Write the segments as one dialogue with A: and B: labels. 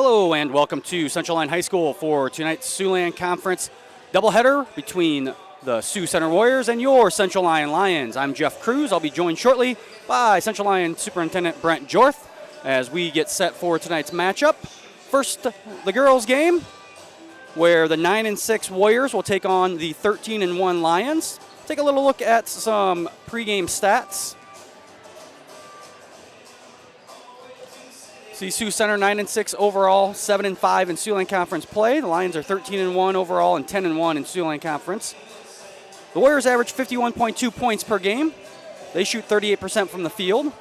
A: Hello and welcome to Central Lyon High School for tonight's Siouxland Conference doubleheader between the Sioux Center Warriors and your Central Lyon Lions. I'm Jeff Cruz. I'll be joined shortly by Central Lyon Superintendent Brent Jorth as we get set for tonight's matchup. First, the girls' game, where the 9-6 Warriors will take on the 13-1 Lions. Take a little look at some pregame stats. See Sioux Center 9-6 overall, 7-5 in Siouxland Conference play. The Lions are 13-1 overall and 10-1 in Siouxland Conference. The Warriors average 51.2 points per game. They shoot 38% from the field.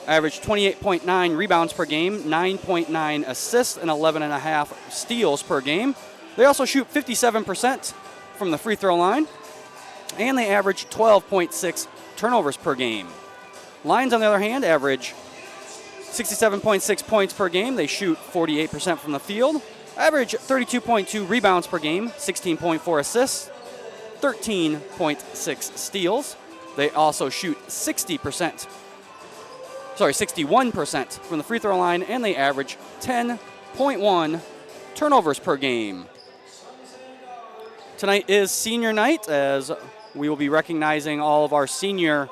A: Average 28.9 rebounds per game, 9.9 assists, and 11.5 steals per game. They also shoot 57% from the free throw line, and they average 12.6 turnovers per game. Lions, on the other hand, average 67.6 points per game. They shoot 48% from the field. Average 32.2 rebounds per game, 16.4 assists, 13.6 steals. They also shoot 61% from the free throw line, and they average 10.1 turnovers per game. Tonight is senior night, as we will be recognizing all of our senior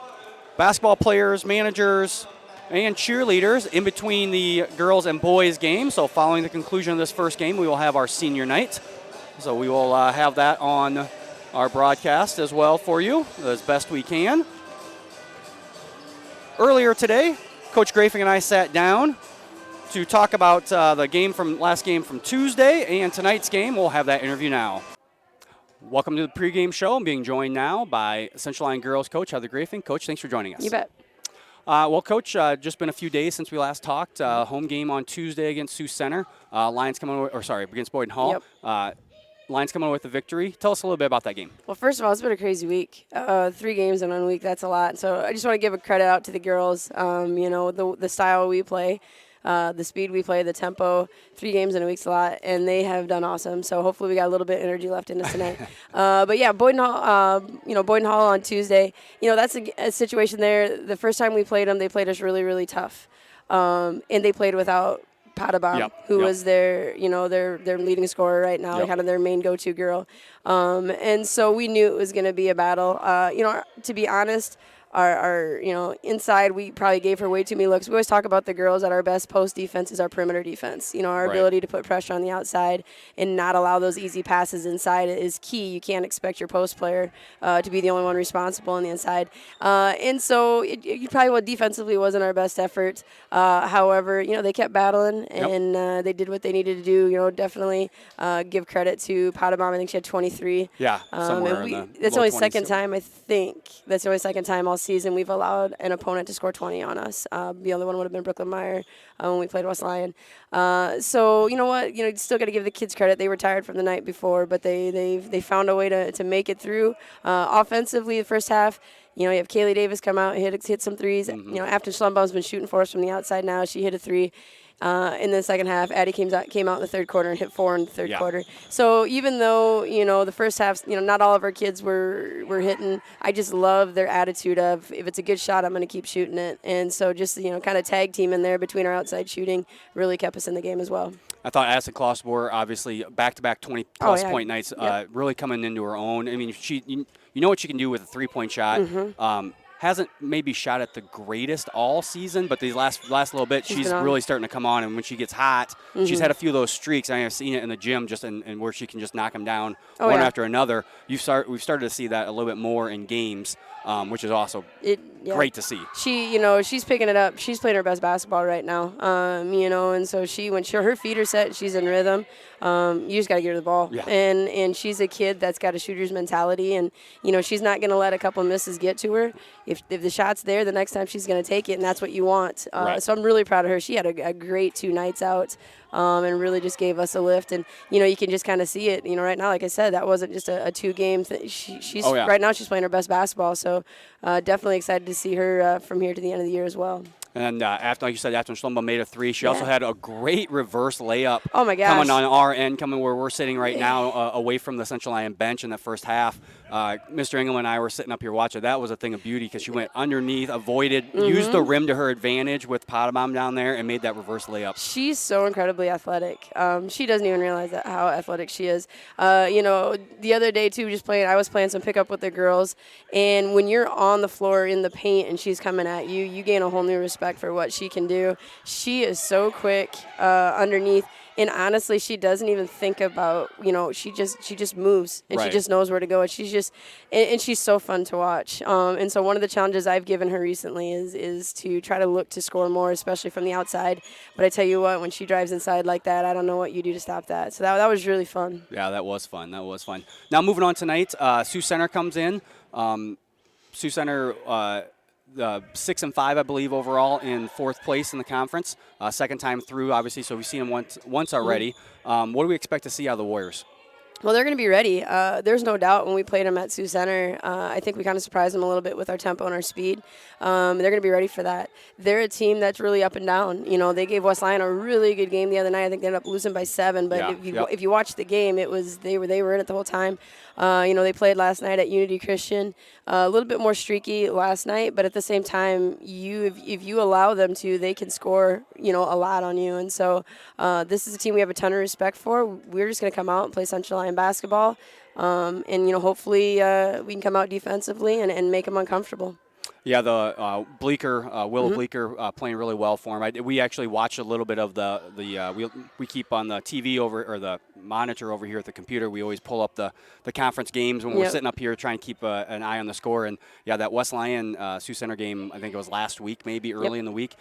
A: basketball players, managers, and cheerleaders in between the girls and boys game. So following the conclusion of this first game, we will have our senior night. So we will have that on our broadcast as well for you as best we can. Earlier today, Coach Grafing and I sat down to talk about the last game from Tuesday and tonight's game. We'll have that interview now. Welcome to the pregame show. I'm being joined now by Central Lyon girls coach Heather Grafing. Coach, thanks for joining us.
B: You bet.
A: Well, Coach, just been a few days since we last talked. Home game on Tuesday against Sioux Center. Lions against Boyden Hall.
B: Yep.
A: Lions coming with a victory. Tell us a little bit about that game.
B: Well, first of all, it's been a crazy week. 3 games in 1 week, that's a lot. So I just want to give a credit out to the girls. The style we play, the speed we play, the tempo. 3 games in a week's a lot, and they have done awesome. So hopefully we got a little bit of energy left in us tonight. But yeah, Boyden Hall. Boyden Hall on Tuesday. That's a situation there. The first time we played them, they played us really, really tough, and they played without Pregame, who was their leading scorer right now, kind of their main go-to girl. And so we knew it was going to be a battle. To be honest, our inside, we probably gave her way too many looks. We always talk about the girls that our best post defense is our perimeter defense. Our ability to put pressure on the outside and not allow those easy passes inside is key. You can't expect your post player to be the only one responsible on the inside. And so it probably defensively wasn't our best effort. However, they kept battling and they did what they needed to do. Definitely give credit to Pregame. I think she had 23.
A: Yeah, somewhere
B: that's only second time, I think. That's the only second time all season we've allowed an opponent to score 20 on us. The other one would have been Brooklyn Meyer when we played West Lyon. So you know what? You still got to give the kids credit. They were tired from the night before, but they found a way to make it through. Offensively, the first half, you have Kaylee Davis come out and hit some threes.
A: Mm-hmm.
B: After Schlumbaum's been shooting for us from the outside now, she hit a 3. In the second half, Addie came out in the third quarter and hit 4 in the third quarter. So even though, the first half, not all of our kids were hitting, I just love their attitude of, if it's a good shot, I'm going to keep shooting it. And so just, kind of tag team in there between our outside shooting really kept us in the game as well.
A: I thought Addison Klossbor, obviously, back-to-back 20-plus point nights, really coming into her own. I mean, you know what she can do with a three-point shot.
B: Mm-hmm.
A: Hasn't maybe shot at the greatest all season, but these last little bit, she's really starting to come on. And when she gets hot, she's had a few of those streaks. I have seen it in the gym, just in where she can just knock them down one after another. We've started to see that a little bit more in games, which is also great to see.
B: She's picking it up. She's playing her best basketball right now. And so when her feet are set, she's in rhythm. You just got to get her the ball. Yeah. And she's a kid that's got a shooter's mentality, and she's not going to let a couple misses get to her. If the shot's there, the next time she's going to take it, and that's what you want. So I'm really proud of her. She had a great 2 nights out, and really just gave us a lift. And you can just kind of see it. Right now, like I said, that wasn't just a 2-game thing. Right now she's playing her best basketball. So definitely excited to see her from here to the end of the year as well.
A: And after, like you said, after Schlumba made a three, she also had a great reverse layup.
B: Oh my gosh.
A: Coming on our end, coming where we're sitting right now, away from the Central Lyon bench in the first half. Mr. Engelman and I were sitting up here watching. That was a thing of beauty because she went underneath, avoided, used the rim to her advantage with Potabom down there, and made that reverse layup.
B: She's so incredibly athletic. She doesn't even realize how athletic she is. The other day too, I was playing some pickup with the girls, and when you're on the floor in the paint and she's coming at you, you gain a whole new respect for what she can do. She is so quick underneath. And honestly, she doesn't even think about, she just moves and she just knows where to go. And she's so fun to watch. And so one of the challenges I've given her recently is to try to look to score more, especially from the outside. But I tell you what, when she drives inside like that, I don't know what you do to stop that. So that was really fun.
A: Yeah, that was fun. Now moving on tonight, Sioux Center comes in. Sioux Center 6-5, I believe, overall in fourth place in the conference. Second time through, obviously, so we've seen them once already. What do we expect to see out of the Warriors?
B: Well, they're going to be ready. There's no doubt when we played them at Sioux Center, I think we kind of surprised them a little bit with our tempo and our speed. They're going to be ready for that. They're a team that's really up and down. They gave West Lyon a really good game the other night. I think they ended up losing by 7. But if you watch the game, they were in it the whole time. They played last night at Unity Christian. A little bit more streaky last night, but at the same time, if you allow them to, they can score, a lot on you. And so this is a team we have a ton of respect for. We're just going to come out and play Central Lyon basketball, and hopefully we can come out defensively and make them uncomfortable.
A: Yeah, the Willow Bleeker playing really well for him. We actually watched a little bit of we keep on the TV or the monitor over here at the computer. We always pull up the conference games when we're sitting up here trying to keep an eye on the score. And yeah, that West Lyon Sioux Center game, I think it was last week, maybe early in the week.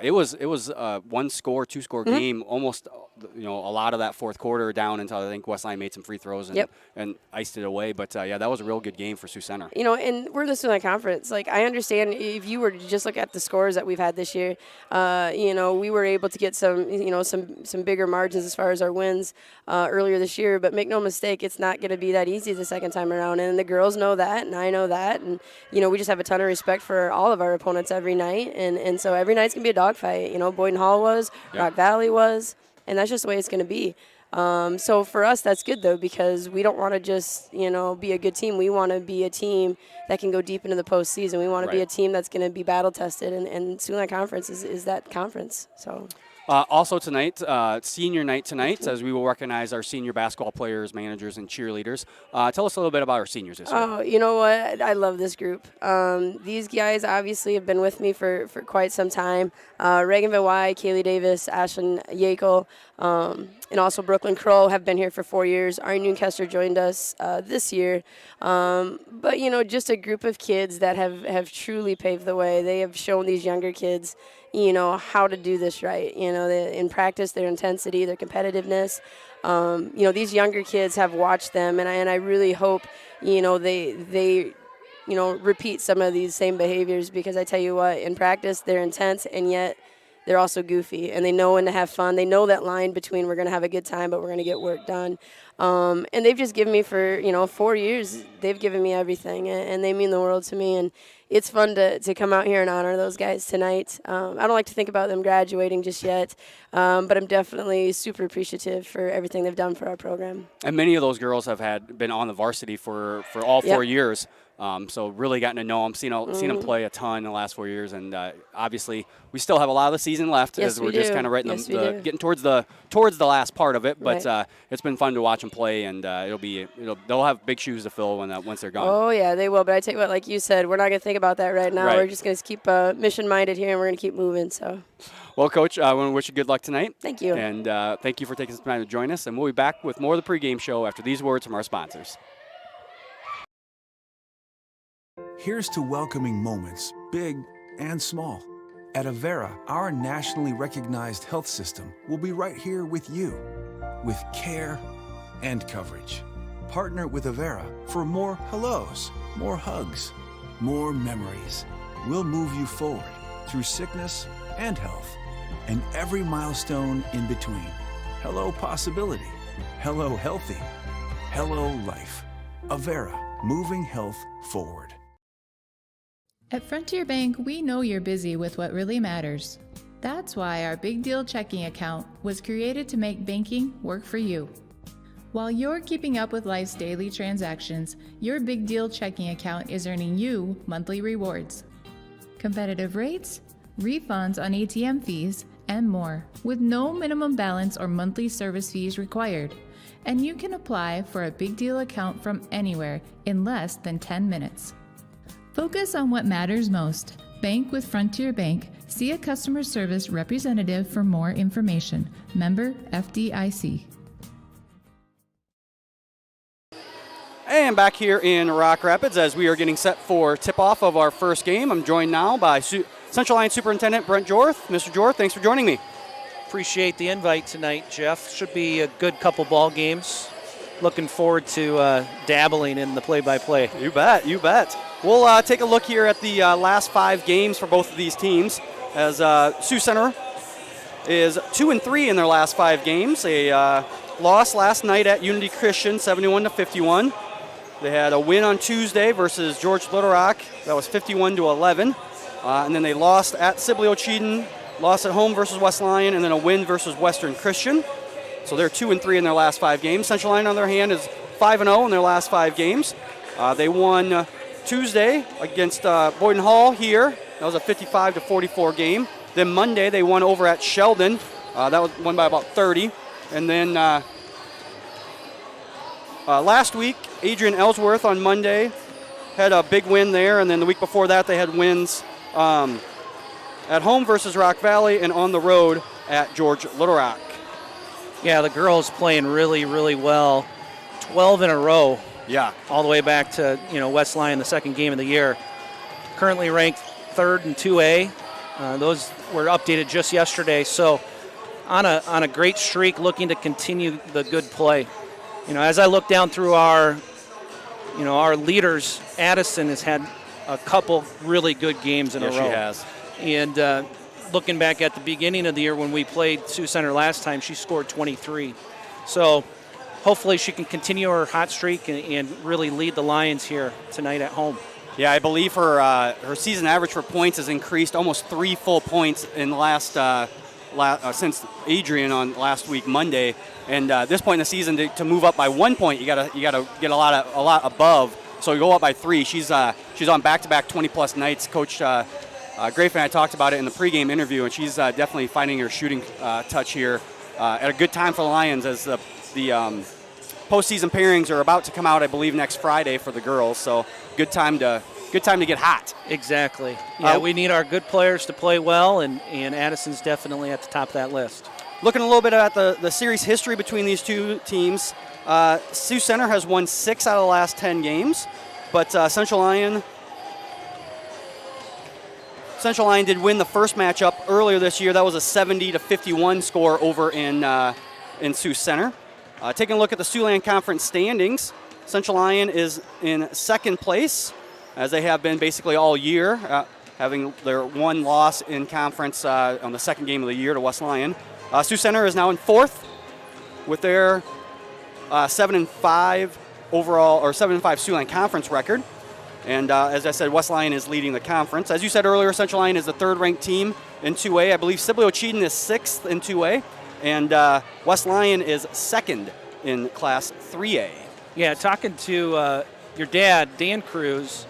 A: It was a 1-score, 2-score game, almost a lot of that fourth quarter down until I think West Lyon made some free throws and iced it away. But that was a real good game for Sioux Center.
B: And we're the Sioux Lyon Conference. Like, I understand if you were to just look at the scores that we've had this year, we were able to get some bigger margins as far as our wins earlier this year. But make no mistake, it's not going to be that easy the second time around. And the girls know that, and I know that. And, we just have a ton of respect for all of our opponents every night. And so every night's going to be a dogfight. Boyden Hall was, Rock Valley was, and that's just the way it's going to be. So for us, that's good, though, because we don't want to just, be a good team. We want to be a team that can go deep into the postseason. We want to be a team that's going to be battle-tested, and Sioux Lyon Conference is that conference. So.
A: Also tonight, senior night tonight, as we will recognize our senior basketball players, managers, and cheerleaders. Tell us a little bit about our seniors this year.
B: Oh, you know what? I love this group. These guys obviously have been with me for quite some time. Reagan Van Wy, Kaylee Davis, Ashlyn Yakel, and also Brooklyn Crow have been here for 4 years. Ari Noonkester joined us this year. But, just a group of kids that have truly paved the way. They have shown these younger kids how to do this right. In practice, their intensity, their competitiveness. These younger kids have watched them, and I really hope, they repeat some of these same behaviors, because I tell you what, in practice, they're intense, and yet they're also goofy, and they know when to have fun. They know that line between we're going to have a good time, but we're going to get work done. And they've just given me for, 4 years, they've given me everything, and they mean the world to me. And it's fun to come out here and honor those guys tonight. I don't like to think about them graduating just yet, but I'm definitely super appreciative for everything they've done for our program.
A: And many of those girls have been on the varsity for all 4 years. So really gotten to know them, seen them play a ton in the last 4 years, and obviously we still have a lot of the season left, as we're just kind of getting towards the last part of it. But it's been fun to watch them play, and they'll have big shoes to fill once they're gone.
B: Oh yeah, they will. But I tell you what, like you said, we're not going to think about that right now. We're just going to keep mission-minded here, and we're going to keep moving. So.
A: Well, Coach, I want to wish you good luck tonight.
B: Thank you.
A: And thank you for taking some time to join us. And we'll be back with more of the pregame show after these words from our sponsors.
C: Here's to welcoming moments, big and small. At Avera, our nationally recognized health system will be right here with you, with care and coverage. Partner with Avera for more hellos, more hugs, more memories. We'll move you forward through sickness and health, and every milestone in between. Hello possibility, hello healthy, hello life. Avera, moving health forward.
D: At Frontier Bank, we know you're busy with what really matters. That's why our Big Deal checking account was created to make banking work for you. While you're keeping up with life's daily transactions, your Big Deal checking account is earning you monthly rewards. Competitive rates, refunds on ATM fees, and more, with no minimum balance or monthly service fees required. And you can apply for a Big Deal account from anywhere in less than 10 minutes. Focus on what matters most. Bank with Frontier Bank. See a customer service representative for more information. Member FDIC.
A: And back here in Rock Rapids as we are getting set for tip-off of our first game. I'm joined now by Central Lyon Superintendent Brent Jorth. Mr. Jorth, thanks for joining me.
E: Appreciate the invite tonight, Jeff. Should be a good couple ball games. Looking forward to dabbling in the play-by-play.
A: You bet, you bet. We'll take a look here at the last 5 games for both of these teams as Sioux Center is 2-3 in their last 5 games. A loss last night at Unity Christian, 71-51. They had a win on Tuesday versus George Little Rock. That was 51-11. And then they lost at Sibley Ocheyedan, lost at home versus West Lyon, and then a win versus Western Christian. So they're 2-3 in their last 5 games. Central Lyon, on their hand, is 5-0 in their last 5 games. They won Tuesday against Boyden Hall here. That was a 55-44 game. Then Monday they won over at Sheldon. That was won by about 30. And then last week, Adrian Ellsworth on Monday had a big win there. And then the week before that they had wins at home versus Rock Valley and on the road at George Little Rock.
E: Yeah, the girls playing really, really well. 12 in a row.
A: Yeah.
E: All the way back to West Lyon, the second game of the year. Currently ranked 3rd in 2A. Those were updated just yesterday. So on a great streak, looking to continue the good play. As I look down through our leaders, Addison has had a couple really good games in a row.
A: Yes, she has.
E: And looking back at the beginning of the year when we played Sioux Center last time, she scored 23. So hopefully she can continue her hot streak and really lead the Lions here tonight at home.
A: Yeah, I believe her season average for points has increased almost 3 full points in the last since Adrian on last week Monday. And this point in the season, to move up by 1 point, you gotta get a lot above. So you go up by 3. She's on back-to-back 20-plus nights. Coach Grafe and I talked about it in the pregame interview, and she's definitely finding her shooting touch here at a good time for the Lions as the postseason pairings are about to come out, I believe, next Friday for the girls. So good time to get hot.
E: Exactly. Yeah, we need our good players to play well, and Addison's definitely at the top of that list.
A: Looking a little bit at the series history between these two teams, Sioux Center has won 6 out of the last 10 games, but Central Lyon did win the first matchup earlier this year. That was a 70-51 score over in Sioux Center. Taking a look at the Siouxland Conference standings, Central Lyon is in 2nd place, as they have been basically all year, having their 1 loss in conference on the 2nd game of the year to West Lyon. Sioux Center is now in 4th with their 7-5 overall, or 7-5 Siouxland Conference record. And as I said, West Lyon is leading the conference. As you said earlier, Central Lyon is the 3rd-ranked team in 2A. I believe Sibley Ocheyedan is 6th in 2A, and West Lyon is 2nd in Class 3A.
E: Yeah, talking to your dad, Dan Cruz,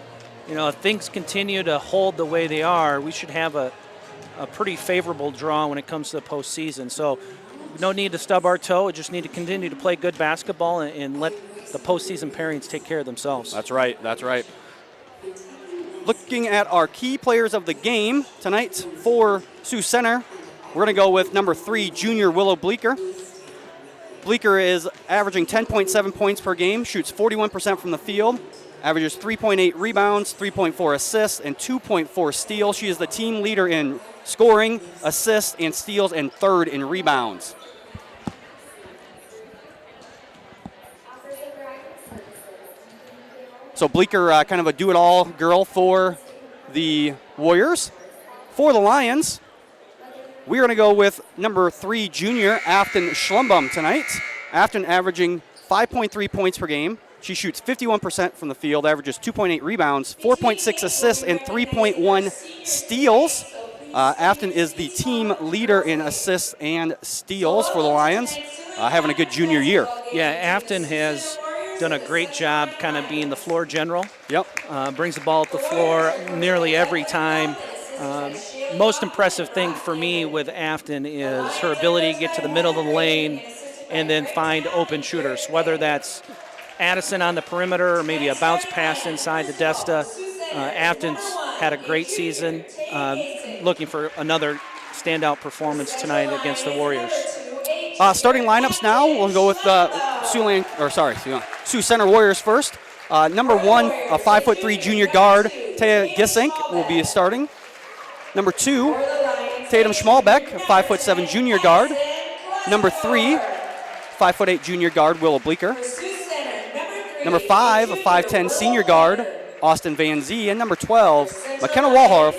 E: if things continue to hold the way they are, we should have a pretty favorable draw when it comes to the postseason. So no need to stub our toe. We just need to continue to play good basketball and let the postseason pairings take care of themselves.
A: That's right. Looking at our key players of the game tonight for Sioux Center, we're going to go with number 3, junior Willow Bleeker. Bleeker is averaging 10.7 points per game, shoots 41% from the field, averages 3.8 rebounds, 3.4 assists, and 2.4 steals. She is the team leader in scoring, assists, and steals, and 3rd in rebounds. So Bleeker, kind of a do-it-all girl for the Warriors. For the Lions, we're going to go with number 3, junior Afton Schlumbum tonight. Afton averaging 5.3 points per game, She shoots 51% from the field, averages 2.8 rebounds, 4.6 assists, and 3.1 steals. Afton is the team leader in assists and steals for the Lions, having a good junior year.
E: Yeah, Afton has done a great job kind of being the floor general.
A: Yep.
E: Brings the ball up the floor nearly every time. Most impressive thing for me with Afton is her ability to get to the middle of the lane and then find open shooters, whether that's Addison on the perimeter or maybe a bounce pass inside to Desta. Afton's had a great season. Looking for another standout performance tonight against the Warriors.
A: Starting lineups now. We'll go with Sioux Center Warriors first. Number 1, a 5'3" junior guard, Taya Gisink will be starting. Number 2, Tatum Schmalbeck, a 5'7" junior guard. Number 3, 5'8" junior guard, Willow Bleeker. Number 5, a 5'10" senior guard, Austin Van Zee. And number 12, McKenna Walhorf,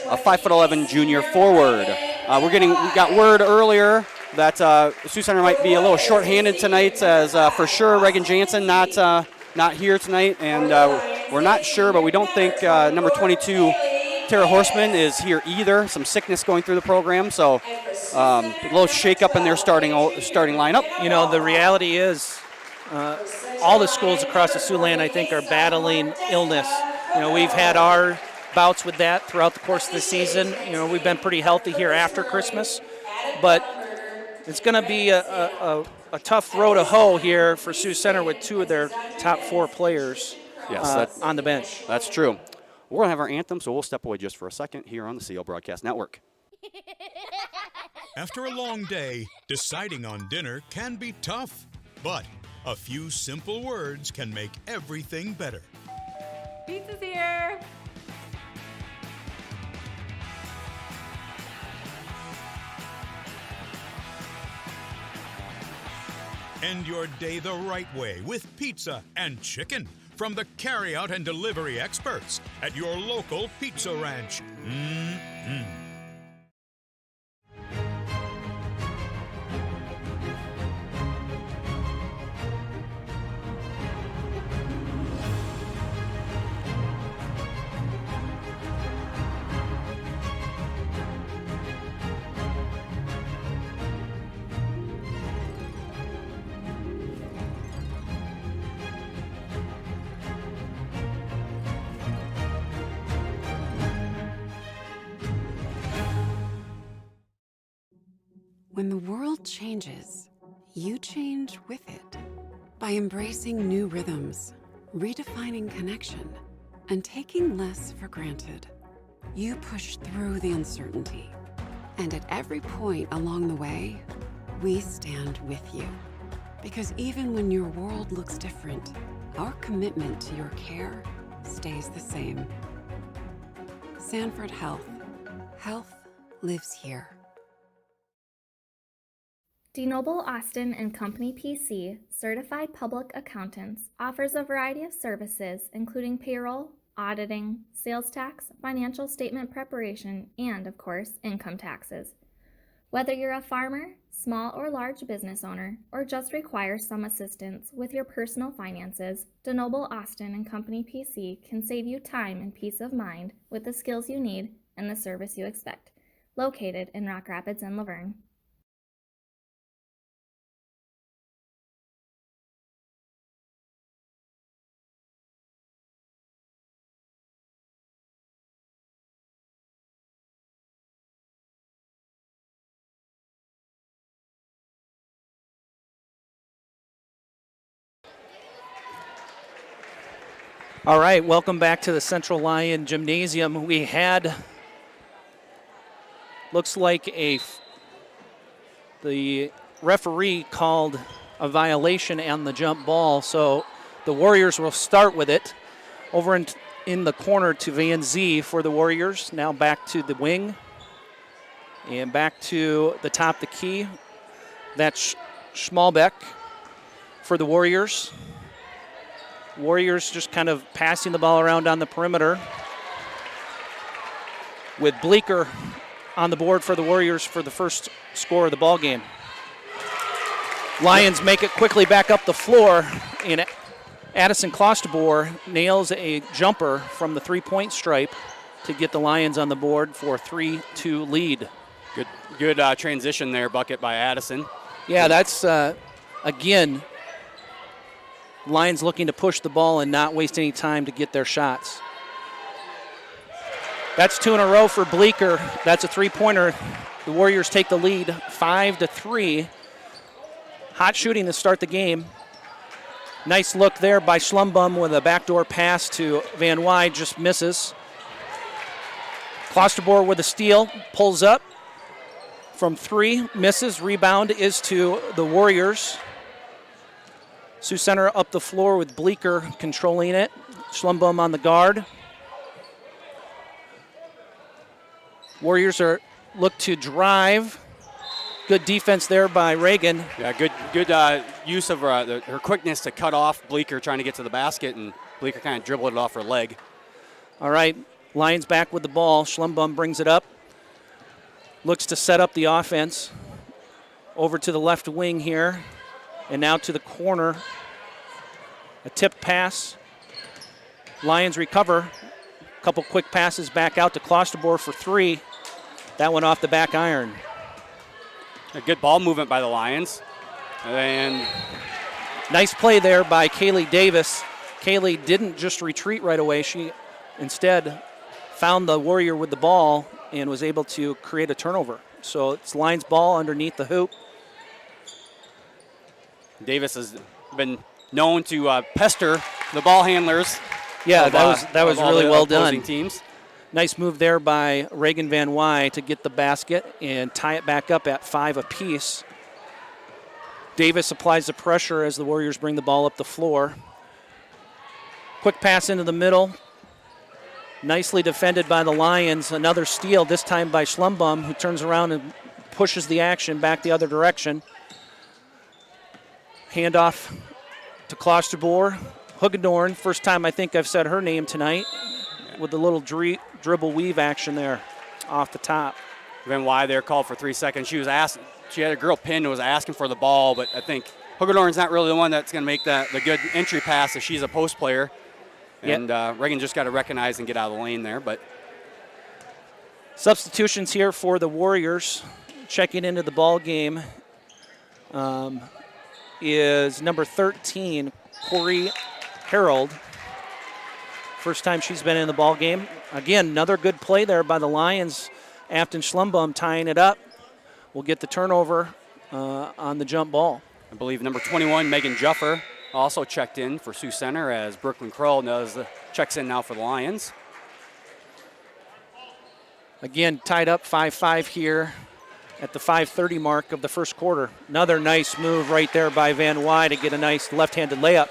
A: a 5'11" junior forward. We got word earlier that Sioux Center might be a little short-handed tonight, as for sure Reagan Jansen not here tonight, and we're not sure, but we don't think number 22 Tara Horseman is here either. Some sickness going through the program, so a little shake-up in their starting lineup.
E: You know, the reality is all the schools across the Siouxland, I think, are battling illness. You know, we've had our bouts with that throughout the course of the season. You know, we've been pretty healthy here after Christmas, but it's going to be a tough row to hoe here for Sioux Center with 2 of their top 4 players on the bench.
A: That's true. We're going to have our anthem, so we'll step away just for a second here on the CO Broadcast Network.
F: After a long day, deciding on dinner can be tough, but a few simple words can make everything better.
G: Pizza's here!
F: End your day the right way with pizza and chicken from the carry-out and delivery experts at your local Pizza Ranch.
H: When the world changes, you change with it. By embracing new rhythms, redefining connection, and taking less for granted, you push through the uncertainty. And at every point along the way, we stand with you. Because even when your world looks different, our commitment to your care stays the same. Sanford Health. Health lives here.
I: DeNoble Austin and Company PC, certified public accountants, offers a variety of services including payroll, auditing, sales tax, financial statement preparation, and, of course, income taxes. Whether you're a farmer, small or large business owner, or just require some assistance with your personal finances, DeNoble Austin and Company PC can save you time and peace of mind with the skills you need and the service you expect. Located in Rock Rapids and Laverne.
E: All right, welcome back to the Central Lyon Gymnasium. We had, looks like the referee called a violation on the jump ball, so the Warriors will start with it. Over in the corner to Van Zee for the Warriors. Now back to the wing. And back to the top of the key. That's Schmalbeck for the Warriors. Warriors just kind of passing the ball around on the perimeter with Bleeker on the board for the Warriors for the first score of the ball game. Lions make it quickly back up the floor, and Addison Clostebor nails a jumper from the three-point stripe to get the Lions on the board for a 3-2 lead.
A: Good transition there, bucket by Addison.
E: Yeah, that's, again, Lions looking to push the ball and not waste any time to get their shots. That's 2 in a row for Bleecker. That's a three-pointer. The Warriors take the lead 5-3. Hot shooting to start the game. Nice look there by Schlumbum with a backdoor pass to Van Wy, just misses. Clostebor with a steal, pulls up from 3, misses. Rebound is to the Warriors. Sioux Center up the floor with Bleecker controlling it. Schlumbum on the guard. Warriors look to drive. Good defense there by Reagan.
A: Yeah, good use of her quickness to cut off Bleecker trying to get to the basket, and Bleecker kind of dribbled it off her leg.
E: All right, Lions back with the ball. Schlumbum brings it up. Looks to set up the offense. Over to the left wing here, and now to the corner. A tipped pass. Lions recover. A couple quick passes back out to Clostebor for 3. That one off the back iron.
A: A good ball movement by the Lions. And
E: nice play there by Kaylee Davis. Kaylee didn't just retreat right away. She instead found the Warrior with the ball and was able to create a turnover. So it's Lions ball underneath the hoop.
A: Davis has been known to pester the ball handlers.
E: Yeah, that was really well done.
A: Teams.
E: Nice move there by Reagan Van Wy to get the basket and tie it back up at 5 apiece. Davis applies the pressure as the Warriors bring the ball up the floor. Quick pass into the middle. Nicely defended by the Lions. Another steal, this time by Schlumbum, who turns around and pushes the action back the other direction. Handoff to Clostebor. Hugedorn, first time I think I've said her name tonight, with the little dribble weave action there off the top.
A: Van Wy there called for 3 seconds. She had a girl pinned and was asking for the ball, but I think Hugedorn's not really the one that's going to make the good entry pass if she's a post player. And Reagan just got to recognize and get out of the lane there. But
E: substitutions here for the Warriors. Checking into the ball game is number 13, Corey Harold. First time she's been in the ball game. Again, another good play there by the Lions. Afton Schlumbum tying it up. Will get the turnover on the jump ball.
A: I believe number 21, Megan Juffer, also checked in for Sioux Center as Brooklyn Kroll checks in now for the Lions.
E: Again, tied up 5-5 here at the 5:30 mark of the first quarter. Another nice move right there by Van Wy to get a nice left-handed layup.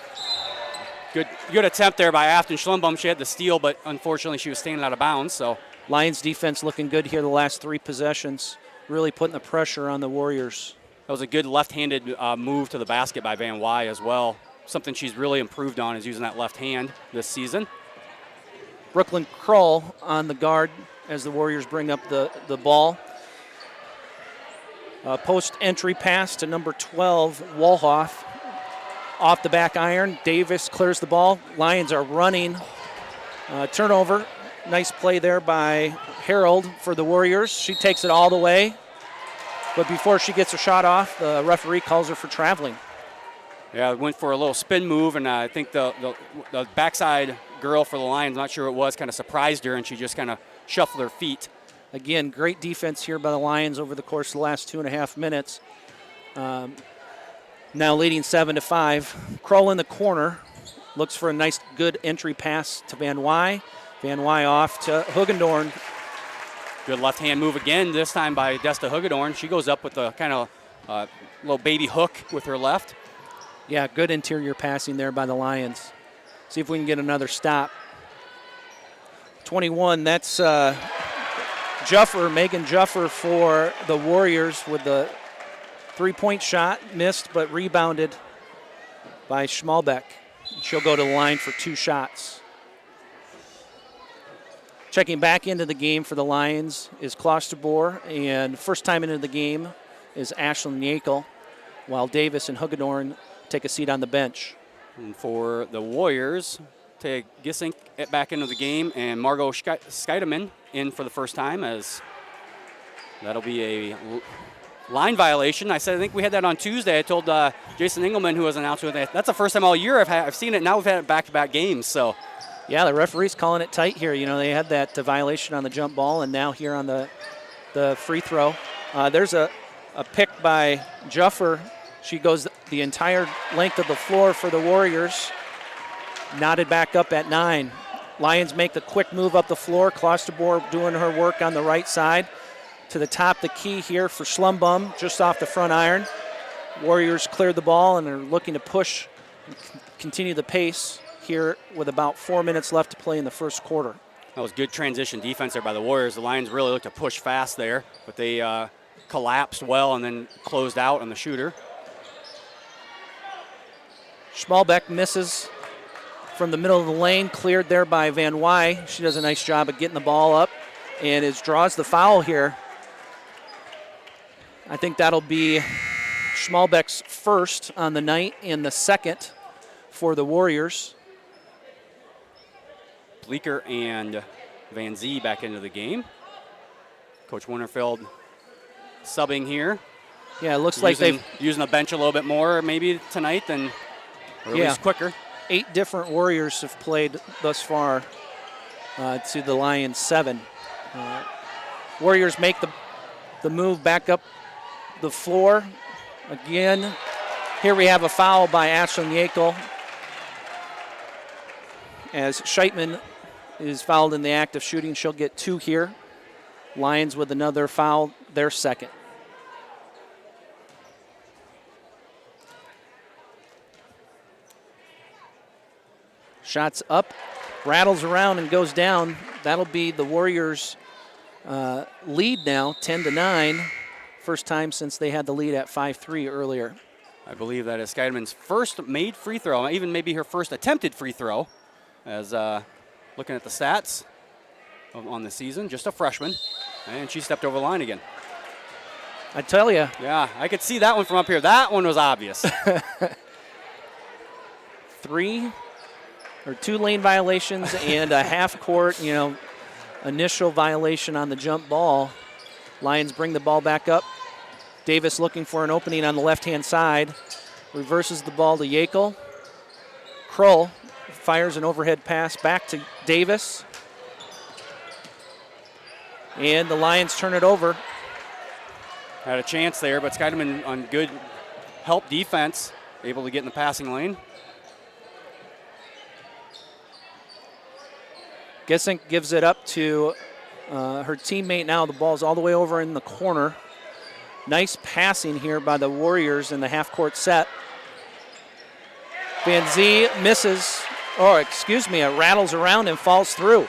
A: Good attempt there by Afton Schlumbum. She had the steal, but unfortunately she was standing out of bounds. So
E: Lions defense looking good here the last 3 possessions, really putting the pressure on the Warriors.
A: That was a good left-handed move to the basket by Van Wy as well. Something she's really improved on is using that left hand this season.
E: Brooklyn Kroll on the guard as the Warriors bring up the ball. Post entry pass to number 12, Walhoff. Off the back iron, Davis clears the ball. Lions are running. Turnover. Nice play there by Harold for the Warriors. She takes it all the way. But before she gets her shot off, the referee calls her for traveling.
A: Yeah, went for a little spin move, and I think the backside girl for the Lions, not sure what it was, kind of surprised her, and she just kind of shuffled her feet.
E: Again, great defense here by the Lions over the course of the last 2.5 minutes. Now leading 7-5. Kroll in the corner. Looks for a nice, good entry pass to Van Wy. Van Wy off to Hugedorn.
A: Good left-hand move again, this time by Desta Hugedorn. She goes up with a kind of little baby hook with her left.
E: Yeah, good interior passing there by the Lions. See if we can get another stop. 21, that's Juffer, Megan Juffer for the Warriors with the three-point shot. Missed, but rebounded by Schmalbeck. She'll go to the line for 2 shots. Checking back into the game for the Lions is Clostebor, and first time into the game is Ashlyn Yakel, while Davis and Hugedorn take a seat on the bench.
A: And for the Warriors, Taya Gissink back into the game, and Margot Scheidemann in for the first time, as that'll be a line violation. I think we had that on Tuesday. I told Jason Engelman, who was announcing it, that's the first time all year I've seen it. Now we've had it back-to-back games. So,
E: yeah, the referee's calling it tight here. You know, they had that violation on the jump ball, and now here on the free throw. There's a pick by Juffer. She goes the entire length of the floor for the Warriors. Knotted back up at 9. Lions make the quick move up the floor. Klosterboer doing her work on the right side. To the top, the key here for Schlumbum, just off the front iron. Warriors cleared the ball and are looking to push and continue the pace here with about 4 minutes left to play in the first quarter.
A: That was good transition defense there by the Warriors. The Lions really looked to push fast there, but they collapsed well and then closed out on the shooter.
E: Schmalbeck misses from the middle of the lane, cleared there by Van Wy. She does a nice job of getting the ball up and draws the foul here. I think that'll be Schmalbeck's first on the night and the second for the Warriors.
A: Bleeker and Van Zee back into the game. Coach Winterfeld subbing here.
E: Yeah, it looks like they've
A: using the bench a little bit more maybe tonight than, or at least quicker.
E: 8 different Warriors have played thus far to the Lions 7. Warriors make the move back up the floor. Again, here we have a foul by Ashlyn Yakel, as Scheitman is fouled in the act of shooting. She'll get 2 here. Lions with another foul, their second. Shots up, rattles around and goes down. That'll be the Warriors' lead now, 10-9. First time since they had the lead at 5-3 earlier.
A: I believe that is Scheidemann's first made free throw, even maybe her first attempted free throw, as looking at the stats on the season, just a freshman, and she stepped over the line again.
E: I tell you.
A: Yeah, I could see that one from up here. That one was obvious.
E: 2 lane violations and a half-court, initial violation on the jump ball. Lions bring the ball back up. Davis looking for an opening on the left-hand side. Reverses the ball to Yakel. Krull fires an overhead pass back to Davis. And the Lions turn it over.
A: Had a chance there, but Scheidemann on good help defense, able to get in the passing lane.
E: Gissink gives it up to her teammate now. The ball's all the way over in the corner. Nice passing here by the Warriors in the half-court set. Van Zee misses, it rattles around and falls through.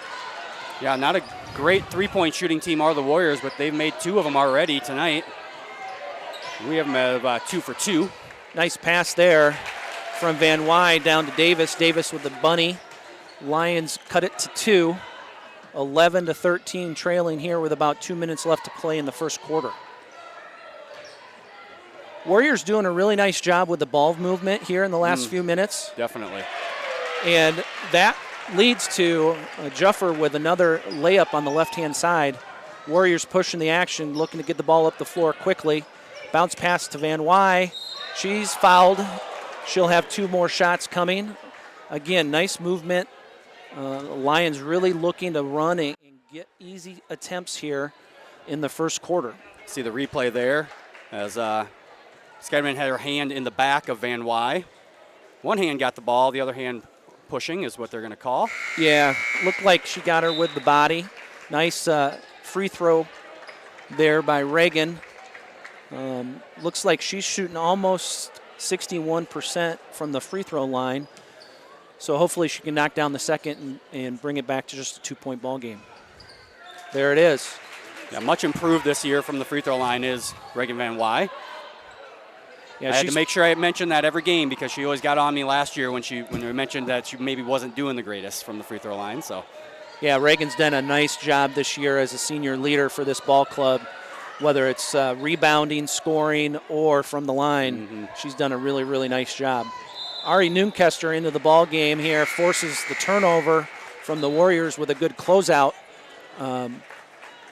A: Yeah, not a great three-point shooting team are the Warriors, but they've made 2 of them already tonight. We have them at 2 for 2.
E: Nice pass there from Van Wy down to Davis. Davis with the bunny. Lions cut it to 2. 11-13 trailing here with about 2 minutes left to play in the first quarter. Warriors doing a really nice job with the ball movement here in the last few minutes.
A: Definitely.
E: And that leads to Juffer with another layup on the left-hand side. Warriors pushing the action, looking to get the ball up the floor quickly. Bounce pass to Van Wy. She's fouled. She'll have 2 more shots coming. Again, nice movement. Lions really looking to run and get easy attempts here in the first quarter.
A: See the replay there as Scheidemann had her hand in the back of Van Wy. One hand got the ball, the other hand pushing is what they're going to call.
E: Yeah, looked like she got her with the body. Nice free throw there by Reagan. Looks like she's shooting almost 61% from the free throw line. So hopefully she can knock down the second and bring it back to just a 2-point ball game. There it is.
A: Yeah, much improved this year from the free throw line is Reagan Van Wy. Yeah, I had to make sure I mentioned that every game because she always got on me last year when we mentioned that she maybe wasn't doing the greatest from the free throw line. So,
E: yeah, Reagan's done a nice job this year as a senior leader for this ball club, whether it's rebounding, scoring, or from the line. She's done a really, really nice job. Ari Noonkester into the ball game here, forces the turnover from the Warriors with a good closeout.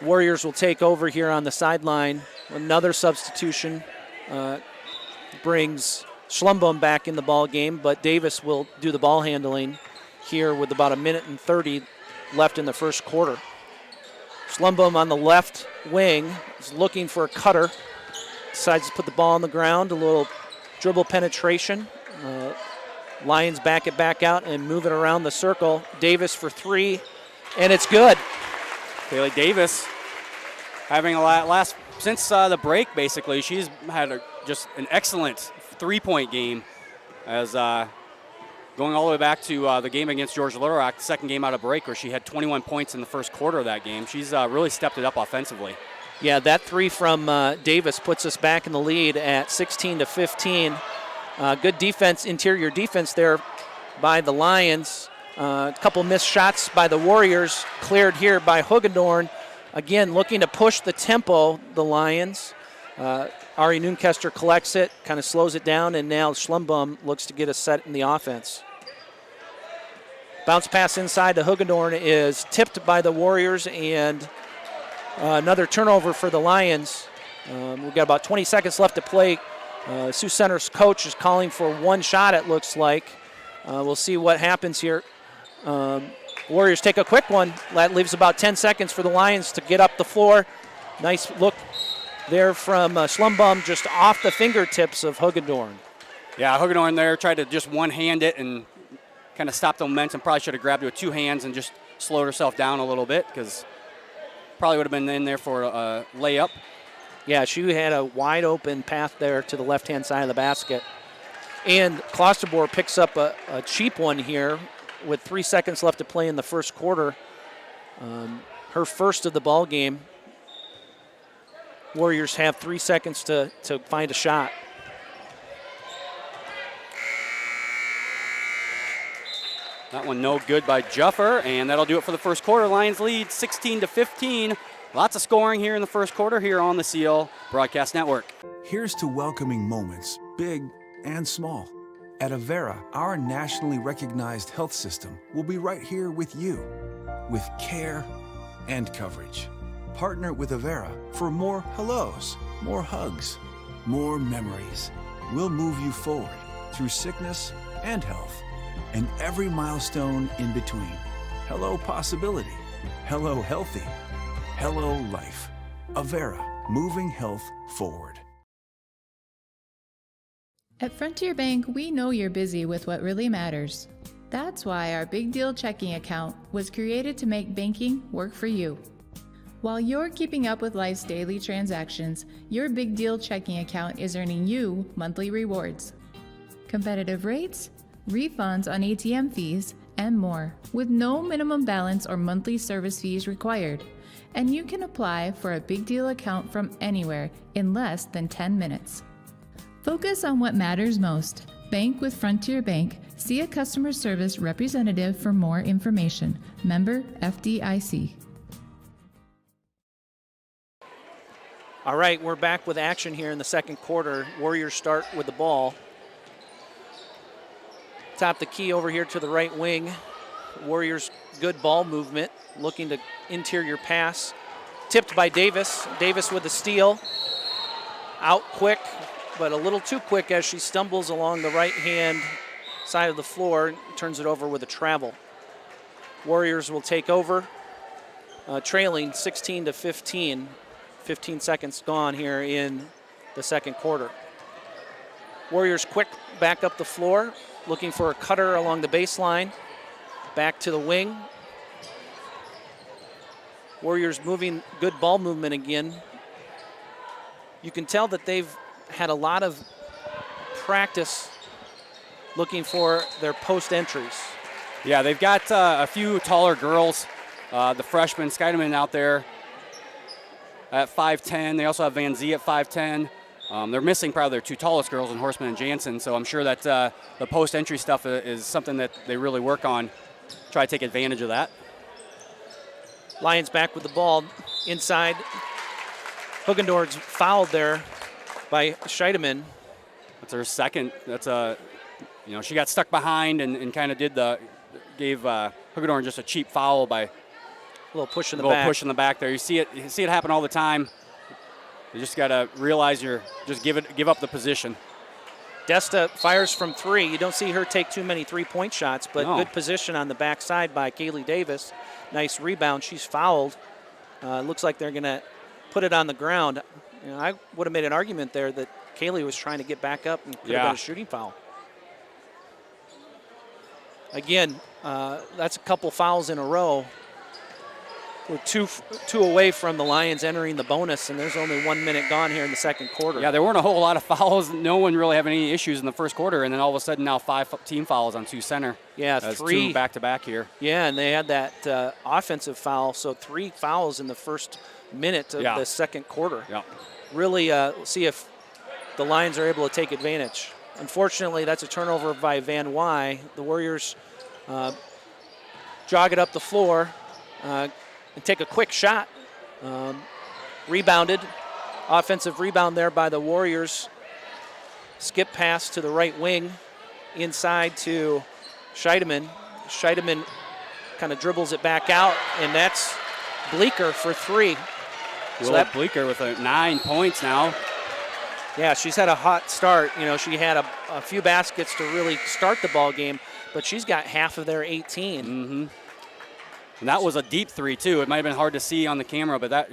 E: Warriors will take over here on the sideline. Another substitution brings Schlumbaum back in the ball game, but Davis will do the ball handling here with about 1:30 left in the first quarter. Schlumbaum on the left wing is looking for a cutter. Decides to put the ball on the ground, a little dribble penetration. Lions back it back out and move it around the circle. Davis for three, and it's good.
A: Bailey Davis having a last since the break, basically. She's had just an excellent three-point game as going all the way back to the game against Georgia Little Rock, the second game out of break, where she had 21 points in the first quarter of that game. She's really stepped it up offensively.
E: Yeah, that three from Davis puts us back in the lead at 16-15. Good defense, interior defense there by the Lions. A couple missed shots by the Warriors, cleared here by Hugendorn. Again, looking to push the tempo, the Lions. Ari Noonkester collects it, kind of slows it down, and now Schlumbaum looks to get a set in the offense. Bounce pass inside to Hugendorn is tipped by the Warriors, and another turnover for the Lions. We've got about 20 seconds left to play. Sioux Center's coach is calling for one shot, it looks like. We'll see what happens here. Warriors take a quick one. That leaves about 10 seconds for the Lions to get up the floor. Nice look there from Schlumbaum, just off the fingertips of Hugendorn.
A: Yeah, Hugendorn there tried to just one-hand it and kind of stop the momentum. Probably should have grabbed it with two hands and just slowed herself down a little bit, because probably would have been in there for a layup.
E: Yeah, she had a wide open path there to the left-hand side of the basket. And Klosterboer picks up a cheap one here with 3 seconds left to play in the first quarter. Her first of the ball game. Warriors have 3 seconds to find a shot.
A: That one no good by Juffer, and that'll do it for the first quarter. Lions lead 16-15. Lots of scoring here in the first quarter here on the CL Broadcast Network.
C: Here's to welcoming moments, big and small. At Avera, our nationally recognized health system will be right here with you, with care and coverage. Partner with Avera for more hellos, more hugs, more memories. We'll move you forward through sickness and health, and every milestone in between. Hello possibility, hello healthy, hello life. Avera, moving health forward.
D: At Frontier Bank, we know you're busy with what really matters. That's why our Big Deal checking account was created to make banking work for you. While you're keeping up with life's daily transactions, your Big Deal checking account is earning you monthly rewards. Competitive rates, refunds on ATM fees, and more, with no minimum balance or monthly service fees required. And you can apply for a Big Deal account from anywhere in less than 10 minutes. Focus on what matters most. Bank with Frontier Bank. See a customer service representative for more information. Member FDIC.
E: All right, we're back with action here in the second quarter. Warriors start with the ball. Top the key over here to the right wing. Warriors good ball movement, looking to interior pass. Tipped by Davis. Davis with the steal. Out quick, but a little too quick as she stumbles along the right-hand side of the floor and turns it over with a travel. Warriors will take over, trailing 16-15. 15 seconds gone here in the second quarter. Warriors quick back up the floor, looking for a cutter along the baseline. Back to the wing. Warriors moving, good ball movement again. You can tell that they've had a lot of practice looking for their post entries.
A: Yeah, they've got a few taller girls. The freshman Gerleman out there at 5'10". They also have Van Zee at 5'10". They're missing probably their two tallest girls in Horseman and Jansen, so I'm sure that the post-entry stuff is something that they really work on, try to take advantage of that.
E: Lions back with the ball inside. Hugendorn's fouled there by Scheidemann.
A: That's her second. That's she got stuck behind and kind of gave Hagedorn just a cheap foul by
E: A little push in the
A: a little
E: back.
A: push in the back there. You see it happen all the time. You just got to realize just give up the position.
E: Desta fires from 3. You don't see her take too many three-point shots, but
A: No.
E: good position on the backside by Kaylee Davis. Nice rebound. She's fouled. Looks like they're going to put it on the ground. I would have made an argument there that Kaylee was trying to get back up and could have been a shooting foul. Again, that's a couple fouls in a row. We're two away from the Lions entering the bonus, and there's only 1 minute gone here in the second quarter.
A: Yeah, there weren't a whole lot of fouls. No one really having any issues in the first quarter, and then all of a sudden now 5 team fouls on Sioux Center.
E: Yeah,
A: That's
E: 3
A: 2 back-to-back here.
E: Yeah, and they had that offensive foul, so 3 fouls in the first minute of the second quarter.
A: Yeah.
E: Really see if the Lions are able to take advantage. Unfortunately, that's a turnover by Van Wy. The Warriors jog it up the floor and take a quick shot. Rebounded. Offensive rebound there by the Warriors. Skip pass to the right wing. Inside to Scheidemann. Scheidemann kind of dribbles it back out, and that's Bleeker for 3.
A: So that Bleeker with 9 points now.
E: Yeah, she's had a hot start. She had a few baskets to really start the ball game, but she's got half of their 18.
A: Mm-hmm. And that was a deep 3 too. It might have been hard to see on the camera, but that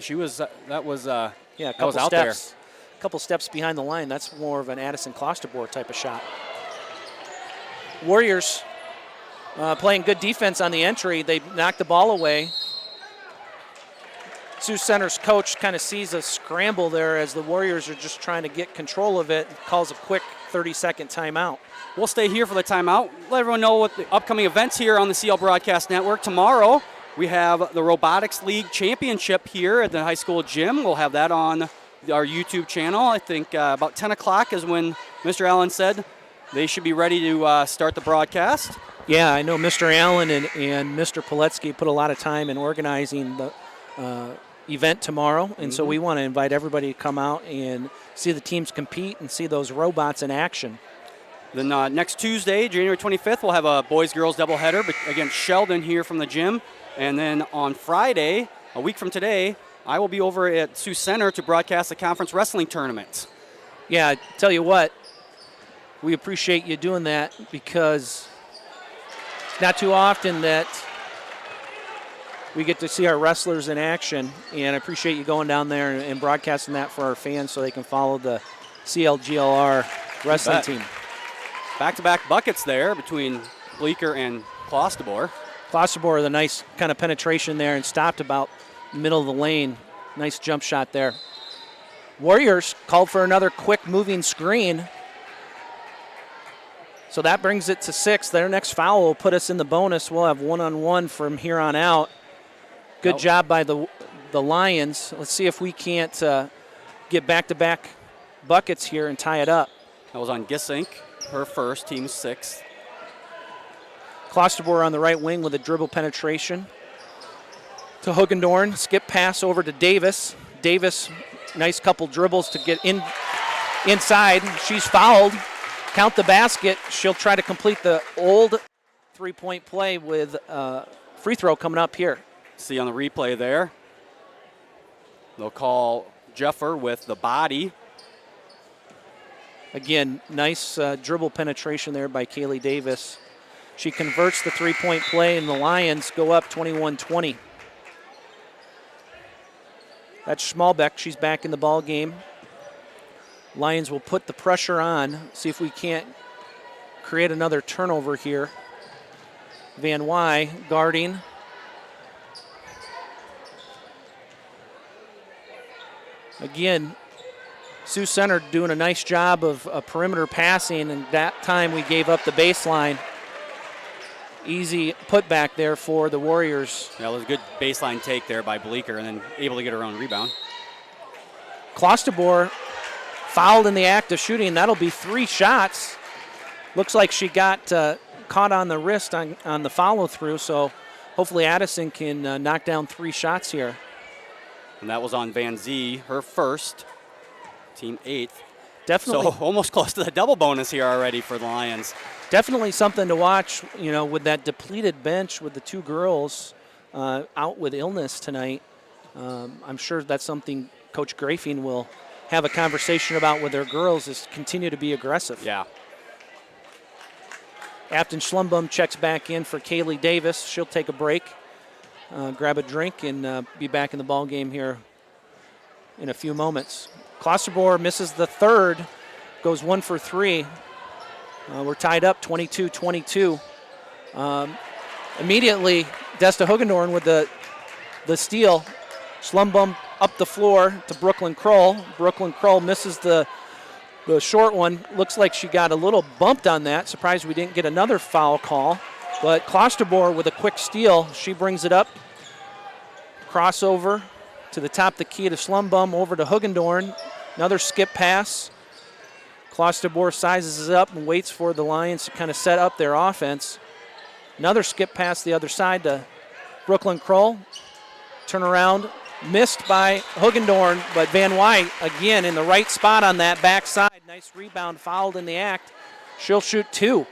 A: was
E: a couple
A: out
E: steps. A couple steps behind the line. That's more of an Addison Klosterboer type of shot. Warriors playing good defense on the entry. They knocked the ball away. Sioux Center's coach kind of sees a scramble there as the Warriors are just trying to get control of it, calls a quick 30-second timeout.
A: We'll stay here for the timeout. Let everyone know what the upcoming events here on the CL Broadcast Network. Tomorrow, we have the Robotics League Championship here at the high school gym. We'll have that on our YouTube channel. I think about 10 o'clock is when Mr. Allen said they should be ready to start the broadcast.
E: Yeah, I know Mr. Allen and Mr. Poletsky put a lot of time in organizing the event tomorrow, and so we want to invite everybody to come out and see the teams compete and see those robots in action.
A: Then next Tuesday, January 25th, we'll have a boys-girls doubleheader against Sheldon here from the gym. And then on Friday, a week from today, I will be over at Sioux Center to broadcast the conference wrestling tournament.
E: Yeah, I tell you what, we appreciate you doing that because it's not too often that we get to see our wrestlers in action, and I appreciate you going down there and broadcasting that for our fans so they can follow the CLGLR wrestling team.
A: Back-to-back buckets there between Bleeker and Klosterboer.
E: Klosterboer with a nice kind of penetration there and stopped about middle of the lane. Nice jump shot there. Warriors called for another quick moving screen. So that brings it to 6. Their next foul will put us in the bonus. We'll have one-on-one from here on out. Good job by the Lions. Let's see if we can't get back-to-back buckets here and tie it up.
A: That was on Gissink, her first, team 6th.
E: Klosterboer on the right wing with a dribble penetration to Hugendorn. Skip pass over to Davis. Davis, nice couple dribbles to get inside. She's fouled. Count the basket. She'll try to complete the old three-point play with free throw coming up here.
A: See on the replay there. They'll call Jeffer with the body.
E: Again, nice dribble penetration there by Kaylee Davis. She converts the three-point play, and the Lions go up 21-20. That's Schmalbeck. She's back in the ball game. Lions will put the pressure on, see if we can't create another turnover here. Van Wy guarding. Again, Sioux Center doing a nice job of perimeter passing, and that time we gave up the baseline. Easy putback there for the Warriors.
A: Yeah, it was a good baseline take there by Bleeker and then able to get her own rebound.
E: Klosterboer fouled in the act of shooting. That'll be 3 shots. Looks like she got caught on the wrist on the follow-through, so hopefully Addison can knock down 3 shots here.
A: And that was on Van Zee, her first, team 8th.
E: Definitely.
A: So almost close to the double bonus here already for the Lions.
E: Definitely something to watch, with that depleted bench with the two girls out with illness tonight. I'm sure that's something Coach Grafing will have a conversation about with their girls, is continue to be aggressive.
A: Yeah.
E: Afton Schlumbum checks back in for Kaylee Davis. She'll take a break, grab a drink, and be back in the ball game here in a few moments. Klosterboer misses the third, goes 1 for 3. We're tied up 22-22. Immediately, Desta Hugendorn with the steal. Schlumbum up the floor to Brooklyn Kroll. Brooklyn Kroll misses the short one. Looks like she got a little bumped on that. Surprised we didn't get another foul call. But Klosterboer with a quick steal. She brings it up. Crossover to the top of the key to Schlumbum, over to Hugendorn. Another skip pass. Klosterboer sizes it up and waits for the Lions to kind of set up their offense. Another skip pass the other side to Brooklyn Kroll. Turn around, missed by Hugendorn, but Van Wyk again in the right spot on that backside. Nice rebound, fouled in the act. She'll shoot 2.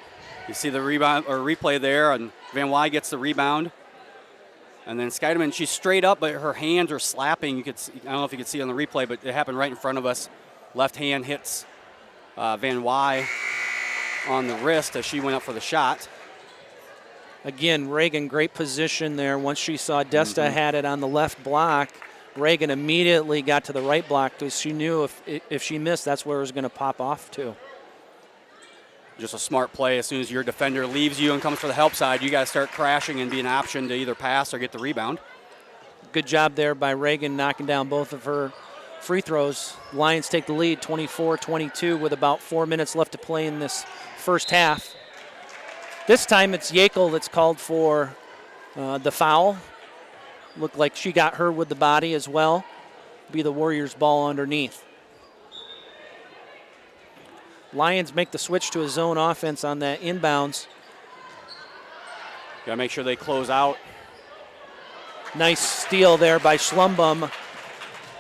A: You see the rebound or replay there, and Van Wyk gets the rebound. And then Scheidemann, she's straight up, but her hands are slapping. I don't know if you could see it on the replay, but it happened right in front of us. Left hand hits Van Wyk on the wrist as she went up for the shot.
E: Again, Reagan, great position there. Once she saw Desta had it on the left block, Reagan immediately got to the right block because she knew if she missed, that's where it was going to pop off to.
A: Just a smart play. As soon as your defender leaves you and comes for the help side, you got to start crashing and be an option to either pass or get the rebound.
E: Good job there by Reagan, knocking down both of her free throws. Lions take the lead 24-22 with about 4 minutes left to play in this first half. This time it's Yakel that's called for the foul. Looked like she got her with the body as well. Be the Warriors' ball underneath. Lions make the switch to a zone offense on that inbounds.
A: Got to make sure they close out.
E: Nice steal there by Schlumbum.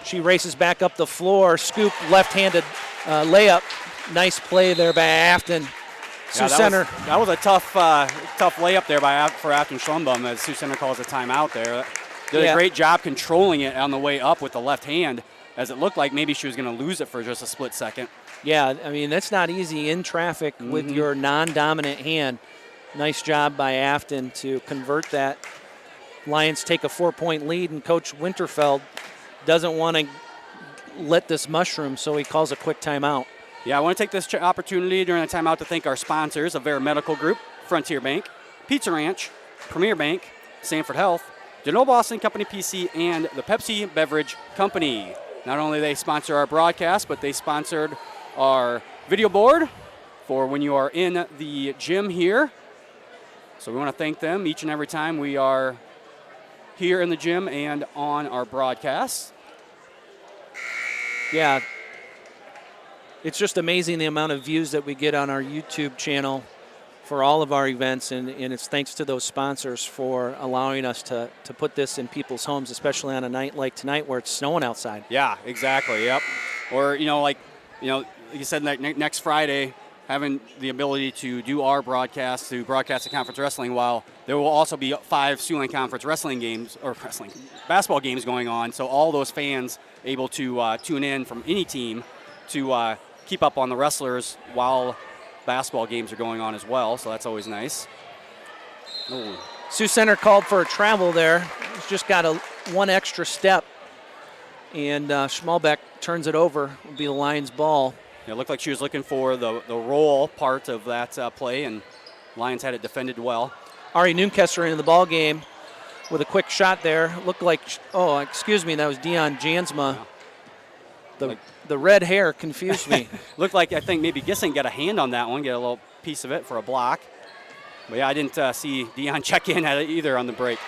E: She races back up the floor. Scoop, left-handed layup. Nice play there by Afton. Sioux Center.
A: That was a tough layup there for Afton Schlumbum as Sioux Center calls a timeout there. Did a great job controlling it on the way up with the left hand, as it looked like maybe she was going to lose it for just a split second.
E: Yeah, I mean, that's not easy in traffic with your non-dominant hand. Nice job by Afton to convert that. Lions take a 4-point lead, and Coach Winterfeld doesn't want to let this mushroom, so he calls a quick timeout.
A: Yeah, I want to take this opportunity during the timeout to thank our sponsors, Avera Medical Group, Frontier Bank, Pizza Ranch, Premier Bank, Sanford Health, DeNoble Boston Company PC, and the Pepsi Beverage Company. Not only they sponsor our broadcast, but they sponsored our video board for when you are in the gym here. So we want to thank them each and every time we are here in the gym and on our broadcast.
E: Yeah, it's just amazing the amount of views that we get on our YouTube channel for all of our events, and it's thanks to those sponsors for allowing us to put this in people's homes, especially on a night like tonight where it's snowing outside.
A: Yeah, exactly, yep. Or, like you said, next Friday, having the ability to do our broadcast, to broadcast the conference wrestling, while there will also be 5 Siouxland Conference basketball games going on, so all those fans able to tune in from any team to keep up on the wrestlers while basketball games are going on as well, so that's always nice. Ooh.
E: Sioux Center called for a travel there. It's just got one extra step, and Schmalbeck turns it over. It'll be the Lions' ball.
A: It looked like she was looking for the roll part of that play, and Lions had it defended well.
E: Ari Noonkester into the ball game with a quick shot there. Looked like, that was Dion Jansma.
A: Yeah.
E: The red hair confused me.
A: Looked like, I think maybe Gissing got a hand on that one, get a little piece of it for a block. But yeah, I didn't see Dion check in at it either on the break.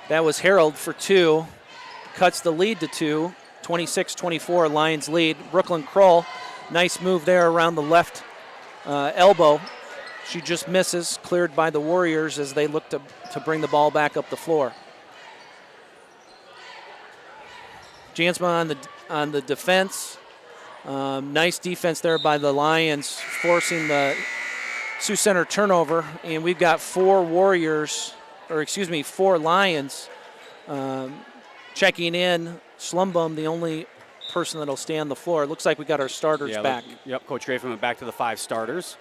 E: That was Harold for 2. Cuts the lead to 2. 26-24, Lions lead. Brooklyn Kroll, nice move there around the left elbow. She just misses, cleared by the Warriors as they look to bring the ball back up the floor. Jansma on the defense. Nice defense there by the Lions, forcing the Sioux Center turnover. And we've got 4 Lions checking in. Slumbum, the only person that'll stay on the floor. It looks like we got our starters back.
A: Yep, Coach Grafen went back to the 5 starters.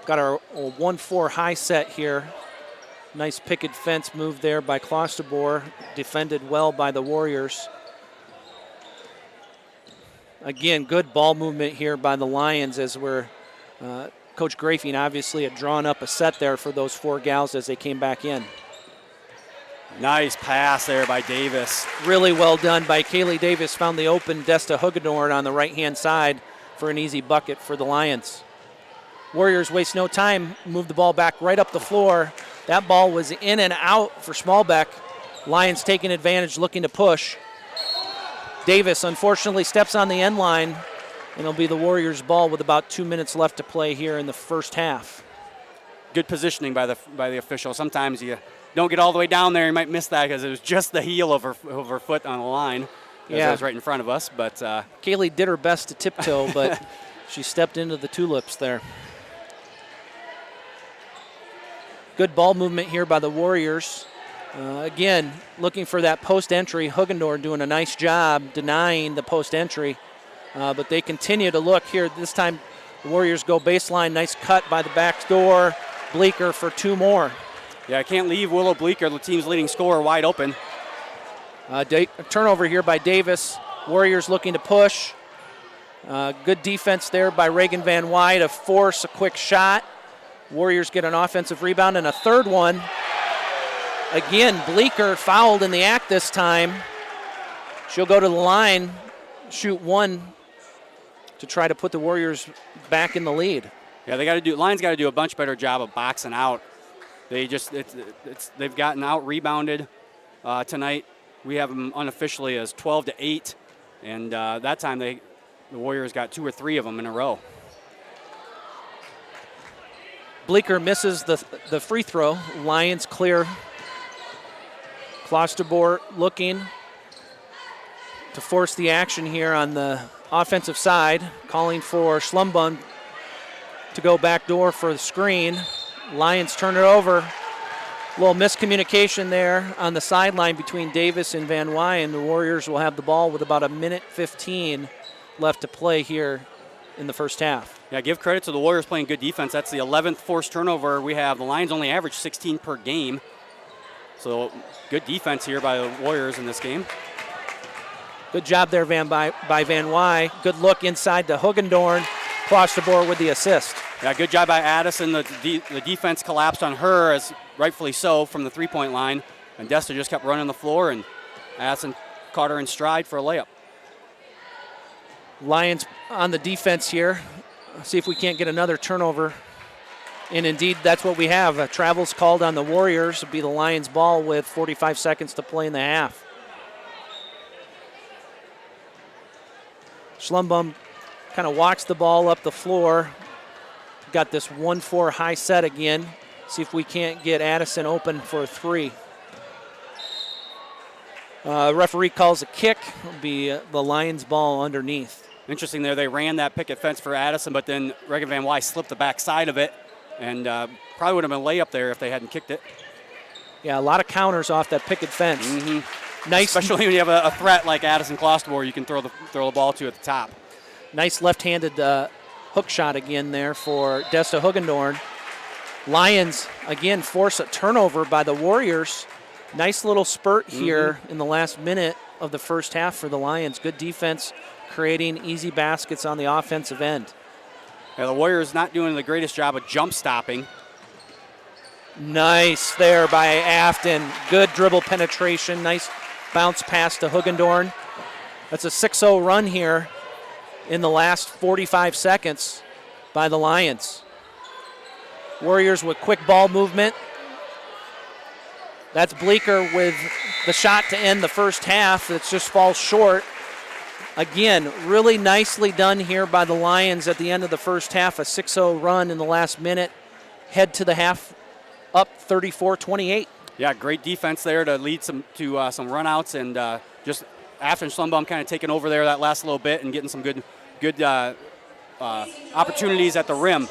E: Got our 1-4 high set here. Nice picket fence move there by Klosterboer. Defended well by the Warriors. Again, good ball movement here by the Lions as we're Coach Grafen obviously had drawn up a set there for those 4 gals as they came back in.
A: Nice pass there by Davis.
E: Really well done by Kaylee Davis. Found the open Desta Hugadorn on the right-hand side for an easy bucket for the Lions. Warriors waste no time, move the ball back right up the floor. That ball was in and out for Smallbeck. Lions taking advantage, looking to push. Davis unfortunately steps on the end line, and it'll be the Warriors' ball with about 2 minutes left to play here in the first half.
A: Good positioning by the official. Sometimes you don't get all the way down there, you might miss that because it was just the heel of her foot on the line. It was right in front of us. But
E: Kaylee did her best to tiptoe, but she stepped into the tulips there. Good ball movement here by the Warriors. Again, looking for that post entry. Hugendorf doing a nice job denying the post entry. But they continue to look here. This time the Warriors go baseline. Nice cut by the back door. Bleeker for 2 more.
A: Yeah, I can't leave Willow Bleeker, the team's leading scorer, wide open.
E: Turnover here by Davis. Warriors looking to push. Good defense there by Reagan Van Wy to force a quick shot. Warriors get an offensive rebound and a third one. Again, Bleeker fouled in the act this time. She'll go to the line, shoot 1 to try to put the Warriors back in the lead.
A: Yeah, Lions got to do a much better job of boxing out. They've gotten out rebounded tonight. We have them unofficially as 12-8, and that time the Warriors got 2 or 3 of them in a row.
E: Bleeker misses the free throw. Lions clear. Klosterboer looking to force the action here on the offensive side, calling for Schlumbun to go back door for the screen. Lions turn it over. A little miscommunication there on the sideline between Davis and Van Wy, and the Warriors will have the ball with about 1:15 left to play here in the first half.
A: Yeah, give credit to the Warriors playing good defense. That's the 11th forced turnover we have. The Lions only average 16 per game. So good defense here by the Warriors in this game.
E: Good job there by Van Wy. Good look inside to Hugendorn. Klosterboer with the assist.
A: Yeah, good job by Addison. The defense collapsed on her, as rightfully so, from the three-point line. And Desta just kept running the floor, and Addison caught her in stride for a layup.
E: Lions on the defense here. See if we can't get another turnover. And indeed, that's what we have. A travel's called on the Warriors. It'll be the Lions' ball with 45 seconds to play in the half. Schlumbum kind of walks the ball up the floor. Got this 1-4 high set again. See if we can't get Addison open for a 3. Referee calls a kick. It'll be the Lions' ball underneath.
A: Interesting there, they ran that picket fence for Addison, but then Reagan Van Wy slipped the back side of it, and probably would have been a layup there if they hadn't kicked it.
E: Yeah, a lot of counters off that picket fence.
A: Mm-hmm.
E: Nice,
A: especially when you have a threat like Addison Klosterboer you can throw the ball to at the top.
E: Nice left-handed hook shot again there for Desta Hugendorn. Lions, again, force a turnover by the Warriors. Nice little spurt here in the last minute of the first half for the Lions. Good defense, creating easy baskets on the offensive end.
A: Yeah, the Warriors not doing the greatest job of jump stopping.
E: Nice there by Afton. Good dribble penetration. Nice bounce pass to Hugendorn. That's a 6-0 run here in the last 45 seconds by the Lions. Warriors with quick ball movement. That's Bleeker with the shot to end the first half. It just falls short. Again, really nicely done here by the Lions at the end of the first half. A 6-0 run in the last minute. Head to the half up 34-28.
A: Yeah, great defense there to lead some runouts, and just after Schlumbaum kind of taking over there that last little bit and getting some good opportunities at the rim.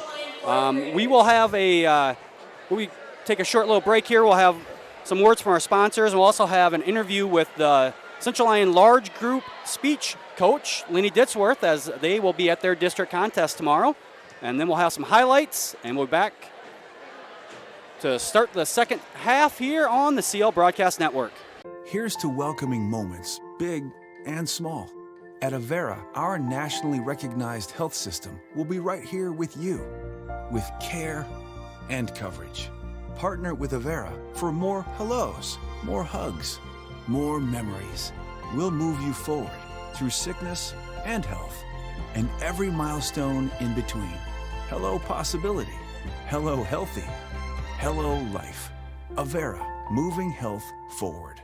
A: We will have we take a short little break here. We'll have some words from our sponsors, and we'll also have an interview with the Central Lyon Large Group Speech Coach, Lenny Ditzworth, as they will be at their district contest tomorrow. And then we'll have some highlights, and we'll be back to start the second half here on the CL Broadcast Network.
C: Here's to welcoming moments, big and small. At Avera, our nationally recognized health system will be right here with you, with care and coverage. Partner with Avera for more hellos, more hugs, more memories. We'll move you forward through sickness and health, and every milestone in between. Hello possibility, hello healthy, hello life. Avera, moving health forward.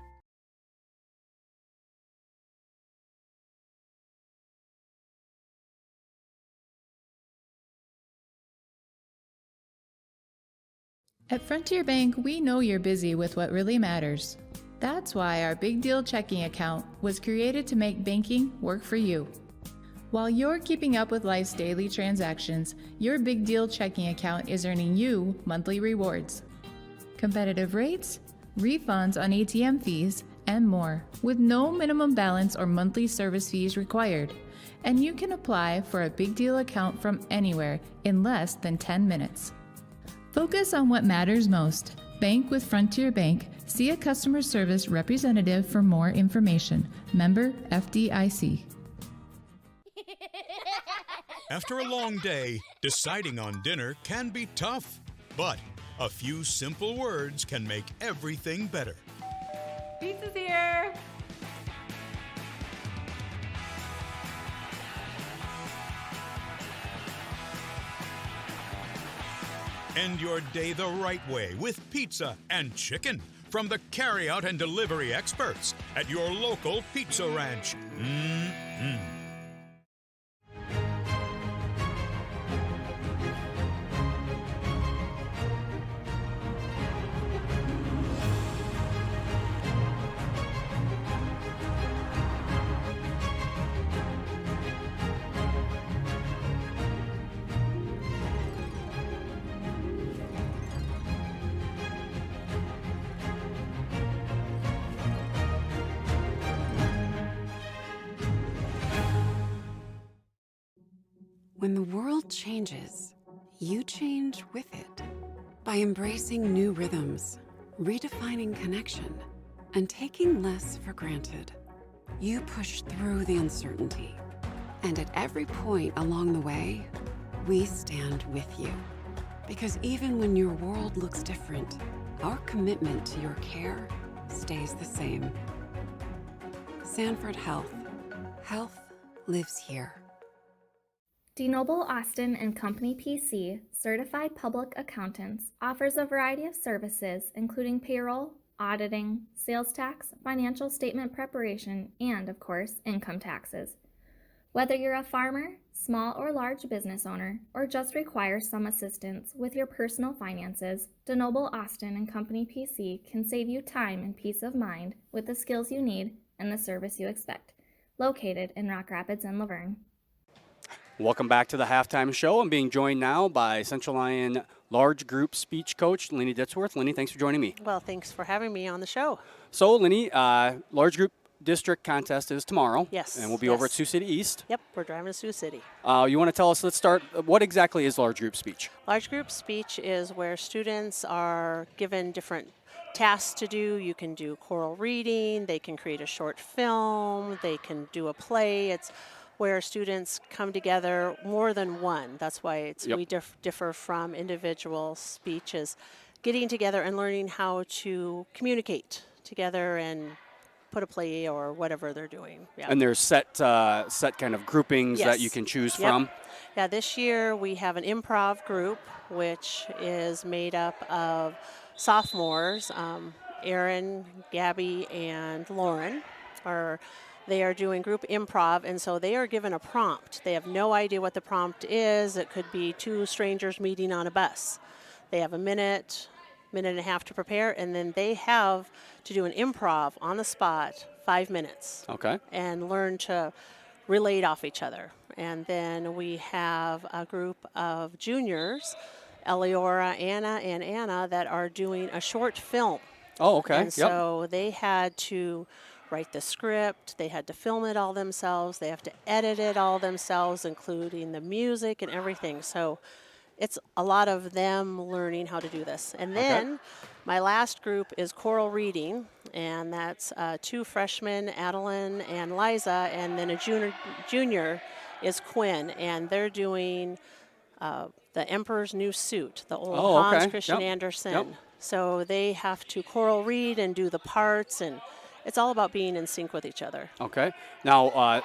D: At Frontier Bank, we know you're busy with what really matters. That's why our Big Deal checking account was created to make banking work for you. While you're keeping up with life's daily transactions, your Big Deal checking account is earning you monthly rewards. Competitive rates, refunds on ATM fees, and more, with no minimum balance or monthly service fees required. And you can apply for a Big Deal account from anywhere in less than 10 minutes. Focus on what matters most. Bank with Frontier Bank. See a customer service representative for more information. Member FDIC.
F: After a long day, deciding on dinner can be tough, but a few simple words can make everything better.
G: Pizza's here.
F: End your day the right way with pizza and chicken from the carryout and delivery experts at your local pizza ranch.
H: When the world changes, you change with it. By embracing new rhythms, redefining connection, and taking less for granted, you push through the uncertainty. And at every point along the way, we stand with you. Because even when your world looks different, our commitment to your care stays the same. Sanford Health. Health lives here.
I: DeNoble Austin and Company PC, certified public accountants, offers a variety of services including payroll, auditing, sales tax, financial statement preparation, and, of course, income taxes. Whether you're a farmer, small or large business owner, or just require some assistance with your personal finances, DeNoble Austin and Company PC can save you time and peace of mind with the skills you need and the service you expect. Located in Rock Rapids and Laverne.
A: Welcome back to the halftime show. I'm being joined now by Central Lyon Large Group Speech Coach Lenny Ditzworth. Lenny, thanks for joining me.
J: Well, thanks for having me on the show.
A: So, Lenny, Large Group District Contest is tomorrow.
J: Yes.
A: And we'll be over at Sioux City East.
J: Yep, we're driving to Sioux City.
A: You want to tell us, let's start, what exactly is Large Group Speech?
J: Large Group Speech is where students are given different tasks to do. You can do choral reading, they can create a short film, they can do a play. It's where students come together more than one. That's why we differ from individual speeches. Getting together and learning how to communicate together and put a play or whatever they're doing. Yeah.
A: And there's set kind of groupings that you can choose from?
J: Yeah, this year we have an improv group, which is made up of sophomores. Aaron, Gabby, and Lauren They are doing group improv, and so they are given a prompt. They have no idea what the prompt is. It could be two strangers meeting on a bus. They have a minute minute and a half to prepare, and then they have to do an improv on the spot, 5 minutes.
A: Okay.
J: And learn to relate off each other. And then we have a group of juniors, Eliora, Anna, and Anna, that are doing a short film.
A: Oh, okay.
J: And so they had to write the script, they had to film it all themselves, they have to edit it all themselves, including the music and everything. So it's a lot of them learning how to do this. And then my last group is choral reading, and that's 2 freshmen, Adeline and Liza, and then a junior is Quinn, and they're doing The Emperor's New Suit, the old Hans Christian Andersen.
A: Yep.
J: So they have to choral read and do the parts, and it's all about being in sync with each other.
A: Okay. Now,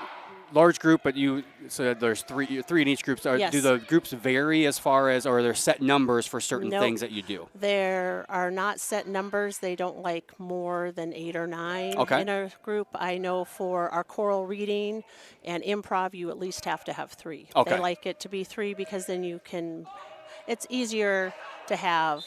A: large group, but you said there's three in each group. So
J: Yes.
A: do the groups vary as far as, or are there set numbers for certain things that you do?
J: There are not set numbers. They don't like more than 8 or 9 in a group. I know for our choral reading and improv, you at least have to have 3.
A: Okay.
J: They like it to be 3 because then it's easier to have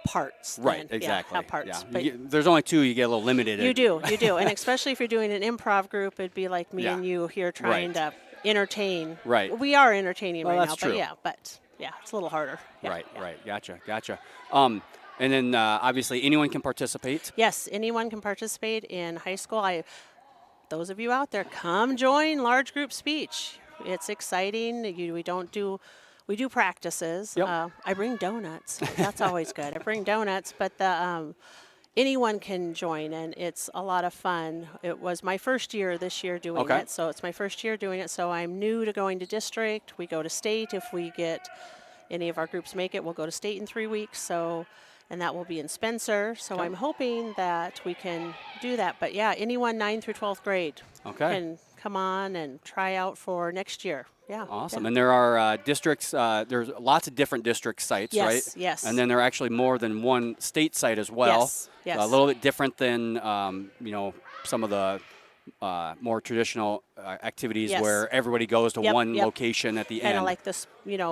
J: parts.
A: Right,
J: than,
A: exactly.
J: Yeah, have parts.
A: Yeah.
J: But
A: There's only 2, you get a little limited.
J: you do. And especially if you're doing an improv group, it'd be like me and you here trying to entertain.
A: Right.
J: We are entertaining right
A: that's
J: now,
A: true.
J: but it's a little harder. Yeah,
A: Right. Gotcha. And then obviously anyone can participate.
J: Yes, anyone can participate in high school. Those of you out there, come join large group speech. It's exciting. We do practices.
A: Yep.
J: I bring donuts. That's always good. I bring donuts, but anyone can join, and it's a lot of fun. It was my first year this year doing it, so it's my first year doing it. So I'm new to going to district. We go to state. If we get any of our groups make it, we'll go to state in 3 weeks. And that will be in Spencer. So I'm hoping that we can do that. But yeah, anyone 9th through 12th grade can come on and try out for next year. Yeah.
A: Awesome.
J: Yeah.
A: And there are districts, there's lots of different district sites, right?
J: Yes.
A: And then there are actually more than one state site as well.
J: Yes.
A: A little bit different than, some of the more traditional activities where everybody goes to one location at the end.
J: Kind of like this,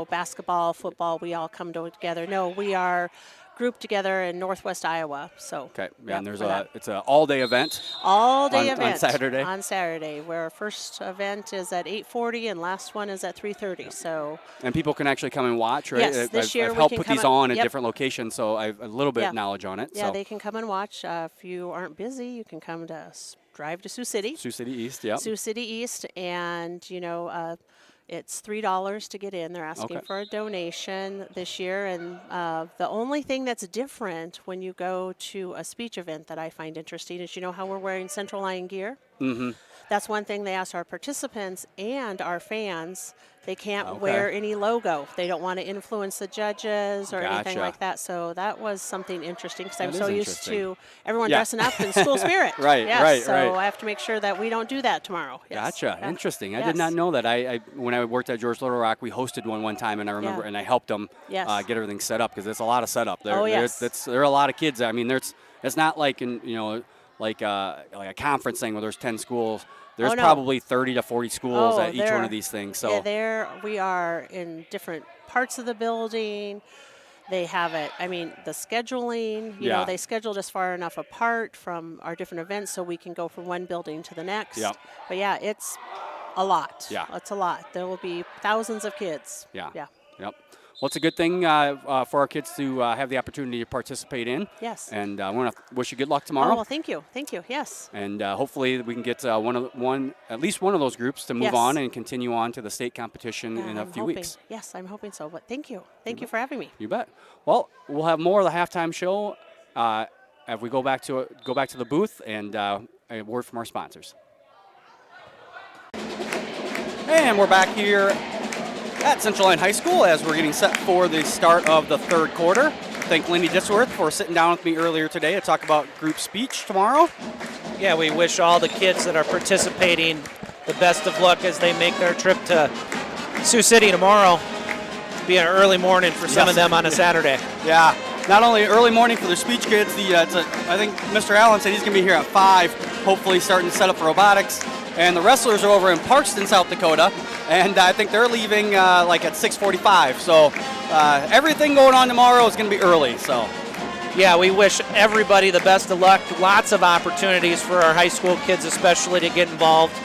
J: basketball, football, we all come together. No, we are grouped together in Northwest Iowa. So
A: and there's it's an all-day event.
J: All-day event
A: on Saturday.
J: On Saturday, where our first event is at 8:40 and last one is at 3:30. So.
A: And people can actually come and watch, right?
J: Yes, this year
A: I've
J: we
A: helped
J: can
A: put these
J: come
A: on at different locations, so I have a little bit of knowledge on it.
J: Yeah, they can come and watch. If you aren't busy, you can come to drive to Sioux City.
A: Sioux City East, yeah.
J: Sioux City East, and it's $3 to get in. They're asking for a donation this year, and the only thing that's different when you go to a speech event that I find interesting is how we're wearing Central Lyon gear.
A: Mm-hmm.
J: That's one thing they ask our participants and our fans. They can't wear any logo. They don't want to influence the judges or anything like that. So that was something interesting because I'm so used to everyone dressing up in school spirit.
A: Right.
J: So I have to make sure that we don't do that tomorrow. Yes.
A: Gotcha. Interesting. I did not know that. I when I worked at George Little Rock, we hosted one time, and I remember, and I helped them get everything set up because it's a lot of setup. There are a lot of kids. I mean, it's not like like a conference thing where there's 10 schools. There's probably 30 to 40 schools at each one of these things. So
J: we are in different parts of the building. They have it. I mean, the scheduling. They scheduled us far enough apart from our different events so we can go from one building to the next.
A: Yep.
J: But yeah, it's a lot.
A: Yeah,
J: it's a lot. There will be thousands of kids.
A: Yeah.
J: Yeah.
A: Yep. Well, it's a good thing for our kids to have the opportunity to participate in.
J: Yes.
A: And I want to wish you good luck tomorrow.
J: Oh, well, thank you. Thank you. Yes.
A: And hopefully we can get at least one of those groups to move on and continue on to the state competition in a few weeks.
J: Yes, I'm hoping so. But thank you. Thank you for having me.
A: You bet. Well, we'll have more of the halftime show if we go back to the booth and a word from our sponsors. And we're back here at Central Lyon High School as we're getting set for the start of the third quarter. Thank Lindy Disworth for sitting down with me earlier today to talk about group speech tomorrow.
E: Yeah, we wish all the kids that are participating the best of luck as they make their trip to Sioux City tomorrow. It'll be an early morning for some of them on a Saturday.
A: Yeah, not only early morning for their speech kids, I think Mr. Allen said he's going to be here at 5, hopefully starting to set up for robotics. And the wrestlers are over in Parkston, South Dakota, and I think they're leaving at 6:45. So everything going on tomorrow is going to be early. So
E: Yeah, we wish everybody the best of luck. Lots of opportunities for our high school kids especially to get involved.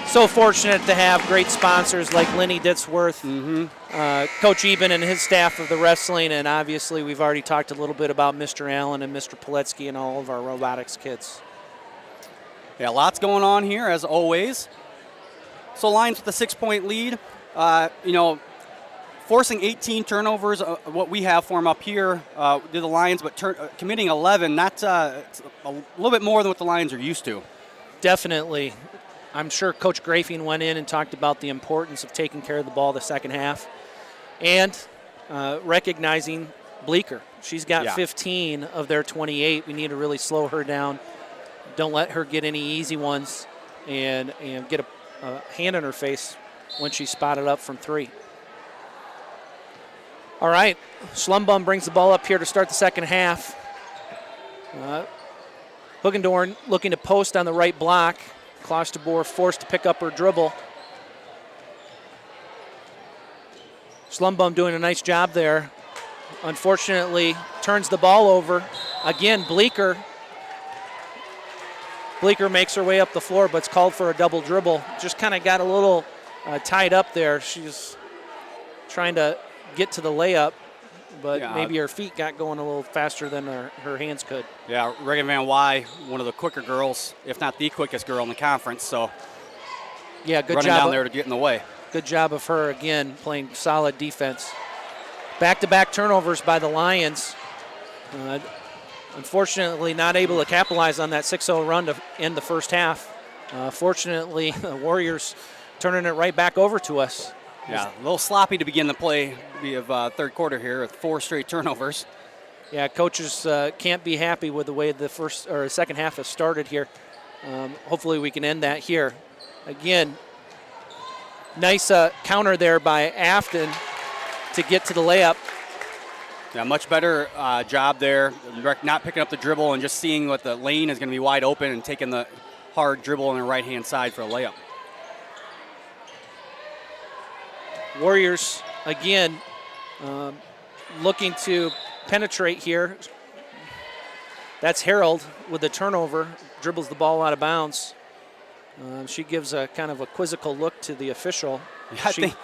E: So fortunate to have great sponsors like Lenny Ditzworth, Coach Eben and his staff of the wrestling, and obviously we've already talked a little bit about Mr. Allen and Mr. Poletsky and all of our robotics kids.
A: Yeah, lots going on here as always. So Lions with a 6-point lead. Forcing 18 turnovers, what we have for them up here, did the Lions, but committing 11, that's a little bit more than what the Lions are used to.
E: Definitely. I'm sure Coach Grafing went in and talked about the importance of taking care of the ball the second half and recognizing Bleecker. She's got 15 of their 28. We need to really slow her down. Don't let her get any easy ones and get a hand in her face when she's spotted up from 3. All right, Schlumbum brings the ball up here to start the second half. Hoogendorn looking to post on the right block. Klosterboer forced to pick up her dribble. Schlumbum doing a nice job there. Unfortunately, turns the ball over. Again, Bleecker makes her way up the floor, but it's called for a double dribble. Just kind of got a little tied up there. She's trying to get to the layup, but maybe her feet got going a little faster than her hands could.
A: Yeah, Reagan Van Wy, one of the quicker girls, if not the quickest girl in the conference. So,
E: yeah, good
A: running
E: job
A: down there to get in the way.
E: Good job of her again, playing solid defense. Back-to-back turnovers by the Lions. Unfortunately, not able to capitalize on that 6-0 run to end the first half. Fortunately, the Warriors turning it right back over to us.
A: Yeah, a little sloppy to begin the play of third quarter here with 4 straight turnovers.
E: Yeah, coaches can't be happy with the way the second half has started here. Hopefully we can end that here. Again, nice counter there by Afton to get to the layup.
A: Yeah, much better job there. Not picking up the dribble and just seeing what the lane is going to be wide open and taking the hard dribble on the right-hand side for a layup. Warriors, again, looking to penetrate here. That's Harold with the turnover, dribbles the ball out of bounds. She gives a kind of a quizzical look to the official. Yeah, I think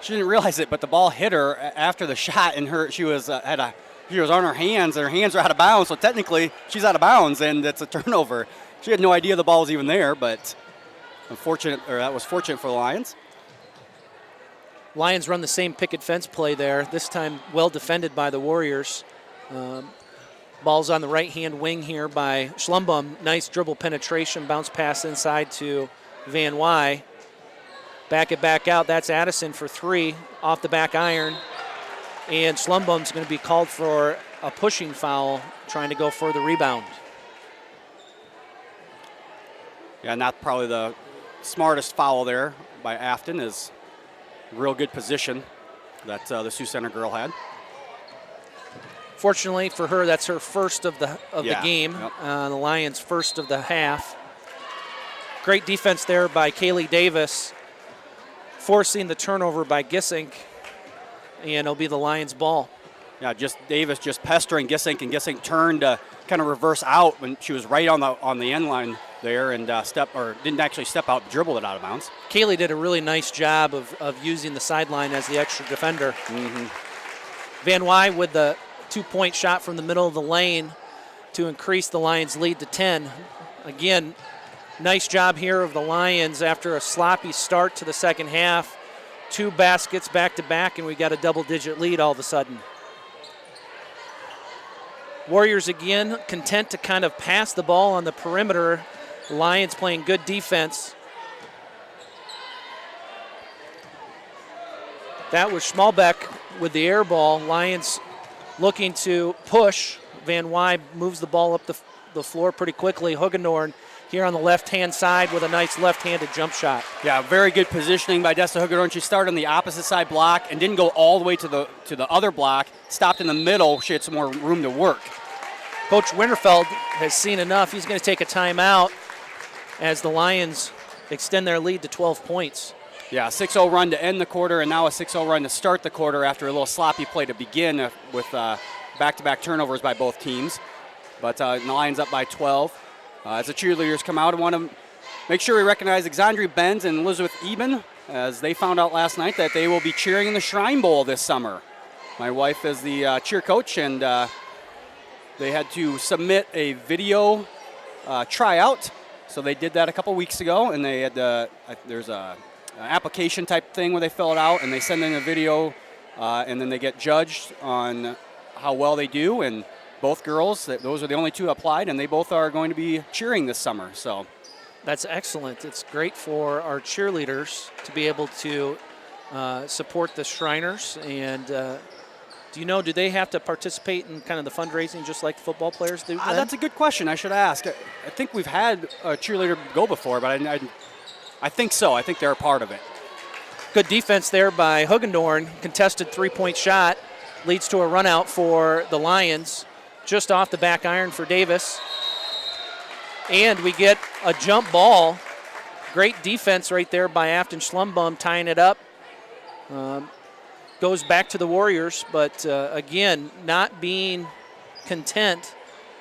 A: she didn't realize it, but the ball hit her after the shot, and she was on her hands, and her hands are out of bounds, so technically she's out of bounds, and it's a turnover. She had no idea the ball was even there, but that was fortunate for the Lions.
E: Lions run the same picket fence play there, this time well defended by the Warriors. Ball's on the right-hand wing here by Schlumbum. Nice dribble penetration, bounce pass inside to Van Wy. Back it back out, that's Addison for 3, off the back iron. And Schlumbum's going to be called for a pushing foul, trying to go for the rebound. Yeah, not probably the smartest foul there by Afton. Is real good position that the Sioux Center girl had. Fortunately for her, that's her first of the game. Yep. The Lions' first of the half. Great defense there by Kaylee Davis, forcing the turnover by Gissink, and it'll be the Lions' ball. Yeah, just Davis just pestering Gissink, and Gissink turned to kind of reverse out when she was right on the end line there, and didn't actually step out, dribbled it out of bounds. Kaylee did a really nice job of using the sideline as the extra defender. Mm-hmm. Van Wy with the 2-point shot from the middle of the lane to increase the Lions' lead to 10. Again, nice job here of the Lions after a sloppy start to the second half. 2 baskets back-to-back, and we got a double-digit lead all of a sudden. Warriors again content to kind of pass the ball on the perimeter. Lions playing good defense. That was Schmalbeck with the air ball. Lions looking to push. Van Wy moves the ball up the floor pretty quickly. Hoogendorn here on the left-hand side with a nice left-handed jump shot. Yeah, very good positioning by Desta Hoogendorn. She started on the opposite side block and didn't go all the way to the other block. Stopped in the middle. She had some more room to work. Coach Winterfeld has seen enough. He's going to take a timeout as the Lions extend their lead to 12 points. Yeah, 6-0 run to end the quarter, and now a 6-0 run to start the quarter after a little sloppy play to begin with
A: back-to-back turnovers by both teams. But the Lions up by 12. As the cheerleaders come out, I want to make sure we recognize Exandria Benz and Elizabeth Eben, as they found out last night that they will be cheering in the Shrine Bowl this summer. My wife is the cheer coach, and they had to submit a video tryout. So they did that a couple weeks ago, and they had there's an application type thing where they fill it out, and they send in a video, and then they get judged on how well they do. And both girls, those are the only two applied, and they both are going to be cheering this summer. So
E: that's excellent. It's great for our cheerleaders to be able to support the Shriners. And do they have to participate in kind of the fundraising just like the football players do?
A: That's a good question. I should ask. I think we've had a cheerleader go before, but I think so. I think they're a part of it.
E: Good defense there by Hugendorn. Contested three-point shot leads to a run out for the Lions. Just off the back iron for Davis. And we get a jump ball. Great defense right there by Afton Schlumbum, tying it up. Goes back to the Warriors, but again, not being content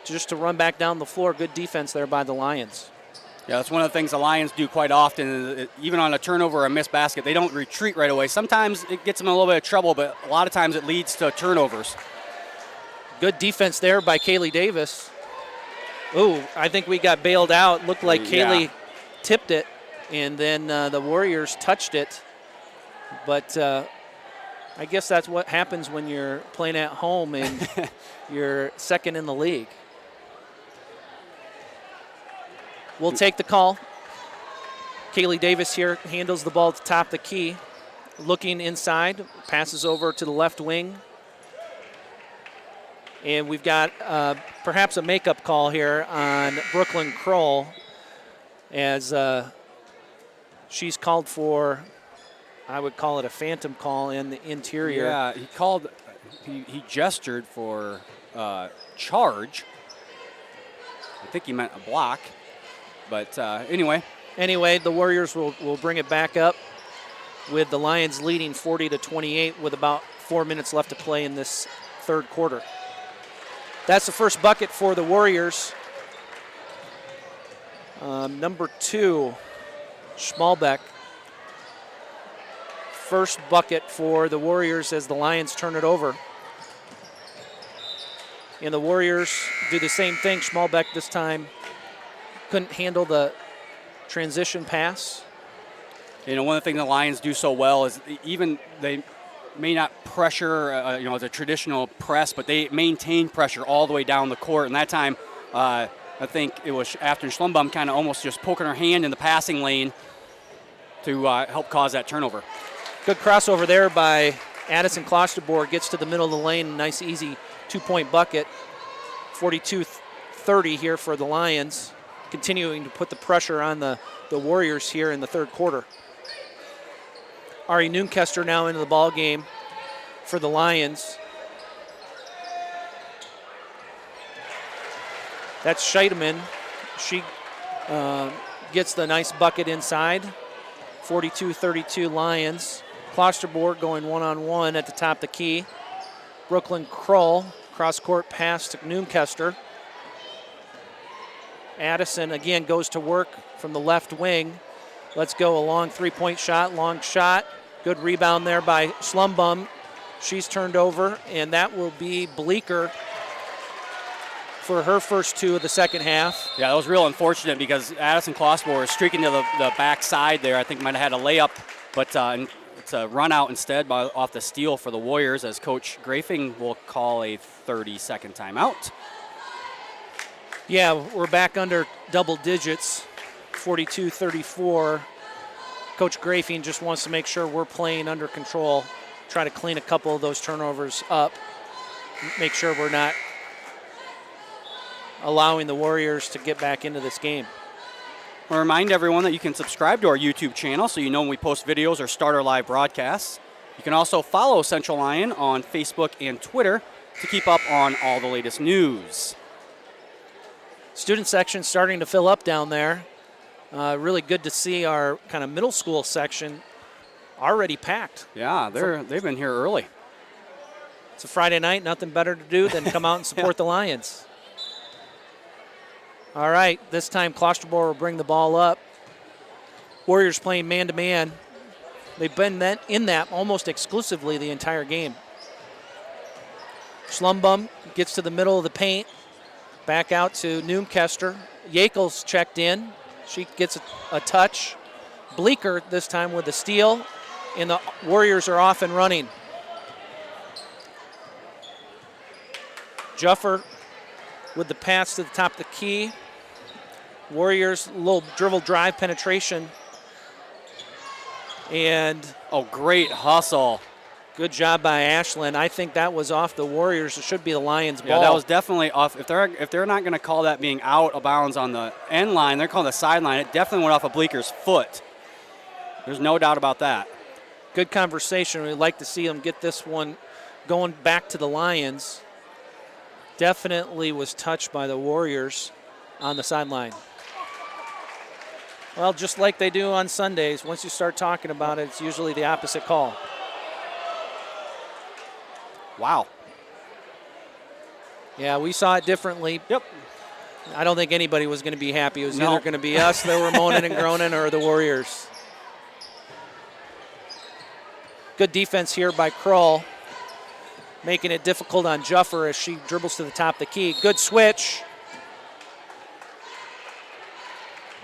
E: just to run back down the floor. Good defense there by the Lions.
A: Yeah, that's one of the things the Lions do quite often. Even on a turnover or a missed basket, they don't retreat right away. Sometimes it gets them in a little bit of trouble, but a lot of times it leads to turnovers.
E: Good defense there by Kaylee Davis. Ooh, I think we got bailed out. Looked like Kaylee tipped it, and then the Warriors touched it. But I guess that's what happens when you're playing at home and you're second in the league. We'll take the call. Kaylee Davis here handles the ball at the top of the key. Looking inside, passes over to the left wing. And we've got perhaps a makeup call here on Brooklyn Kroll, as she's called for, I would call it a phantom call in the interior.
A: Yeah, he gestured for charge. I think he meant a block. But anyway.
E: Anyway, the Warriors will bring it back up with the Lions leading 40-28 with about 4 minutes left to play in this third quarter. That's the first bucket for the Warriors. Number 2, Schmalbeck. First bucket for the Warriors as the Lions turn it over. And the Warriors do the same thing. Schmalbeck this time couldn't handle the transition pass.
A: You know, one of the things the Lions do so well is even they may not pressure, as a traditional press, but they maintain pressure all the way down the court. And that time, I think it was Afton Schlumbum kind of almost just poking her hand in the passing lane to help cause that turnover.
E: Good crossover there by Addison Klosterborg. Gets to the middle of the lane. Nice, easy two-point bucket. 42-30 here for the Lions. Continuing to put the pressure on the Warriors here in the third quarter. Ari Noonkester now into the ball game for the Lions. That's Scheidemann. She gets the nice bucket inside. 42-32 Lions. Klosterborg going one-on-one at the top of the key. Brooklyn Kroll, cross-court pass to Noonkester. Addison again goes to work from the left wing. Let's go, a long three-point shot, long shot. Good rebound there by Schlumbum. She's turned over, and that will be Bleeker for her first two of the second half.
A: Yeah, that was real unfortunate because Addison Klosterborg was streaking to the back side there. I think might have had a layup, but it's a run out instead off the steal for the Warriors, as Coach Grafing will call a 30-second timeout.
E: Yeah, we're back under double digits, 42-34. Coach Grafing just wants to make sure we're playing under control, try to clean a couple of those turnovers up, make sure we're not allowing the Warriors to get back into this game.
A: I'll remind everyone that you can subscribe to our YouTube channel so you know when we post videos or start our live broadcasts. You can also follow Central Lyon on Facebook and Twitter to keep up on all the latest news.
E: Student section starting to fill up down there. Really good to see our kind of middle school section already packed.
A: Yeah, they've been here early.
E: It's a Friday night, nothing better to do than come out and support the Lions. All right, this time Klosterboro will bring the ball up. Warriors playing man-to-man. They've been in that almost exclusively the entire game. Schlumbum gets to the middle of the paint. Back out to Noonkester. Yakel's checked in. She gets a touch. Bleeker this time with the steal, and the Warriors are off and running. Juffer with the pass to the top of the key. Warriors, little dribble drive penetration. And
A: great hustle.
E: Good job by Ashland. I think that was off the Warriors. It should be the Lions' ball.
A: Yeah, that was definitely off. If they're not going to call that being out of bounds on the end line, they're calling the sideline. It definitely went off of Bleeker's foot. There's no doubt about that.
E: Good conversation. We'd like to see them get this one going back to the Lions. Definitely was touched by the Warriors on the sideline. Well, just like they do on Sundays, once you start talking about it, it's usually the opposite call.
A: Wow.
E: Yeah, we saw it differently.
A: Yep.
E: I don't think anybody was going to be happy. It was either going to be us that were moaning and groaning or the Warriors. Good defense here by Kroll, making it difficult on Juffer as she dribbles to the top of the key. Good switch.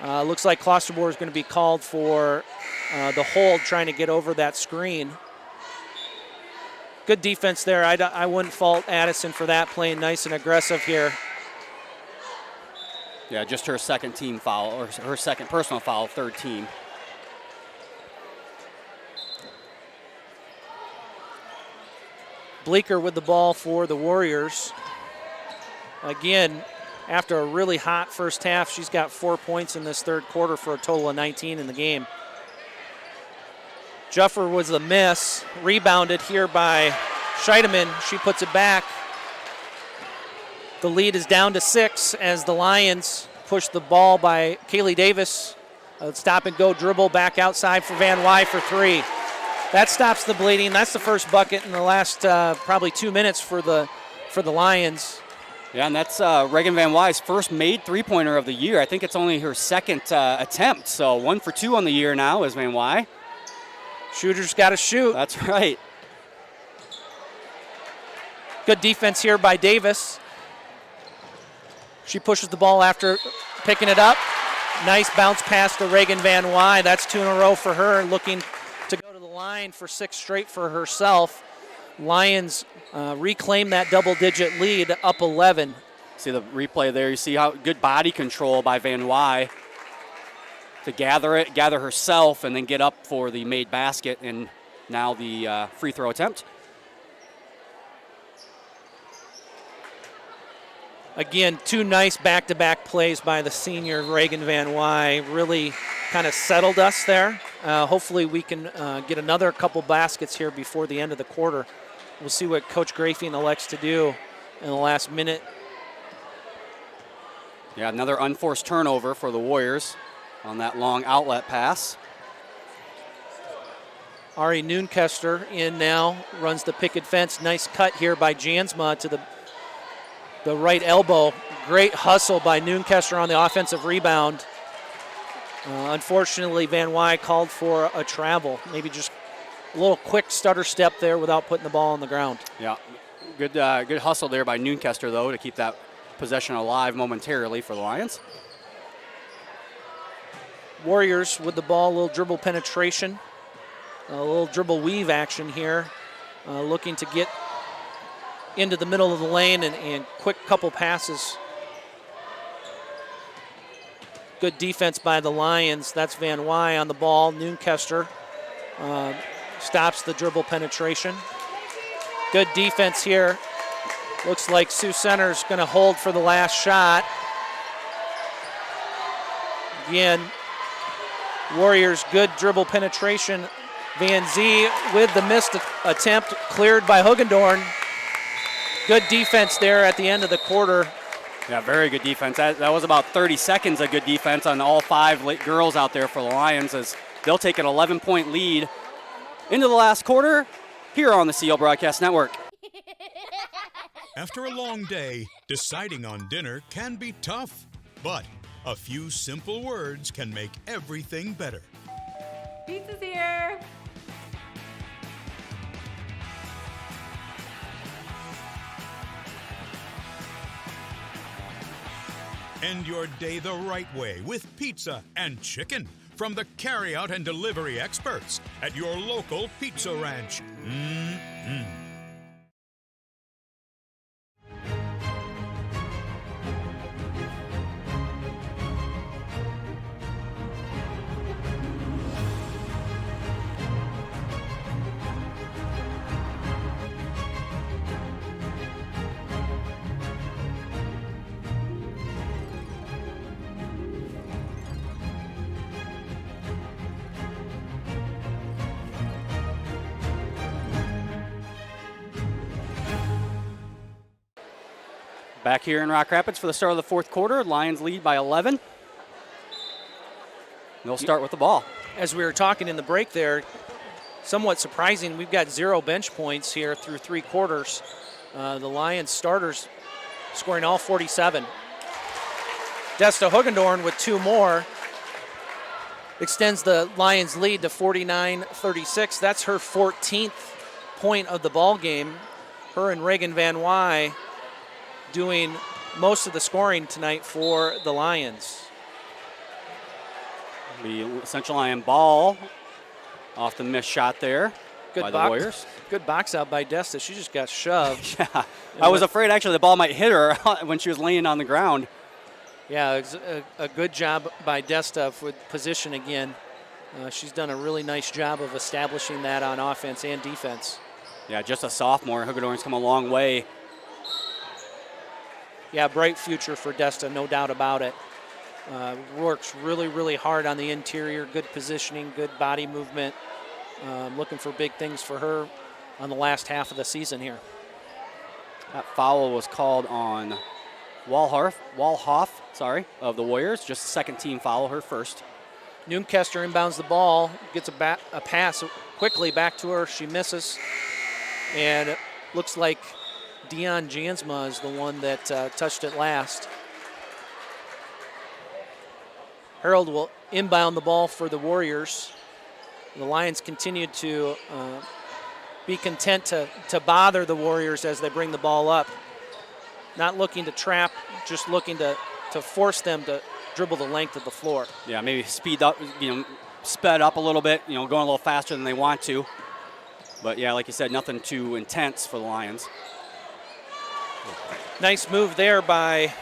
E: Looks like Klosterboro is going to be called for the hold, trying to get over that screen. Good defense there. I wouldn't fault Addison for that, playing nice and aggressive here.
A: Yeah, just her second team foul, or her second personal foul, third team.
E: Bleeker with the ball for the Warriors. Again, after a really hot first half, she's got 4 points in this third quarter for a total of 19 in the game. Juffer was the miss, rebounded here by Scheidemann. She puts it back. The lead is down to 6 as the Lions push the ball by Kaylee Davis. A stop and go dribble back outside for Van Wy for 3. That stops the bleeding. That's the first bucket in the last probably 2 minutes for the Lions.
A: Yeah, and that's Reagan Van Wy's first made three-pointer of the year. I think it's only her second attempt. So 1 for 2 on the year now is Van Wy.
E: Shooter's got to shoot.
A: That's right.
E: Good defense here by Davis. She pushes the ball after picking it up. Nice bounce pass to Reagan Van Wy. That's 2 in a row for her, looking to go to the line for 6 straight for herself. Lions reclaim that double-digit lead, up 11.
A: See the replay there. You see how good body control by Van Wy to gather herself, and then get up for the made basket, and now the free throw attempt.
E: Again, 2 nice back-to-back plays by the senior Reagan Van Wy. Really kind of settled us there. Hopefully we can get another couple baskets here before the end of the quarter. We'll see what Coach Grafing elects to do in the last minute.
A: Yeah, another unforced turnover for the Warriors on that long outlet pass.
E: Ari Noonkester in now, runs the picket fence. Nice cut here by Jansma to the right elbow. Great hustle by Noonkester on the offensive rebound. Unfortunately, Van Wy called for a travel. Maybe just a little quick stutter step there without putting the ball on the ground.
A: Yeah, good hustle there by Noonkester, though, to keep that possession alive momentarily for the Lions.
E: Warriors with the ball, a little dribble penetration, a little dribble weave action here, looking to get into the middle of the lane and quick couple passes. Good defense by the Lions. That's Van Wy on the ball. Noonkester stops the dribble penetration. Good defense here. Looks like Sioux Center's going to hold for the last shot. Again, Warriors, good dribble penetration. Van Zee with the missed attempt, cleared by Hugendorn. Good defense there at the end of the quarter.
A: Yeah, very good defense. That was about 30 seconds of good defense on all 5 girls out there for the Lions, as they'll take an 11-point lead into the last quarter here on the CL Broadcast Network.
F: After a long day, deciding on dinner can be tough, but a few simple words can make everything better.
G: Pizza's here.
F: End your day the right way with pizza and chicken from the carryout and delivery experts at your local pizza ranch.
A: Back here in Rock Rapids for the start of the fourth quarter. Lions lead by 11. They'll start with the ball.
E: As we were talking in the break there, somewhat surprising, we've got 0 bench points here through 3 quarters. The Lions starters scoring all 47. Desta Hugendorn with 2 more extends the Lions lead to 49-36. That's her 14th point of the ball game. Her and Reagan Van Wy doing most of the scoring tonight for the Lions.
A: The Central Lyon ball off the missed shot there by the Warriors.
E: Good box out by Desta. She just got shoved.
A: Yeah, I was afraid actually the ball might hit her when she was laying on the ground.
E: Yeah, it's a good job by Desta with position again. She's done a really nice job of establishing that on offense and defense.
A: Yeah, just a sophomore. Hugendorn's come a long way.
E: Yeah, bright future for Desta, no doubt about it. Works really, really hard on the interior, good positioning, good body movement. Looking for big things for her on the last half of the season here.
A: That foul was called on Walhoff of the Warriors. Just the second team foul, her first.
E: Neunkester inbounds the ball, gets a pass quickly back to her. She misses. And it looks like Dion Jansma is the one that touched it last. Harold will inbound the ball for the Warriors. The Lions continue to be content to bother the Warriors as they bring the ball up. Not looking to trap, just looking to force them to dribble the length of the floor.
A: Yeah, maybe sped up a little bit, going a little faster than they want to. But yeah, like you said, nothing too intense for the Lions.
E: Nice move there by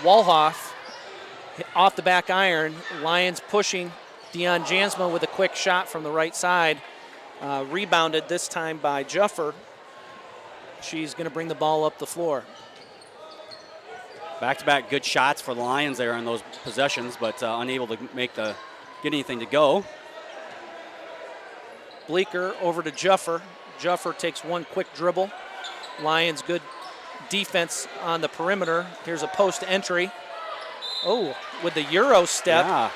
E: Walhoff off the back iron. Lions pushing Dion Jansma with a quick shot from the right side. Rebounded this time by Juffer. She's going to bring the ball up the floor.
A: Back-to-back good shots for the Lions there on those possessions, but unable to get anything to go.
E: Bleeker over to Juffer. Juffer takes one quick dribble. Lions good defense on the perimeter. Here's a post entry. Oh, with the Euro step.
A: Yeah.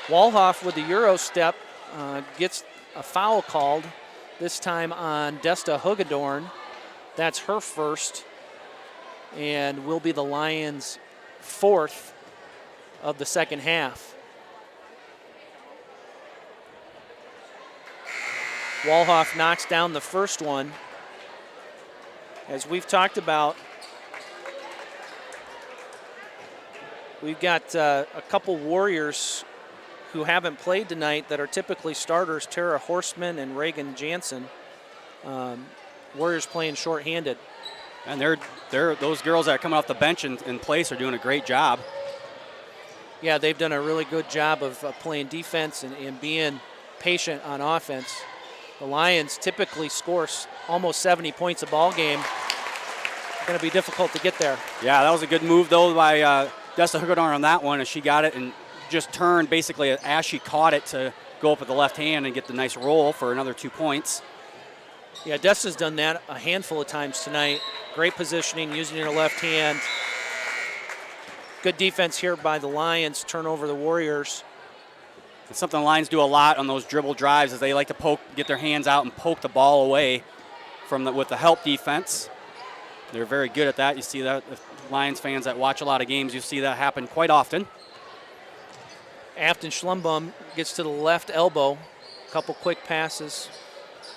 E: Walhoff with the Euro step gets a foul called, this time on Desta Hugendorn. That's her first, and will be the Lions' 4th of the second half. Walhoff knocks down the first one. As we've talked about, we've got a couple Warriors who haven't played tonight that are typically starters, Tara Horstman and Reagan Jansen. Warriors playing shorthanded.
A: And those girls that are coming off the bench in place are doing a great job.
E: Yeah, they've done a really good job of playing defense and being patient on offense. The Lions typically score almost 70 points a ball game. Going to be difficult to get there.
A: Yeah, that was a good move, though, by Desta Hugendorn on that one, as she got it and just turned basically as she caught it to go up with the left hand and get the nice roll for another 2 points.
E: Yeah, Desta's done that a handful of times tonight. Great positioning, using her left hand. Good defense here by the Lions, turn over the Warriors.
A: It's something the Lions do a lot on those dribble drives, is they like to get their hands out and poke the ball away with the help defense. They're very good at that. You see that, if Lions fans that watch a lot of games, you see that happen quite often.
E: Afton Schlumbum gets to the left elbow. Couple quick passes.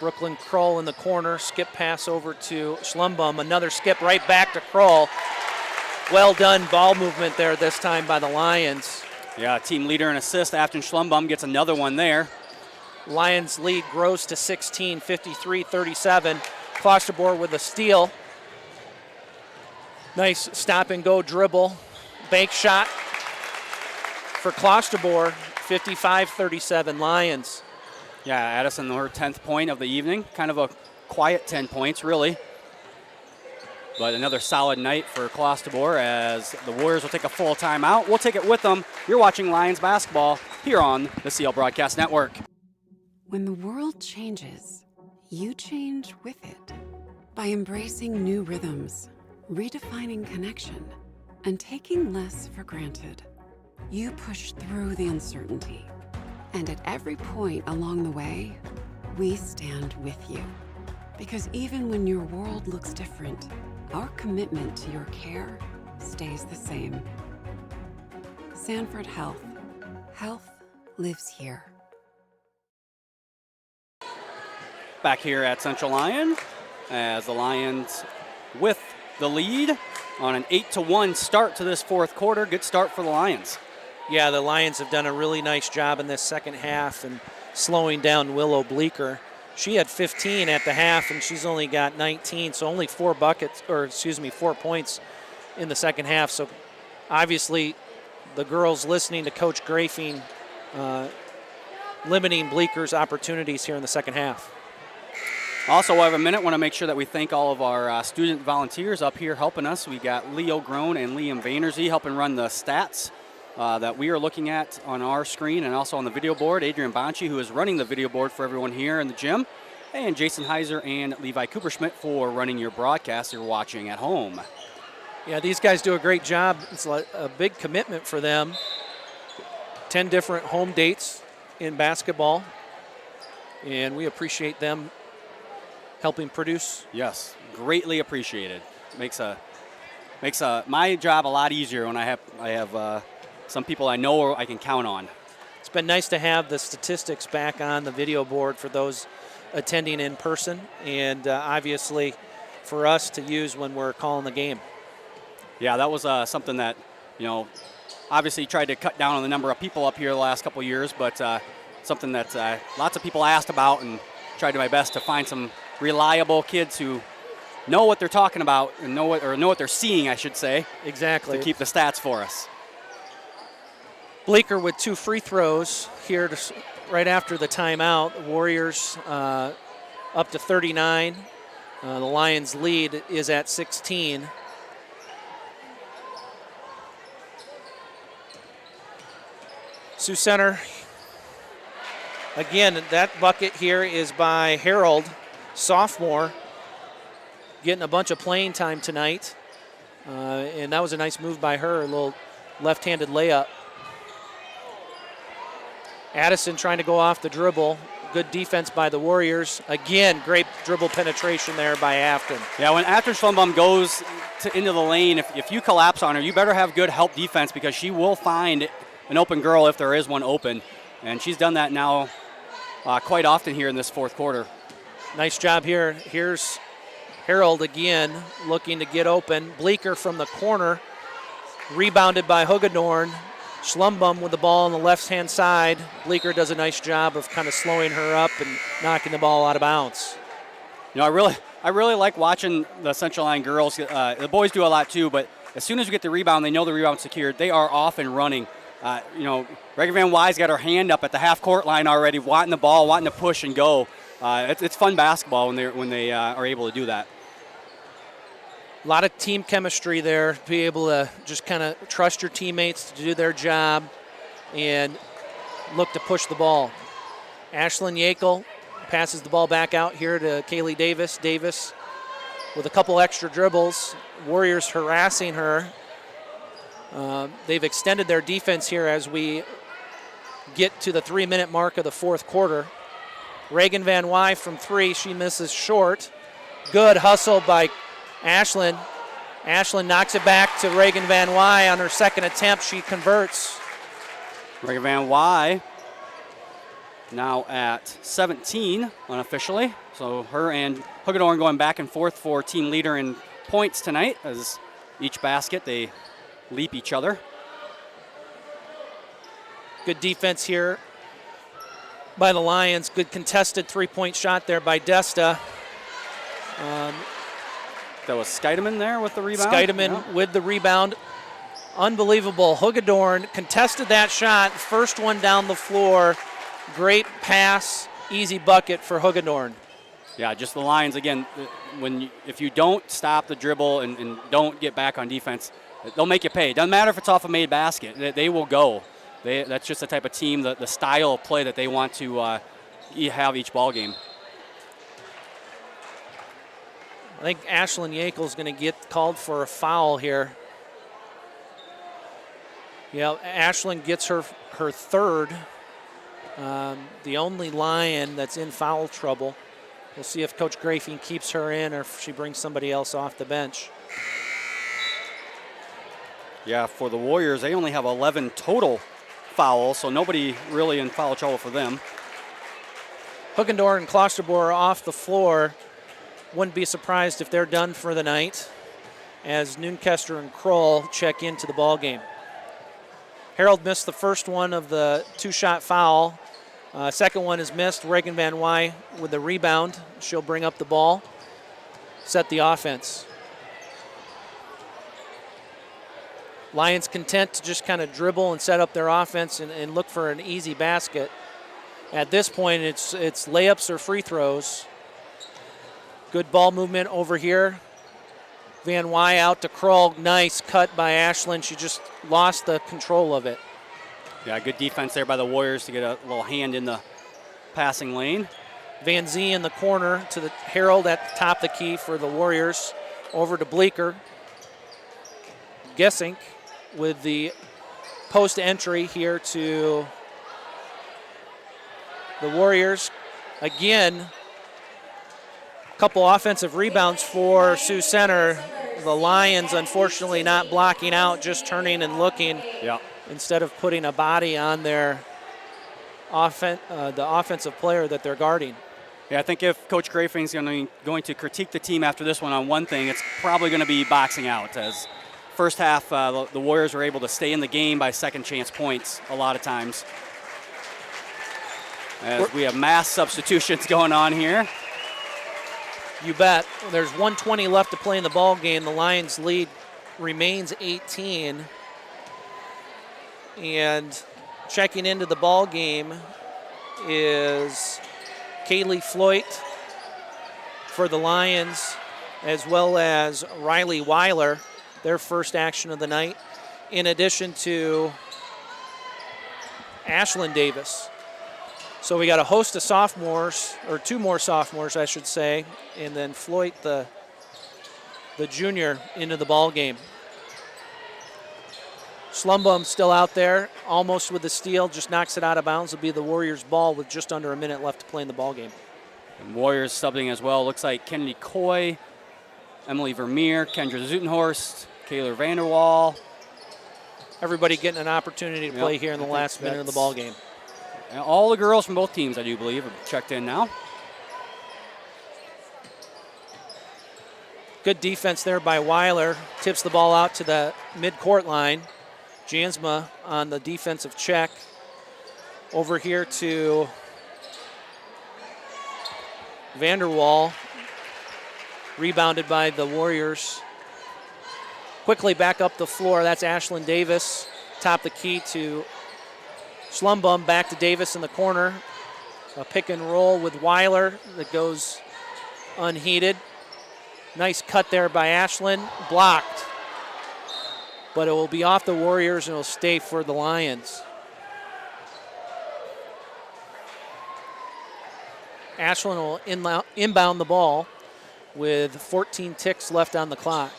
E: Brooklyn Kroll in the corner. Skip pass over to Schlumbum. Another skip right back to Kroll. Well done ball movement there this time by the Lions.
A: Yeah, team leader in assist. Afton Schlumbum gets another one there.
E: Lions lead grows to 16, 53-37. Klosterboer with a steal. Nice stop and go dribble. Bank shot for Klosterboer, 55-37 Lions.
A: Yeah, Addison, her 10th point of the evening. Kind of a quiet 10 points, really. But another solid night for Klosterboer as the Warriors will take a full timeout. We'll take it with them. You're watching Lions basketball here on the CL Broadcast Network.
H: When the world changes, you change with it. By embracing new rhythms, redefining connection, and taking less for granted, you push through the uncertainty. And at every point along the way, we stand with you. Because even when your world looks different, our commitment to your care stays the same. Sanford Health. Health lives here.
A: Back here at Central Lyon as the Lions with the lead on an 8-1 start to this fourth quarter. Good start for the Lions.
E: Yeah, the Lions have done a really nice job in this second half and slowing down Willow Bleecker. She had 15 at the half and she's only got 19, so only 4 points in the second half. So obviously the girls listening to Coach Grafing, limiting Bleeker's opportunities here in the second half.
A: Also, while I have a minute, want to make sure that we thank all of our student volunteers up here helping us. We got Leo Groen and Liam Vaynersy helping run the stats that we are looking at on our screen and also on the video board. Adrian Bonci, who is running the video board for everyone here in the gym, and Jason Heiser and Levi Cooperschmidt for running your broadcast you're watching at home.
E: Yeah, these guys do a great job. It's a big commitment for them. 10 different home dates in basketball, and we appreciate them helping produce.
A: Yes, greatly appreciated. Makes my job a lot easier when I have some people I know or I can count on.
E: It's been nice to have the statistics back on the video board for those attending in person, and obviously for us to use when we're calling the game.
A: Yeah, that was something that, obviously tried to cut down on the number of people up here the last couple of years, but something that lots of people asked about, and tried my best to find some reliable kids who know what they're talking about and know what they're seeing, I should say.
E: Exactly.
A: To keep the stats for us.
E: Bleecker with 2 free throws here right after the timeout. The Warriors up to 39. The Lions lead is at 16. Sioux Center, again, that bucket here is by Harold, sophomore, getting a bunch of playing time tonight. And that was a nice move by her, a little left-handed layup. Addison trying to go off the dribble. Good defense by the Warriors. Again, great dribble penetration there by Afton.
A: Yeah, when Afton Schlumbum goes into the lane, if you collapse on her, you better have good help defense because she will find an open girl if there is one open. And she's done that now quite often here in this fourth quarter.
E: Nice job here. Here's Harold again looking to get open. Bleecker from the corner. Rebounded by Hugedorn. Schlumbum with the ball on the left-hand side. Bleecker does a nice job of kind of slowing her up and knocking the ball out of bounds.
A: I really like watching the Central Line girls. The boys do a lot too, but as soon as we get the rebound, they know the rebound's secured. They are off and running. Regan Van Wy's got her hand up at the half-court line already, wanting the ball, wanting to push and go. It's fun basketball when they are able to do that.
E: A lot of team chemistry there, to be able to just kind of trust your teammates to do their job and look to push the ball. Ashlyn Yakel passes the ball back out here to Kaylee Davis. Davis with a couple extra dribbles. Warriors harassing her. They've extended their defense here as we get to the 3-minute mark of the fourth quarter. Reagan Van Wy from 3, she misses short. Good hustle by Ashlyn knocks it back to Reagan Van Wy on her second attempt. She converts.
A: Reagan Van Wy now at 17 unofficially. So her and Hugadorn going back and forth for team leader in points tonight, as each basket they leap each other.
E: Good defense here by the Lions. Good contested three-point shot there by Desta.
A: That was Skeideman there with the rebound.
E: Skeideman with the rebound. Unbelievable. Hugadorn contested that shot. First one down the floor. Great pass. Easy bucket for Hugadorn.
A: Yeah, just the Lions, again, if you don't stop the dribble and don't get back on defense, they'll make you pay. It doesn't matter if it's off a made basket. They will go. That's just the type of team, the style of play that they want to have each ball game.
E: I think Ashlyn Yakel is going to get called for a foul here. Yeah, Ashlyn gets her third. The only Lion that's in foul trouble. We'll see if Coach Grafing keeps her in or if she brings somebody else off the bench.
A: Yeah, for the Warriors, they only have 11 total fouls, so nobody really in foul trouble for them.
E: Huggendorf and Klosterboer are off the floor. Wouldn't be surprised if they're done for the night as Noonkester and Kroll check into the ball game. Harold missed the first one of the two-shot foul. Second one is missed. Reagan Van Wy with the rebound. She'll bring up the ball, set the offense. Lions content to just kind of dribble and set up their offense and look for an easy basket. At this point, it's layups or free throws. Good ball movement over here. Van Wy out to Kroll. Nice cut by Ashlyn. She just lost the control of it.
A: Yeah, good defense there by the Warriors to get a little hand in the passing lane.
E: Van Zee in the corner to the Harold at the top of the key for the Warriors. Over to Bleeker. Gessink with the post entry here to the Warriors. Again, a couple offensive rebounds for Sioux Center. The Lions, unfortunately, not blocking out, just turning and looking.
A: Yeah.
E: Instead of putting a body on their the offensive player that they're guarding.
A: Yeah, I think if Coach Grafing's going to critique the team after this one on one thing, it's probably going to be boxing out. As first half, the Warriors were able to stay in the game by second chance points a lot of times. As we have mass substitutions going on here.
E: You bet. There's 1:20 left to play in the ball game. The Lions lead remains 18. And checking into the ball game is Kaylee Floyd for the Lions, as well as Riley Weiler, their first action of the night, in addition to Ashlyn Davis. So we got a host of sophomores, or two more sophomores, I should say, and then Floyd, the junior, into the ball game. Slumbum still out there, almost with the steal, just knocks it out of bounds. It'll be the Warriors' ball with just under a minute left to play in the ball game.
A: And Warriors subbing as well. Looks like Kennedy Coy, Emily Vermeer, Kendra Zutenhorst, Kayla Vanderwall.
E: Everybody getting an opportunity to play here in the last minute of the ball game.
A: And all the girls from both teams, I do believe, have checked in now.
E: Good defense there by Weiler. Tips the ball out to the mid-court line. Jansma on the defensive check. Over here to Vanderwall. Rebounded by the Warriors. Quickly back up the floor. That's Ashlyn Davis. Top the key to Slumbum. Back to Davis in the corner. A pick and roll with Weiler that goes unheeded. Nice cut there by Ashlyn. Blocked. But it will be off the Warriors and it will stay for the Lions. Ashlyn will inbound the ball with 14 ticks left on the clock.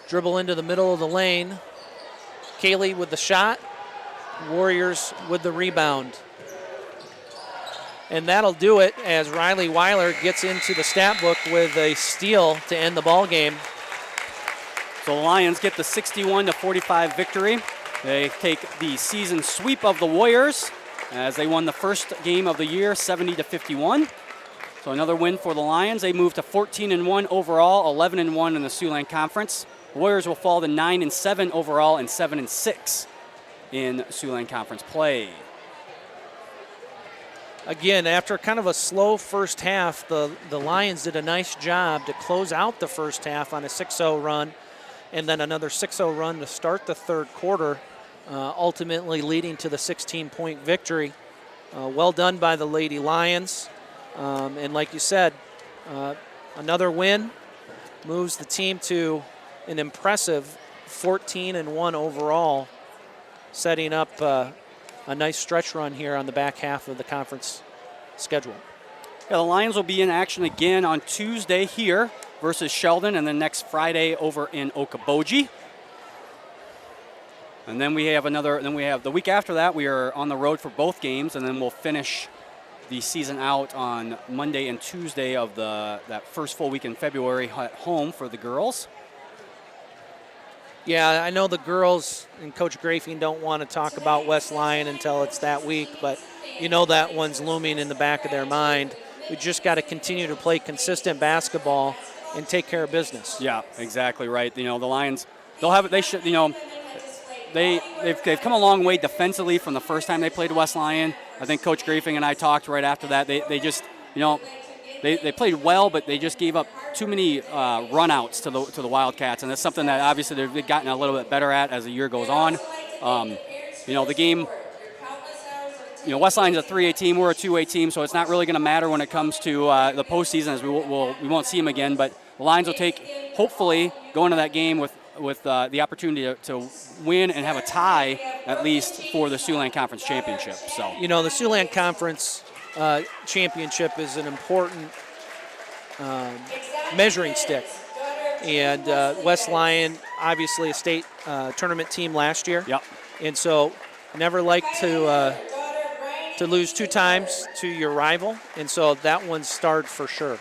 E: Dribble into the middle of the lane. Kaylee with the shot. Warriors with the rebound. And that'll do it as Riley Weiler gets into the stat book with a steal to end the ball game.
A: So the Lions get the 61-45 victory. They take the season sweep of the Warriors as they won the first game of the year, 70-51. So another win for the Lions. They move to 14-1 overall, 11-1 in the Siouxland Conference. The Warriors will fall to 9-7 overall and 7-6 in Siouxland Conference play.
E: Again, after kind of a slow first half, the Lions did a nice job to close out the first half on a 6-0 run, and then another 6-0 run to start the third quarter, ultimately leading to the 16-point victory. Well done by the Lady Lions. And like you said, another win moves the team to an impressive 14-1 overall, setting up a nice stretch run here on the back half of the conference schedule.
A: Yeah, the Lions will be in action again on Tuesday here versus Sheldon, and then next Friday over in Okoboji. And then we have the week after that, we are on the road for both games, and then we'll finish the season out on Monday and Tuesday of that first full week in February at home for the girls.
E: Yeah, I know the girls and Coach Grafing don't want to talk about West Lyon until it's that week, but you know that one's looming in the back of their mind. We just got to continue to play consistent basketball and take care of business.
A: Yeah, exactly right. You know, the Lions, they've come a long way defensively from the first time they played West Lyon. I think Coach Grafing and I talked right after that. They just, you know, they played well, but they just gave up too many runouts to the Wildcats, and that's something that obviously they've gotten a little bit better at as the year goes on. You know, the game, you know, West Lyon's a 3A team, we're a 2A team, so it's not really going to matter when it comes to the postseason, as we won't see them again. But the Lions will hopefully go into that game with the opportunity to win and have a tie at least for the Siouxland Conference Championship. So,
E: you know, the Siouxland Conference Championship is an important measuring stick, and West Lyon, obviously a state tournament team last year.
A: Yep.
E: And so never like to lose two times to your rival, and so that one's starred for sure.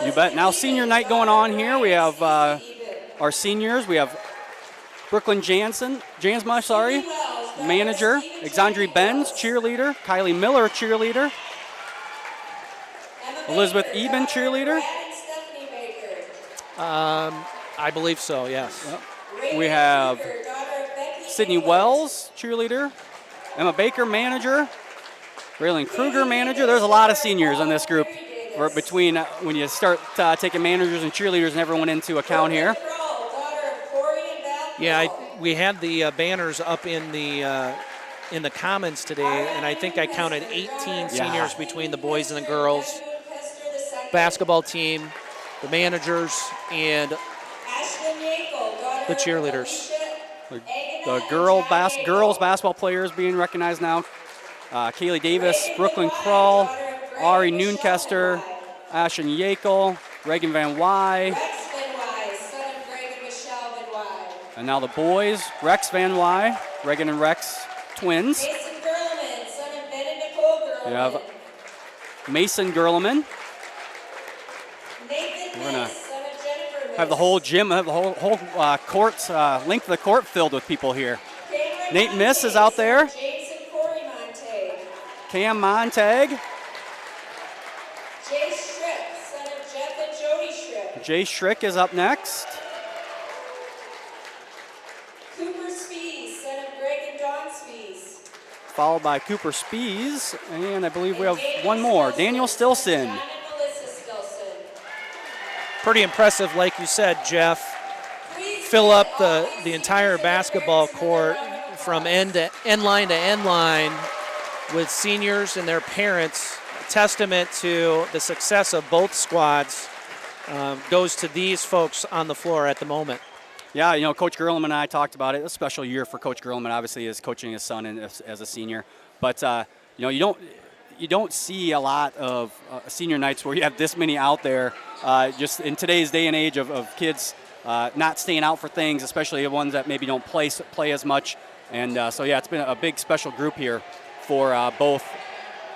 A: You bet. Now senior night going on here. We have our seniors. We have Brooklyn Jansma, manager, Exandri Benz, cheerleader, Kylie Miller, cheerleader, Elizabeth Eben, cheerleader.
E: I believe so, yes.
A: Yep. We have Sydney Wells, cheerleader, Emma Baker, manager, Raylan Kruger, manager. There's a lot of seniors in this group between when you start taking managers and cheerleaders and everyone into account here.
E: Yeah, we had the banners up in the Commons today, and I think I counted 18 seniors between the boys and the girls, basketball team, the managers, and the cheerleaders.
A: The girls basketball players being recognized now. Kaylee Davis, Brooklyn Krull, Ari Noonkester, Ashton Yakel, Reagan Van Wy. And now the boys, Rex Van Wy, Reagan and Rex twins. We have Mason Gerleman. We're going to have the whole gym, have the whole court, length of the court filled with people here. Nate Miss is out there. Cam Montag. Jay Schrick is up next. Followed by Cooper Spees, and I believe we have one more, Daniel Stilson.
E: Pretty impressive, like you said, Jeff. Fill up the entire basketball court from end line to end line with seniors and their parents. Testament to the success of both squads goes to these folks on the floor at the moment.
A: Yeah, you know, Coach Gerleman and I talked about it. A special year for Coach Gerleman, obviously, is coaching his son as a senior. But you know, you don't see a lot of senior nights where you have this many out there. Just in today's day and age of kids not staying out for things, especially the ones that maybe don't play as much. And so yeah, it's been a big special group here for both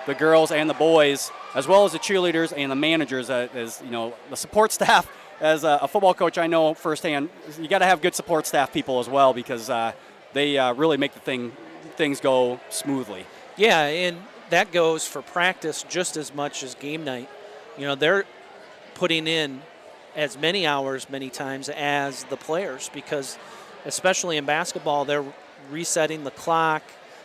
A: the girls and the boys, as well as the cheerleaders and the managers, as the support staff. As a football coach, I know firsthand, you got to have good support staff people as well, because they really make things go smoothly.
E: Yeah, and that goes for practice just as much as game night. They're putting in as many hours many times as the players, because especially in basketball, they're resetting the clock,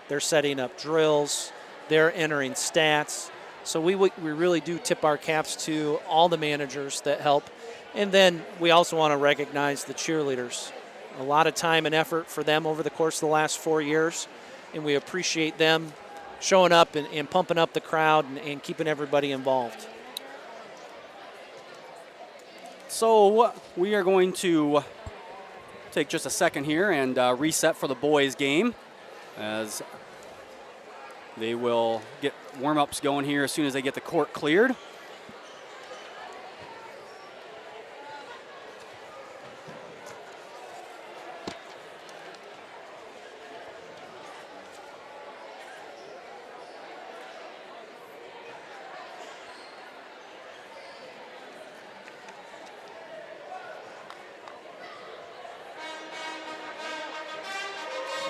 E: they're setting up drills, they're entering stats. So we really do tip our caps to all the managers that help. And then we also want to recognize the cheerleaders. A lot of time and effort for them over the course of the last 4 years, and we appreciate them showing up and pumping up the crowd and keeping everybody involved.
A: So we are going to take just a second here and reset for the boys' game, as they will get warm-ups going here as soon as they get the court cleared.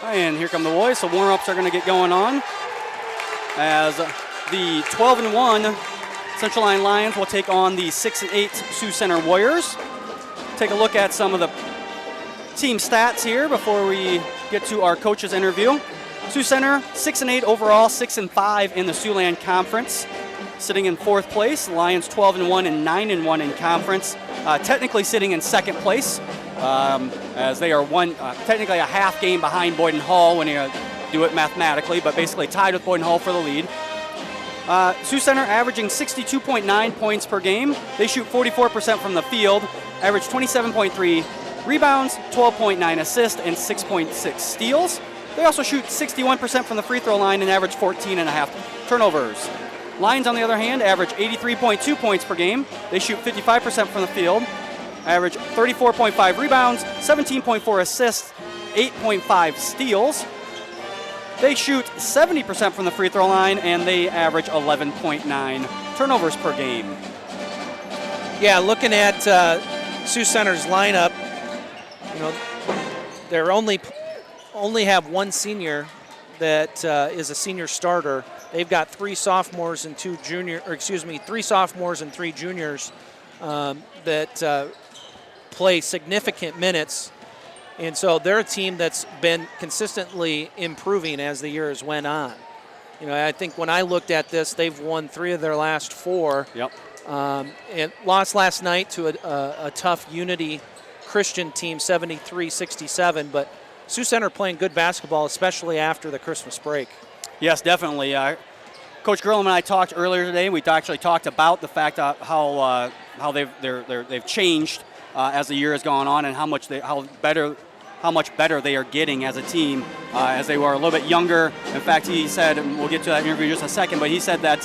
A: And here come the boys, so warm-ups are going to get going on, as the 12-1 Central Lyon Lions will take on the 6-8 Sioux Center Warriors. Take a look at some of the team stats here before we get to our coaches interview. Sioux Center 6-8 overall, 6-5 in the Siouxland Conference, sitting in 4th place. Lions 12-1 and 9-1 in conference, technically sitting in 2nd place. As they are technically a half game behind Boyden Hall when you do it mathematically, but basically tied with Boyden Hall for the lead. Sioux Center averaging 62.9 points per game. They shoot 44% from the field, average 27.3 rebounds, 12.9 assists, and 6.6 steals. They also shoot 61% from the free throw line and average 14.5 turnovers. Lions, on the other hand, average 83.2 points per game. They shoot 55% from the field, average 34.5 rebounds, 17.4 assists, 8.5 steals. They shoot 70% from the free throw line, and they average 11.9 turnovers per game.
E: Yeah, looking at Sioux Center's lineup, they're only have one senior that is a senior starter. They've got three sophomores and three juniors that play significant minutes. And so they're a team that's been consistently improving as the years went on. I think when I looked at this, they've won 3 of their last 4.
A: Yep.
E: And lost last night to a tough Unity Christian team, 73-67. But Sioux Center playing good basketball, especially after the Christmas break.
A: Yes, definitely. Coach Gerleman and I talked earlier today. We actually talked about the fact how they've changed as the year has gone on, and how much better they are getting as a team, as they were a little bit younger. In fact, he said, and we'll get to that interview in just a second, but he said that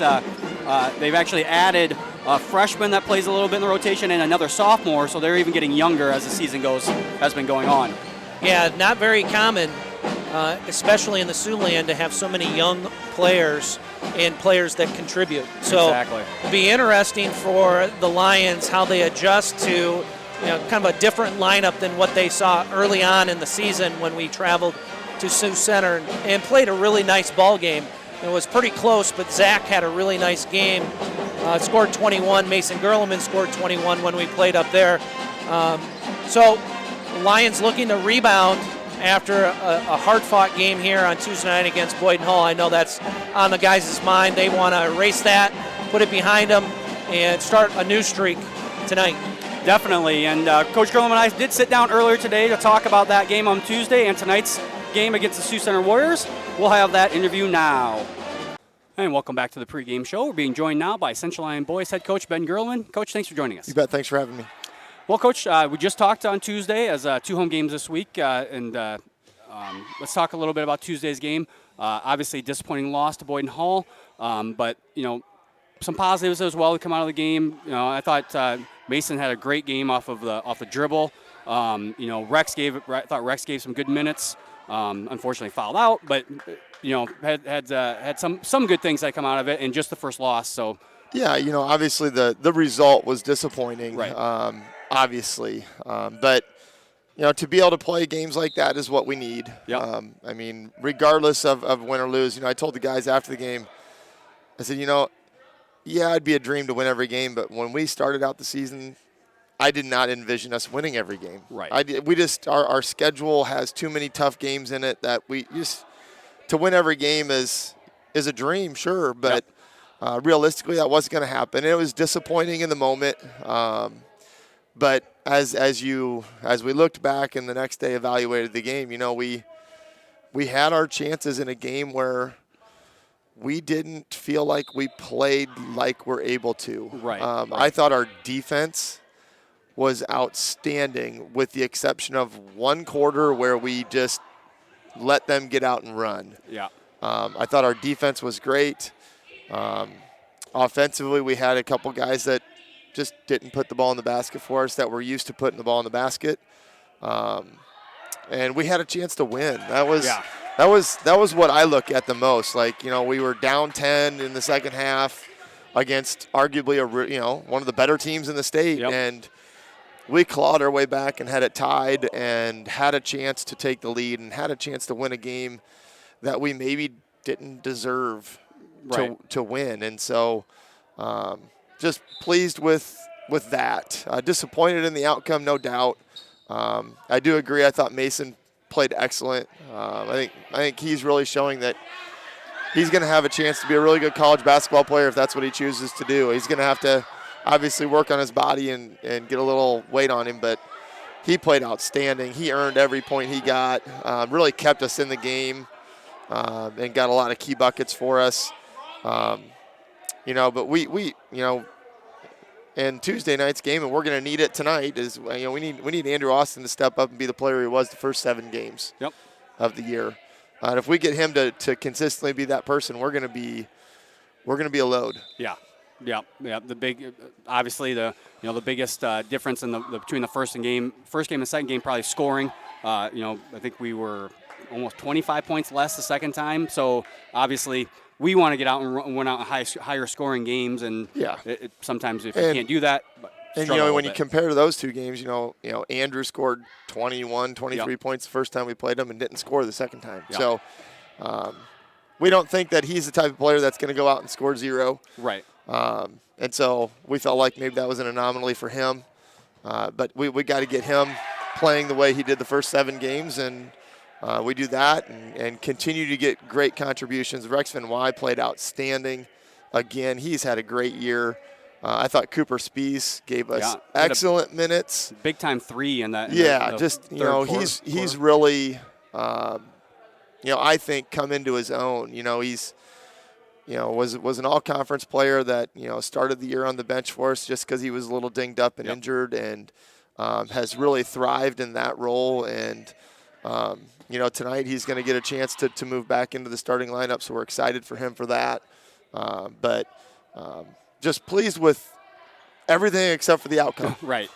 A: they've actually added a freshman that plays a little bit in the rotation and another sophomore, so they're even getting younger as the season has been going on.
E: Yeah, not very common, especially in the Siouxland, to have so many young players and players that contribute. So
A: exactly.
E: It'll be interesting for the Lions how they adjust to kind of a different lineup than what they saw early on in the season when we traveled to Sioux Center and played a really nice ball game. It was pretty close, but Zach had a really nice game. Scored 21. Mason Gerleman scored 21 when we played up there. So Lions looking to rebound after a hard-fought game here on Tuesday night against Boyden Hall. I know that's on the guys' mind. They want to erase that, put it behind them, and start a new streak tonight.
A: Definitely, and Coach Gerleman and I did sit down earlier today to talk about that game on Tuesday and tonight's game against the Sioux Center Warriors. We'll have that interview now. And welcome back to the pregame show. We're being joined now by Central Lyon Boys head coach Ben Gerleman. Coach, thanks for joining us.
K: You bet. Thanks for having me.
A: Well, Coach, we just talked on Tuesday as 2 home games this week, and let's talk a little bit about Tuesday's game. Obviously, disappointing loss to Boyden Hall, but some positives as well to come out of the game. I thought Mason had a great game off the dribble. I thought Rex gave some good minutes. Unfortunately fouled out, but had some good things that come out of it, and just the first loss. So
K: yeah, obviously the result was disappointing.
A: Right.
K: Obviously, but to be able to play games like that is what we need.
A: Yep.
K: I mean, regardless of win or lose, I told the guys after the game, I said, yeah, it'd be a dream to win every game, but when we started out the season, I did not envision us winning every game.
A: Right.
K: Our schedule has too many tough games in it that to win every game is a dream, sure, but realistically that wasn't going to happen. It was disappointing in the moment, but as we looked back and the next day evaluated the game, we had our chances in a game where we didn't feel like we played like we're able to.
A: Right.
K: I thought our defense was outstanding, with the exception of one quarter where we just let them get out and run.
A: Yeah.
K: I thought our defense was great. Offensively, we had a couple guys that just didn't put the ball in the basket for us that were used to putting the ball in the basket. And we had a chance to win. That was what I look at the most. Like, we were down 10 in the second half against arguably one of the better teams in the state.
A: Yep.
K: And we clawed our way back and had it tied and had a chance to take the lead and had a chance to win a game that we maybe didn't deserve to win. And so just pleased with that. Disappointed in the outcome, no doubt. I do agree. I thought Mason played excellent. I think he's really showing that he's going to have a chance to be a really good college basketball player if that's what he chooses to do. He's going to have to obviously work on his body and get a little weight on him, but he played outstanding. He earned every point he got, really kept us in the game, and got a lot of key buckets for us. But we and Tuesday night's game, and we're going to need it tonight, is we need Andrew Austin to step up and be the player he was the first 7 games of the year. And if we get him to consistently be that person, we're going to be a load.
A: Yeah. The big, obviously the biggest difference between the first game and second game, probably scoring. I think we were almost 25 points less the second time. So obviously we want to get out and win out higher scoring games, and sometimes if you can't do that.
K: And when you compare to those two games, Andrew scored 21, 23 points the first time we played him and didn't score the second time.
A: Yep.
K: So we don't think that he's the type of player that's going to go out and score 0.
A: Right.
K: And so we felt like maybe that was an anomaly for him. But we got to get him playing the way he did the first 7 games, and we do that and continue to get great contributions. Rex Van Wy played outstanding. Again, he's had a great year. I thought Cooper Spies gave us excellent minutes.
A: Big time 3 in that.
K: He's really, I think come into his own. He's, was an all-conference player that, started the year on the bench for us just because he was a little dinged up and injured, and has really thrived in that role. And, tonight he's going to get a chance to move back into the starting lineup, so we're excited for him for that. But just pleased with everything except for the outcome.
A: Right.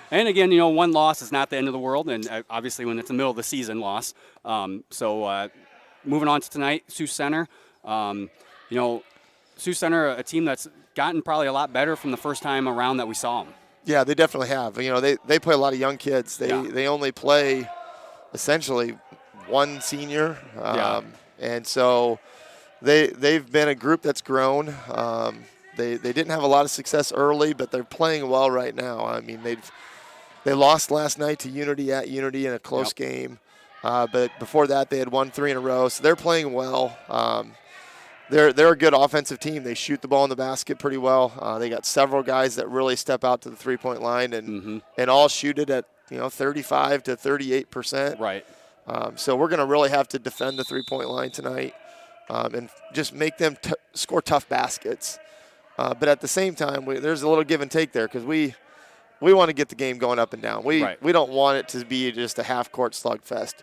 A: And again, one loss is not the end of the world, and obviously when it's the middle of the season loss. So moving on to tonight, Sioux Center. Sioux Center, a team that's gotten probably a lot better from the first time around that we saw them.
K: Yeah, they definitely have. They play a lot of young kids. They only play essentially one senior. And so they've been a group that's grown. They didn't have a lot of success early, but they're playing well right now. I mean, they lost last night to Unity at Unity in a close game. But before that, they had won 3 in a row. So they're playing well. They're a good offensive team. They shoot the ball in the basket pretty well. They got several guys that really step out to the three-point line and all shoot it at 35 to 38%.
A: Right.
K: So we're going to really have to defend the three-point line tonight and just make them score tough baskets. But at the same time, there's a little give and take there because we want to get the game going up and down. We don't want it to be just a half-court slugfest.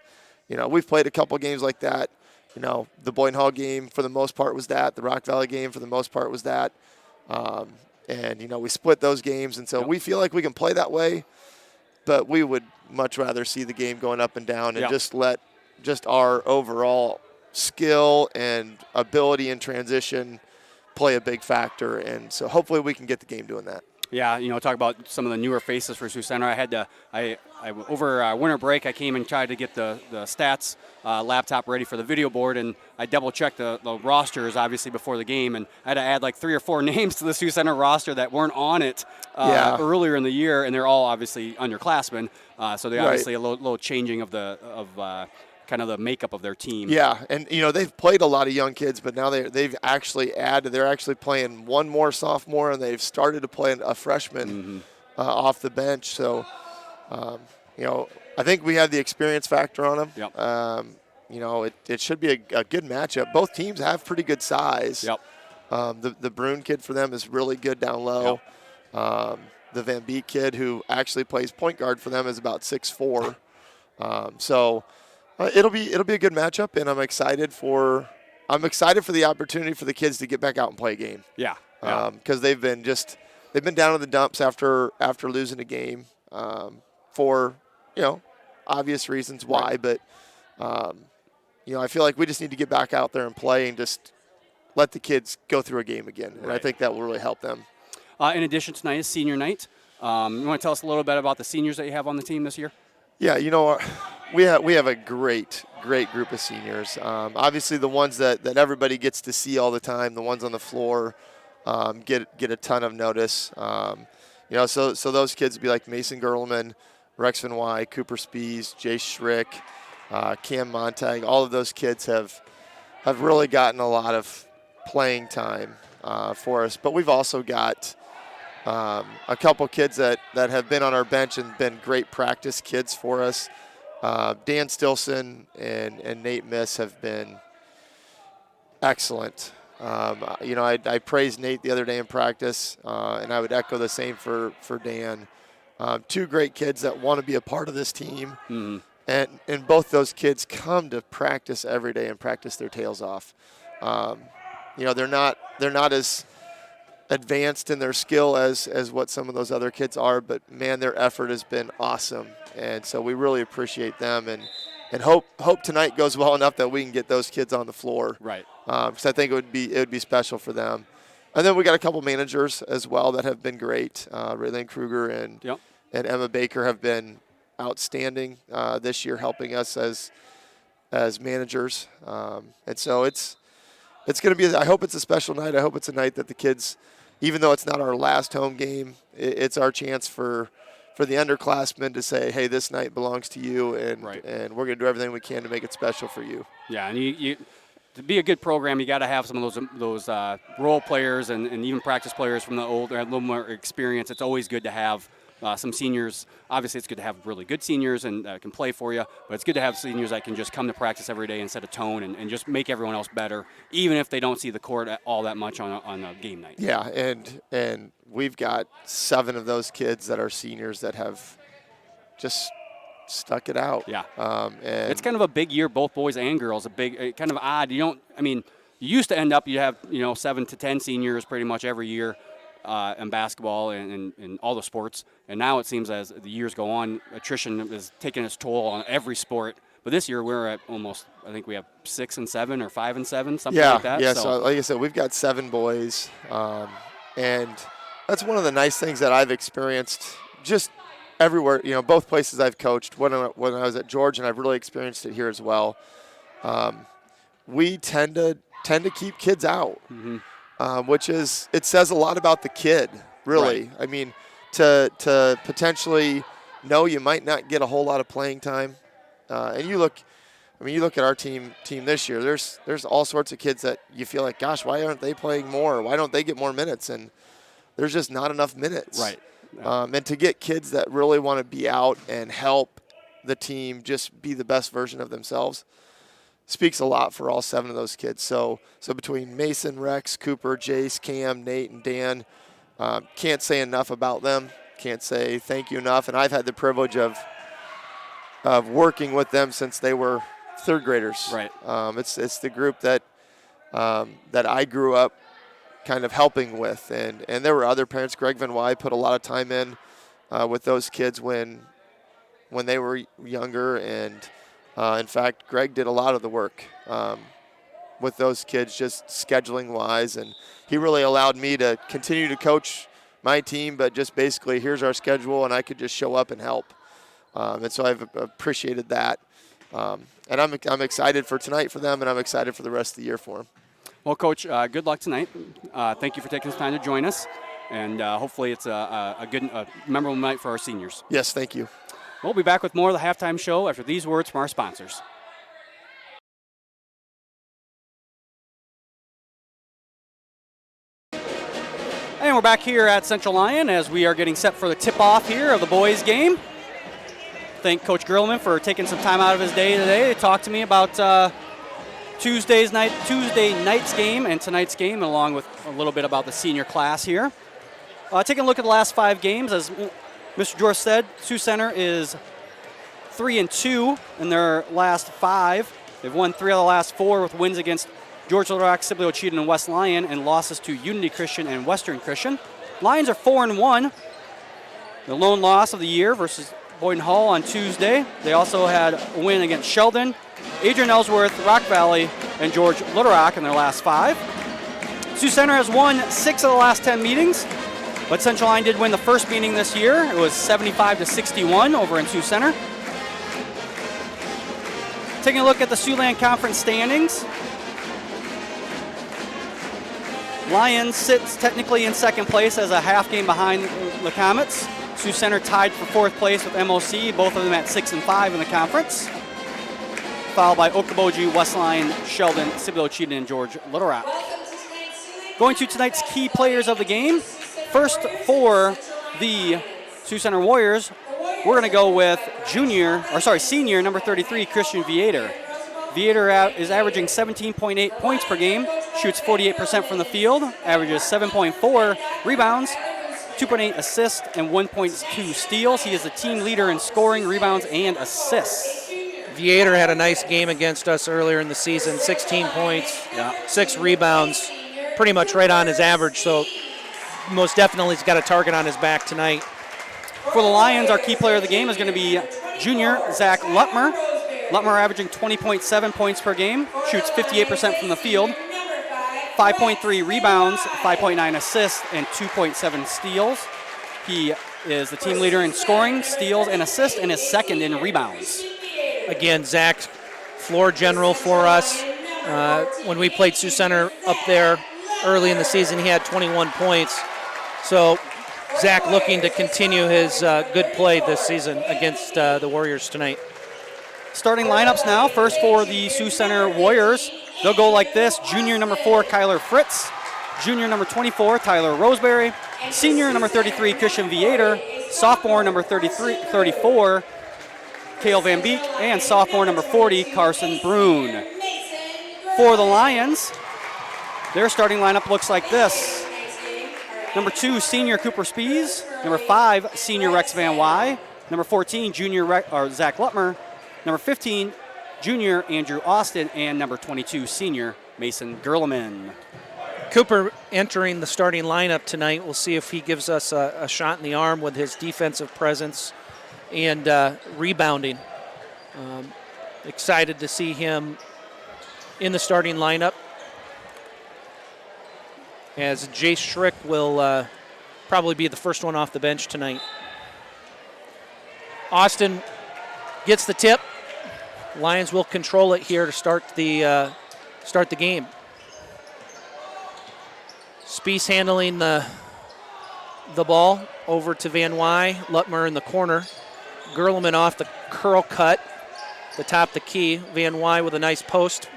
K: We've played a couple games like that. The Boynton Hall game for the most part was that. The Rock Valley game for the most part was that. And we split those games. And so we feel like we can play that way, but we would much rather see the game going up and down and just let just our overall skill and ability in transition play a big factor. And so hopefully we can get the game doing that.
A: Yeah, talk about some of the newer faces for Sioux Center. I over winter break, I came and tried to get the stats laptop ready for the video board, and I double-checked the rosters, obviously, before the game, and I had to add like 3 or 4 names to the Sioux Center roster that weren't on it earlier in the year, and they're all obviously underclassmen, so they obviously a little changing of kind of the makeup of their team.
K: Yeah, and they've played a lot of young kids, but now they've actually added. They're actually playing one more sophomore, and they've started to play a freshman off the bench. So, I think we have the experience factor on them.
A: Yep.
K: It should be a good matchup. Both teams have pretty good size.
A: Yep.
K: The Bruin kid for them is really good down low.
A: Yep.
K: The Van Beek kid, who actually plays point guard for them, is about 6'4". So. It'll be a good matchup, and I'm excited for the opportunity for the kids to get back out and play a game.
A: Yeah.
K: Because they've been down in the dumps after losing a game for obvious reasons why, but I feel like we just need to get back out there and play and just let the kids go through a game again, and I think that will really help them.
A: In addition, tonight is senior night. You want to tell us a little bit about the seniors that you have on the team this year?
K: Yeah, we have a great group of seniors. Obviously, the ones that everybody gets to see all the time, the ones on the floor, get a ton of notice. So those kids would be like Mason Gerleman, Rex Van Wy, Cooper Spees, Jay Schrick, Cam Montag. All of those kids have really gotten a lot of playing time for us. But we've also got a couple kids that have been on our bench and been great practice kids for us. Dan Stilson and Nate Miss have been excellent. I praised Nate the other day in practice, and I would echo the same for Dan. 2 great kids that want to be a part of this team, and both those kids come to practice every day and practice their tails off. They're not as advanced in their skill as what some of those other kids are, but man, their effort has been awesome, and so we really appreciate them and hope tonight goes well enough that we can get those kids on the floor.
A: Right.
K: Because I think it would be special for them. And then we got a couple managers as well that have been great. Raylene Kruger and Emma Baker have been outstanding this year, helping us as managers. And so it's going to be. I hope it's a special night. I hope it's a night that the kids, even though it's not our last home game, it's our chance for the underclassmen to say, hey, this night belongs to you, and we're going to do everything we can to make it special for you.
A: Yeah, and you to be a good program, you got to have some of those role players and even practice players from the old, a little more experience. It's always good to have some seniors. Obviously, it's good to have really good seniors and can play for you, but it's good to have seniors that can just come to practice every day and set a tone and just make everyone else better, even if they don't see the court all that much on a game night.
K: Yeah, and we've got 7 of those kids that are seniors that have just stuck it out.
A: Yeah.
K: And
A: it's kind of a big year, both boys and girls. Kind of odd. You used to end up, you have 7 to 10 seniors pretty much every year. In basketball and in all the sports. And now it seems as the years go on, attrition is taking its toll on every sport. But this year we're at almost, I think we have 6 and 7 or 5 and 7, something like that.
K: Yeah, so like I said, we've got 7 boys. And that's one of the nice things that I've experienced just everywhere, both places I've coached. When I was at George, and I've really experienced it here as well, we tend to keep kids out. Mm-hmm. Which it says a lot about the kid, really. Right. I mean, to potentially know you might not get a whole lot of playing time, and you look at our team this year. There's all sorts of kids that you feel like, gosh, why aren't they playing more? Why don't they get more minutes? And there's just not enough minutes.
A: Right.
K: And to get kids that really want to be out and help the team just be the best version of themselves speaks a lot for all 7 of those kids. So between Mason, Rex, Cooper, Jace, Cam, Nate, and Dan, can't say enough about them. Can't say thank you enough. And I've had the privilege of working with them since they were 3rd graders.
A: Right.
K: It's the group that I grew up kind of helping with, and there were other parents. Greg Van Wy put a lot of time in with those kids when they were younger, and In fact, Greg did a lot of the work with those kids, just scheduling-wise, and he really allowed me to continue to coach my team, but just basically here's our schedule, and I could just show up and help. And so I've appreciated that. And I'm excited for tonight for them, and I'm excited for the rest of the year for them.
A: Well, Coach, good luck tonight. Thank you for taking the time to join us, and hopefully it's a good, memorable night for our seniors.
K: Yes, thank you.
A: We'll be back with more of the halftime show after these words from our sponsors. And we're back here at Central Lyon as we are getting set for the tip-off here of the boys' game. Thank Coach Gerleman for taking some time out of his day today to talk to me about Tuesday night's game and tonight's game, along with a little bit about the senior class here. Taking a look at the last 5 games, as Mr. George said, Sioux Center is 3-2 in their last 5. They've won 3 of the last 4 with wins against George Little Rock, Sibley Ocheyedan, and West Lyon, and losses to Unity Christian and Western Christian. Lions are 4-1. The lone loss of the year versus Boyden Hall on Tuesday. They also had a win against Sheldon, Adrian Ellsworth, Rock Valley, and George Little Rock in their last 5. Sioux Center has won 6 of the last 10 meetings, but Central Lyon did win the first meeting this year. It was 75-61 over in Sioux Center. Taking a look at the Siouxland Conference standings. Lions sits technically in second place as a half game behind the Comets. Sioux Center tied for 4th place with MOC, both of them at 6-5 in the conference. Followed by Okoboji, West Lyon, Sheldon, Sibley Ocheyedan, and George Little Rock. Going to tonight's key players of the game. First for the Sioux Center Warriors, we're going to go with senior number 33, Christian Viator. Viator is averaging 17.8 points per game, shoots 48% from the field, averages 7.4 rebounds, 2.8 assists, and 1.2 steals. He is the team leader in scoring, rebounds, and assists.
E: Viator had a nice game against us earlier in the season, 16 points, 6 rebounds, pretty much right on his average, so most definitely he's got a target on his back tonight.
A: For the Lions, our key player of the game is going to be junior Zach Lutmer. Lutmer averaging 20.7 points per game, shoots 58% from the field, 5.3 rebounds, 5.9 assists, and 2.7 steals. He is the team leader in scoring, steals, and assists, and is second in rebounds.
E: Again, Zach's floor general for us. When we played Sioux Center up there early in the season, he had 21 points. So Zach looking to continue his good play this season against the Warriors tonight.
A: Starting lineups now. First for the Sioux Center Warriors. They'll go like this. Junior number 4, Kyler Fritz. Junior number 24, Tyler Roseberry. Senior number 33, Christian Viator. Sophomore number 34, Cale Van Beek. And sophomore number 40, Carson Brune. For the Lions, their starting lineup looks like this. Number 2, senior Cooper Spees. Number 5, senior Rex Van Wy. Number 14, junior Zach Lutmer. Number 15, junior Andrew Austin, and number 22, senior Mason Gerleman.
E: Cooper entering the starting lineup tonight. We'll see if he gives us a shot in the arm with his defensive presence and rebounding. Excited to see him in the starting lineup, as Jace Schrick will probably be the first one off the bench tonight. Austin gets the tip. Lions will control it here to start the game. Spees handling the ball over to Van Wy. Lutmer in the corner. Gerleman off the curl cut, the top of the key. Van Wy with a nice post.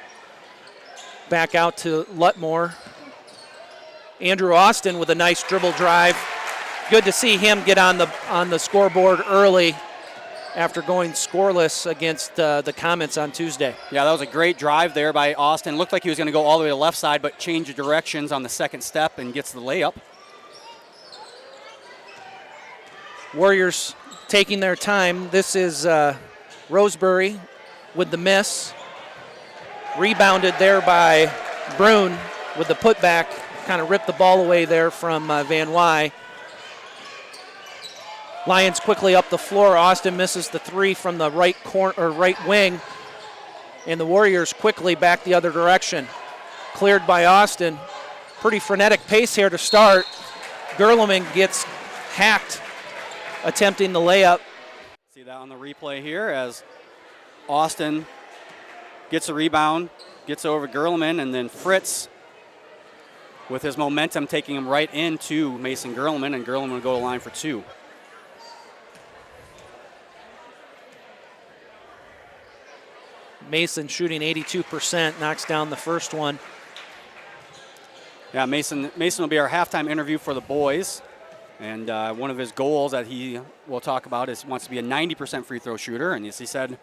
E: Back out to Lutmore. Andrew Austin with a nice dribble drive. Good to see him get on the scoreboard early after going scoreless against the Comets on Tuesday.
A: Yeah, that was a great drive there by Austin. Looked like he was going to go all the way to the left side, but changed directions on the second step and gets the layup.
E: Warriors taking their time. This is Roseberry with the miss. Rebounded there by Brune with the putback. Kind of ripped the ball away there from Van Wy. Lions quickly up the floor. Austin misses the 3 from the right corner or right wing. And the Warriors quickly back the other direction. Cleared by Austin. Pretty frenetic pace here to start. Gerleman gets hacked attempting the layup.
A: See that on the replay here as Austin gets a rebound, gets over Gerleman, and then Fritz with his momentum taking him right into Mason Gerleman, and Gerleman will go to line for 2.
E: Mason shooting 82%, knocks down the first one.
A: Yeah, Mason will be our halftime interview for the boys. And one of his goals that he will talk about is wants to be a 90% free throw shooter. And as he said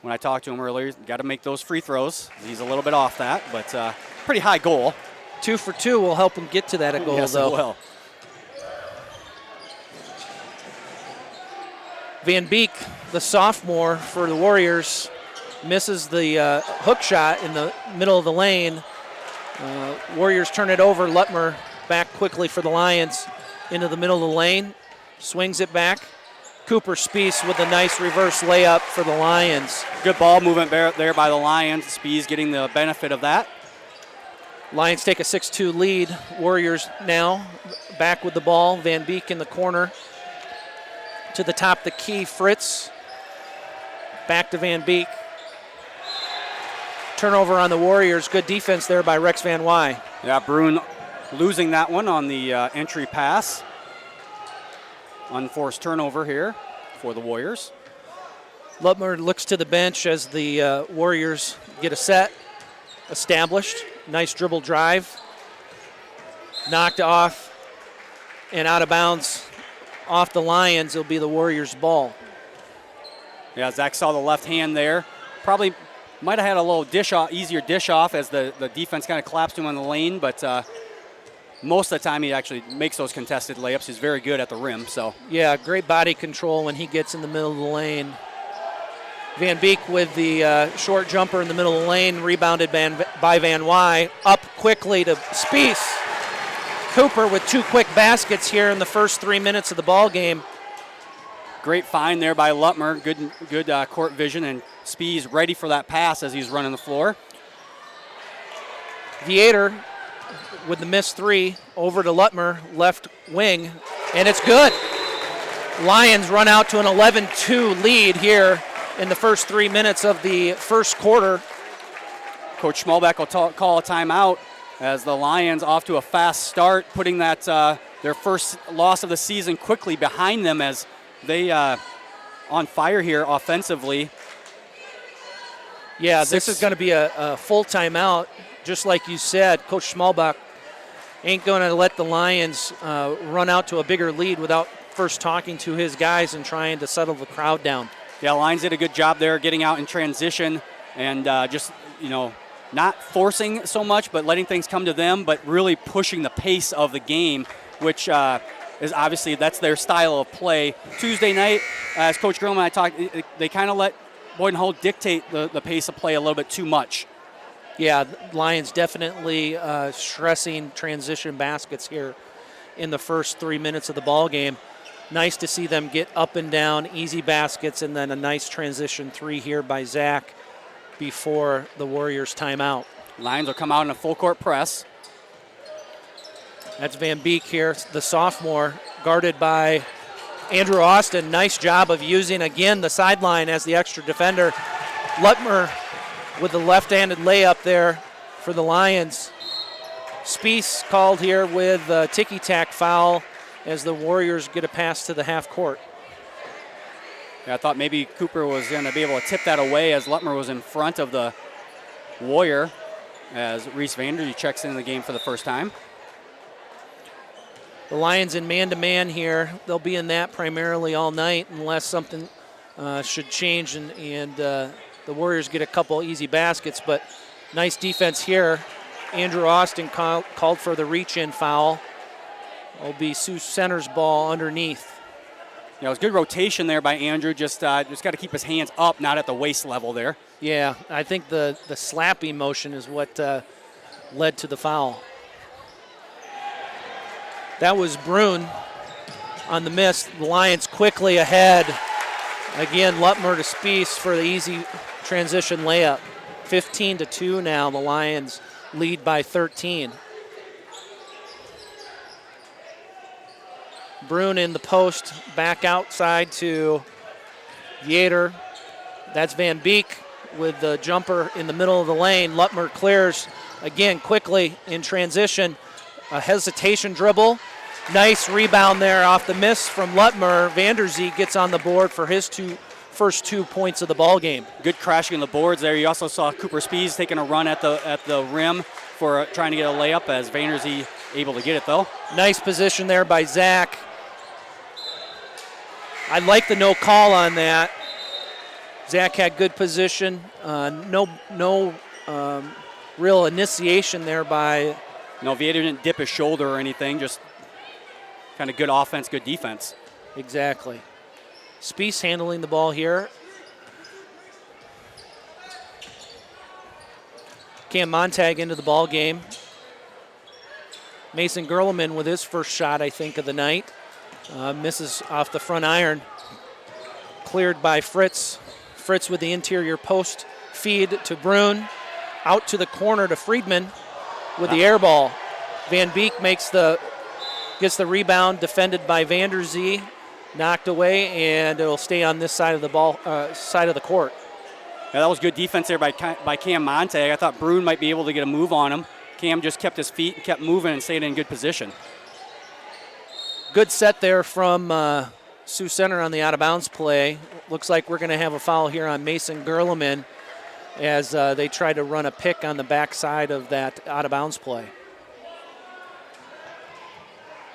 A: when I talked to him earlier, got to make those free throws. He's a little bit off that, but pretty high goal.
E: 2 for 2 will help him get to that goal,
A: yes,
E: though.
A: It will.
E: Van Beek, the sophomore for the Warriors, misses the hook shot in the middle of the lane. Warriors turn it over. Lutmer back quickly for the Lions into the middle of the lane. Swings it back. Cooper Spies with a nice reverse layup for the Lions.
A: Good ball movement there by the Lions. Spies getting the benefit of that.
E: Lions take a 6-2 lead. Warriors now back with the ball. Van Beek in the corner. To the top of the key, Fritz. Back to Van Beek. Turnover on the Warriors. Good defense there by Rex Van Wy.
A: Yeah, Bruin losing that one on the entry pass. Unforced turnover here for the Warriors.
E: Lutmer looks to the bench as the Warriors get a set established. Nice dribble drive. Knocked off and out of bounds off the Lions. It'll be the Warriors' ball.
A: Yeah, Zach saw the left hand there. Probably might have had a little easier dish off as the defense kind of collapsed him on the lane, but most of the time he actually makes those contested layups. He's very good at the rim. So
E: yeah, great body control when he gets in the middle of the lane. Van Beek with the short jumper in the middle of the lane, rebounded by Van Wy. Up quickly to Spies. Cooper with 2 quick baskets here in the first 3 minutes of the ball game.
A: Great find there by Lutmer. Good court vision, and Spies ready for that pass as he's running the floor.
E: Vietor with the missed 3 over to Lutmer, left wing, and it's good. Lions run out to an 11-2 lead here in the first 3 minutes of the first quarter.
A: Coach Schmalbeck will call a timeout as the Lions off to a fast start, putting that their first loss of the season quickly behind them as they on fire here offensively.
E: Yeah, this is going to be a full timeout. Just like you said, Coach Schmalbeck ain't going to let the Lions run out to a bigger lead without first talking to his guys and trying to settle the crowd down.
A: Yeah, Lions did a good job there getting out in transition and just, not forcing so much, but letting things come to them, but really pushing the pace of the game, which is obviously that's their style of play. Tuesday night, as Coach Gerleman and I talked, they kind of let Boyden Hull dictate the pace of play a little bit too much.
E: Yeah, Lions definitely stressing transition baskets here in the first 3 minutes of the ball game. Nice to see them get up and down, easy baskets, and then a nice transition 3 here by Zach before the Warriors timeout.
A: Lions will come out in a full court press.
E: That's Van Beek here, the sophomore, guarded by Andrew Austin. Nice job of using, again, the sideline as the extra defender. Lutmer with the left-handed layup there for the Lions. Spies called here with a ticky-tack foul as the Warriors get a pass to the half court.
A: Yeah, I thought maybe Cooper was going to be able to tip that away as Lutmer was in front of the Warrior as Reese Vanderhee checks into the game for the first time.
E: The Lions in man-to-man here. They'll be in that primarily all night unless something should change and the Warriors get a couple easy baskets, but nice defense here. Andrew Austin called for the reach-in foul. It'll be Sioux Center's ball underneath.
A: Yeah, it was good rotation there by Andrew. Just got to keep his hands up, not at the waist level there.
E: Yeah, I think the slapping motion is what led to the foul. That was Bruin on the miss. The Lions quickly ahead. Again, Lutmer to Spies for the easy transition layup. 15-2 now. The Lions lead by 13. Brune in the post, back outside to Yater. That's Van Beek with the jumper in the middle of the lane. Lutmer clears again quickly in transition. A hesitation dribble. Nice rebound there off the miss from Lutmer. Vanderzee gets on the board for his first 2 points of the ball game.
A: Good crashing in the boards there. You also saw Cooper Spees taking a run at the rim for trying to get a layup, as Vanderzee able to get it though.
E: Nice position there by Zach. I like the no call on that. Zach had good position. No real initiation there by.
A: No, Viator didn't dip his shoulder or anything. Just kind of good offense, good defense.
E: Exactly. Spees handling the ball here. Cam Montag into the ball game. Mason Gerleman with his first shot, I think, of the night. Misses off the front iron. Cleared by Fritz. Fritz with the interior post feed to Brune. Out to the corner to Friedman with the air ball. Van Beek gets the rebound, defended by Vanderzee. Knocked away, and it'll stay on this side of the side of the court.
A: Yeah, that was good defense there by Cam Montag. I thought Brune might be able to get a move on him. Cam just kept his feet and kept moving and stayed in good position.
E: Good set there from Sioux Center on the out-of-bounds play. Looks like we're going to have a foul here on Mason Gerleman as they try to run a pick on the backside of that out-of-bounds play.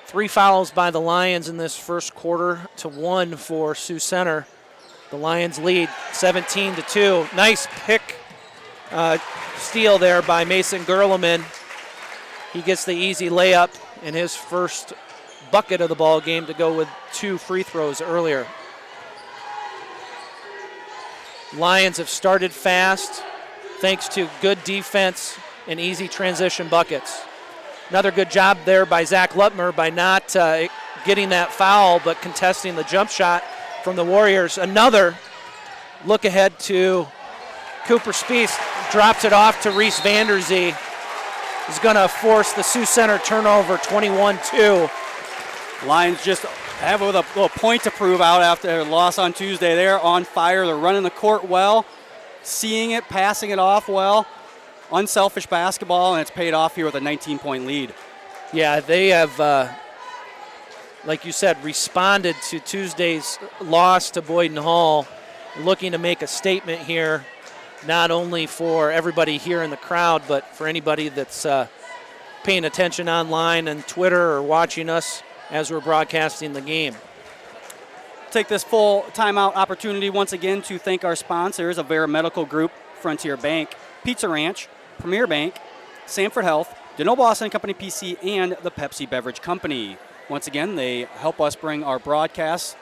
E: 3 fouls by the Lions in this first quarter to 1 for Sioux Center. The Lions lead 17-2. Nice pick steal there by Mason Gerleman. He gets the easy layup in his first bucket of the ball game to go with 2 free throws earlier. Lions have started fast thanks to good defense and easy transition buckets. Another good job there by Zach Lutmer by not getting that foul but contesting the jump shot from the Warriors. Another look ahead to Cooper Spees. Drops it off to Reese Vanderzee. He's going to force the Sioux Center turnover, 21-2.
A: Lions just have a little point to prove out after their loss on Tuesday. They're on fire. They're running the court well, seeing it, passing it off well. Unselfish basketball, and it's paid off here with a 19-point lead.
E: Yeah, they have, like you said, responded to Tuesday's loss to Boyden Hall, looking to make a statement here, not only for everybody here in the crowd, but for anybody that's paying attention online and Twitter or watching us as we're broadcasting the game.
A: Take this full timeout opportunity once again to thank our sponsors, Avera Medical Group, Frontier Bank, Pizza Ranch, Premier Bank, Sanford Health, DeNoble Austin Company PC, and the Pepsi Beverage Company. Once again, they help us bring our broadcasts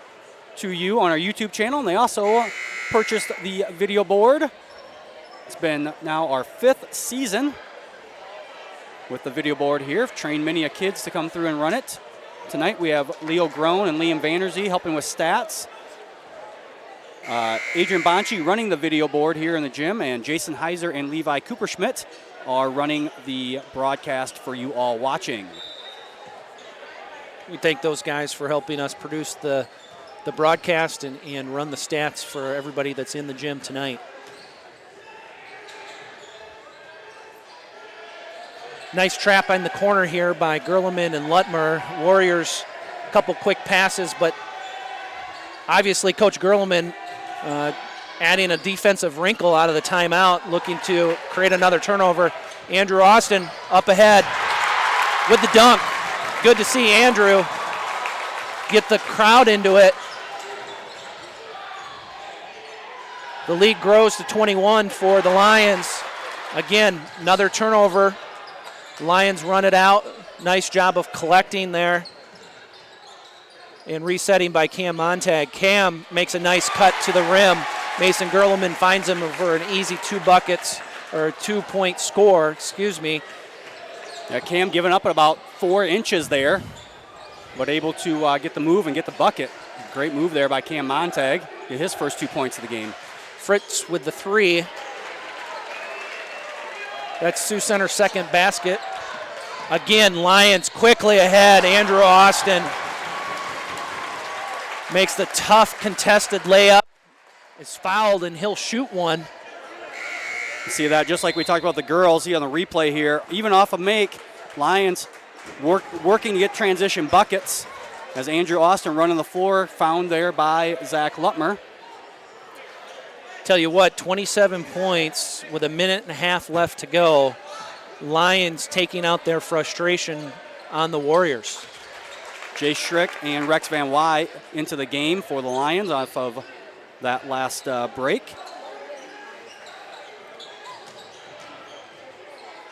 A: to you on our YouTube channel, and they also purchased the video board. It's been now our 5th season with the video board here. Trained many kids to come through and run it. Tonight we have Leo Groen and Liam Vanderzee helping with stats. Adrian Bonci running the video board here in the gym, and Jason Heiser and Levi Cooperschmidt are running the broadcast for you all watching.
E: We thank those guys for helping us produce the broadcast and run the stats for everybody that's in the gym tonight. Nice trap in the corner here by Gerleman and Lutmer. Warriors, a couple quick passes, but obviously Coach Gerleman adding a defensive wrinkle out of the timeout, looking to create another turnover. Andrew Austin up ahead with the dunk. Good to see Andrew get the crowd into it. The lead grows to 21 for the Lions. Again, another turnover. The Lions run it out. Nice job of collecting there. And resetting by Cam Montag. Cam makes a nice cut to the rim. Mason Gerleman finds him for an easy 2-point score,
A: Yeah, Cam giving up at about 4 inches there, but able to get the move and get the bucket. Great move there by Cam Montag. Get his first 2 points of the game.
E: Fritz with the 3. That's Sioux Center's second basket. Again, Lions quickly ahead. Andrew Austin makes the tough contested layup. Is fouled, and he'll shoot one.
A: See that, just like we talked about the girls, see on the replay here, even off a make, Lions working to get transition buckets as Andrew Austin running the floor, found there by Zach Lutmer.
E: Tell you what, 27 points with a minute and a half left to go. Lions taking out their frustration on the Warriors.
A: Jay Schrick and Rex Van Wy into the game for the Lions off of that last break.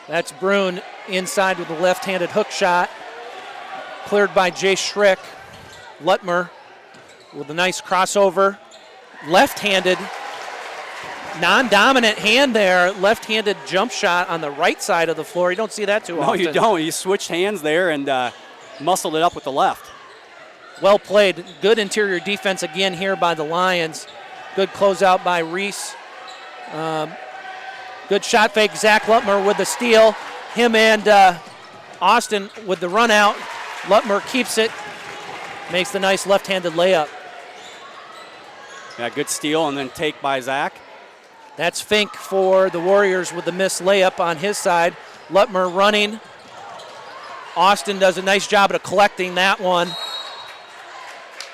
E: That's Brune inside with a left-handed hook shot. Cleared by Jay Schrick. Lutmer with a nice crossover. Left-handed, non-dominant hand there. Left-handed jump shot on the right side of the floor. You don't see that too often.
A: No, you don't. He switched hands there and muscled it up with the left.
E: Well played. Good interior defense again here by the Lions. Good closeout by Reese. Good shot fake. Zach Lutmer with the steal. Him and Austin with the run out. Lutmer keeps it. Makes the nice left-handed layup.
A: Yeah, good steal and then take by Zach.
E: That's Fink for the Warriors with the missed layup on his side. Lutmer running. Austin does a nice job of collecting that one.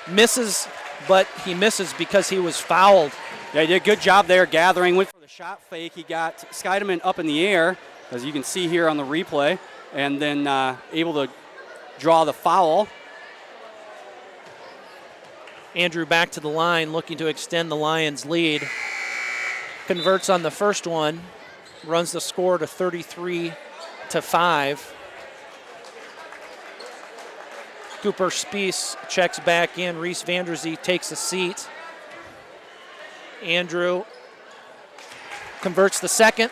E: Misses, but he misses because he was fouled.
A: Yeah, he did a good job there gathering. Went for the shot fake. He got Scheidemann up in the air, as you can see here on the replay, and then able to draw the foul.
E: Andrew back to the line, looking to extend the Lions' lead. Converts on the first one, runs the score to 33-5. Cooper Spies checks back in. Reese Vanderzee takes a seat. Andrew converts the second.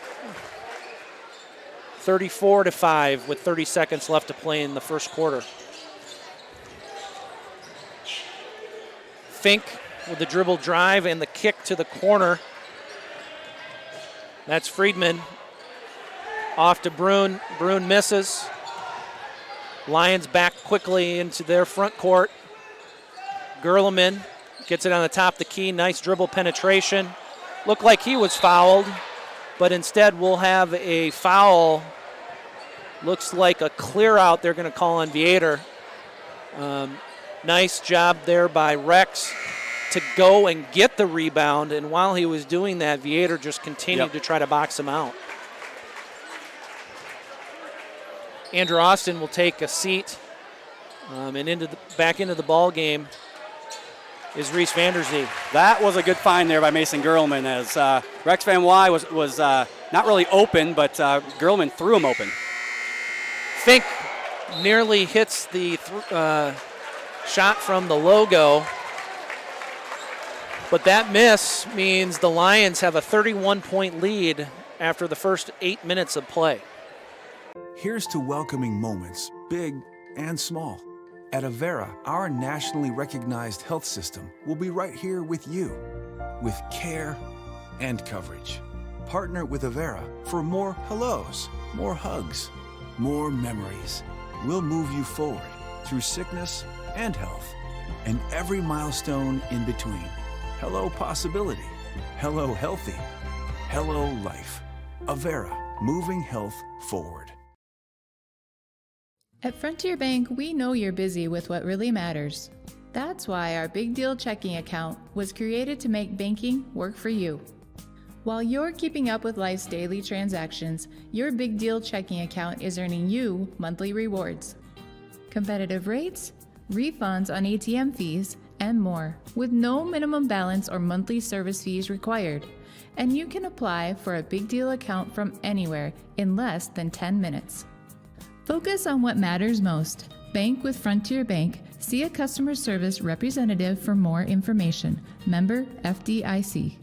E: 34-5 with 30 seconds left to play in the first quarter. Fink with the dribble drive and the kick to the corner. That's Friedman. Off to Brune. Brune misses. Lions back quickly into their front court. Gerleman gets it on the top of the key. Nice dribble penetration. Looked like he was fouled, but instead we'll have a foul. Looks like a clear out they're going to call on Viator. Nice job there by Rex to go and get the rebound, and while he was doing that, Viator just continued to try to box him out. Andrew Austin will take a seat, and back into the ball game is Reese Vanderzee.
A: That was a good find there by Mason Gerleman, as Rex Van Wy was not really open, but Gerleman threw him open.
E: Fink nearly hits the shot from the logo, but that miss means the Lions have a 31-point lead after the first 8 minutes of play.
C: Here's to welcoming moments, big and small. At Avera, our nationally recognized health system will be right here with you, with care and coverage. Partner with Avera for more hellos, more hugs, more memories. We'll move you forward through sickness and health, and every milestone in between. Hello possibility, hello healthy, hello life. Avera, moving health forward.
D: At Frontier Bank, we know you're busy with what really matters. That's why our Big Deal checking account was created to make banking work for you. While you're keeping up with life's daily transactions, your Big Deal checking account is earning you monthly rewards. Competitive rates, refunds on ATM fees, and more, with no minimum balance or monthly service fees required. And you can apply for a Big Deal account from anywhere in less than 10 minutes. Focus on what matters most. Bank with Frontier Bank. See a customer service representative for more information. Member FDIC.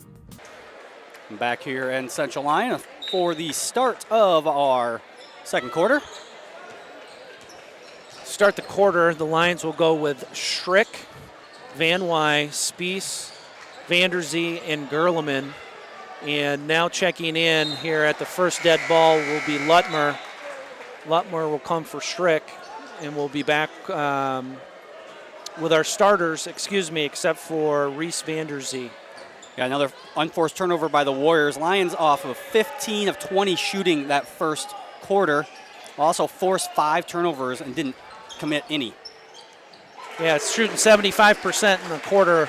A: Back here in Central Lyon for the start of our second quarter.
E: Start the quarter, the Lions will go with Schrick, Van Wy, Spies, Vanderzee, and Gerleman. And now checking in here at the first dead ball will be Lutmer. Lutmer will come for Strick, and we'll be back with our starters, except for Reese Vanderzee.
A: Yeah, another unforced turnover by the Warriors. Lions off of 15 of 20 shooting that first quarter. Also forced 5 turnovers and didn't commit any.
E: Yeah, it's shooting 75% in the quarter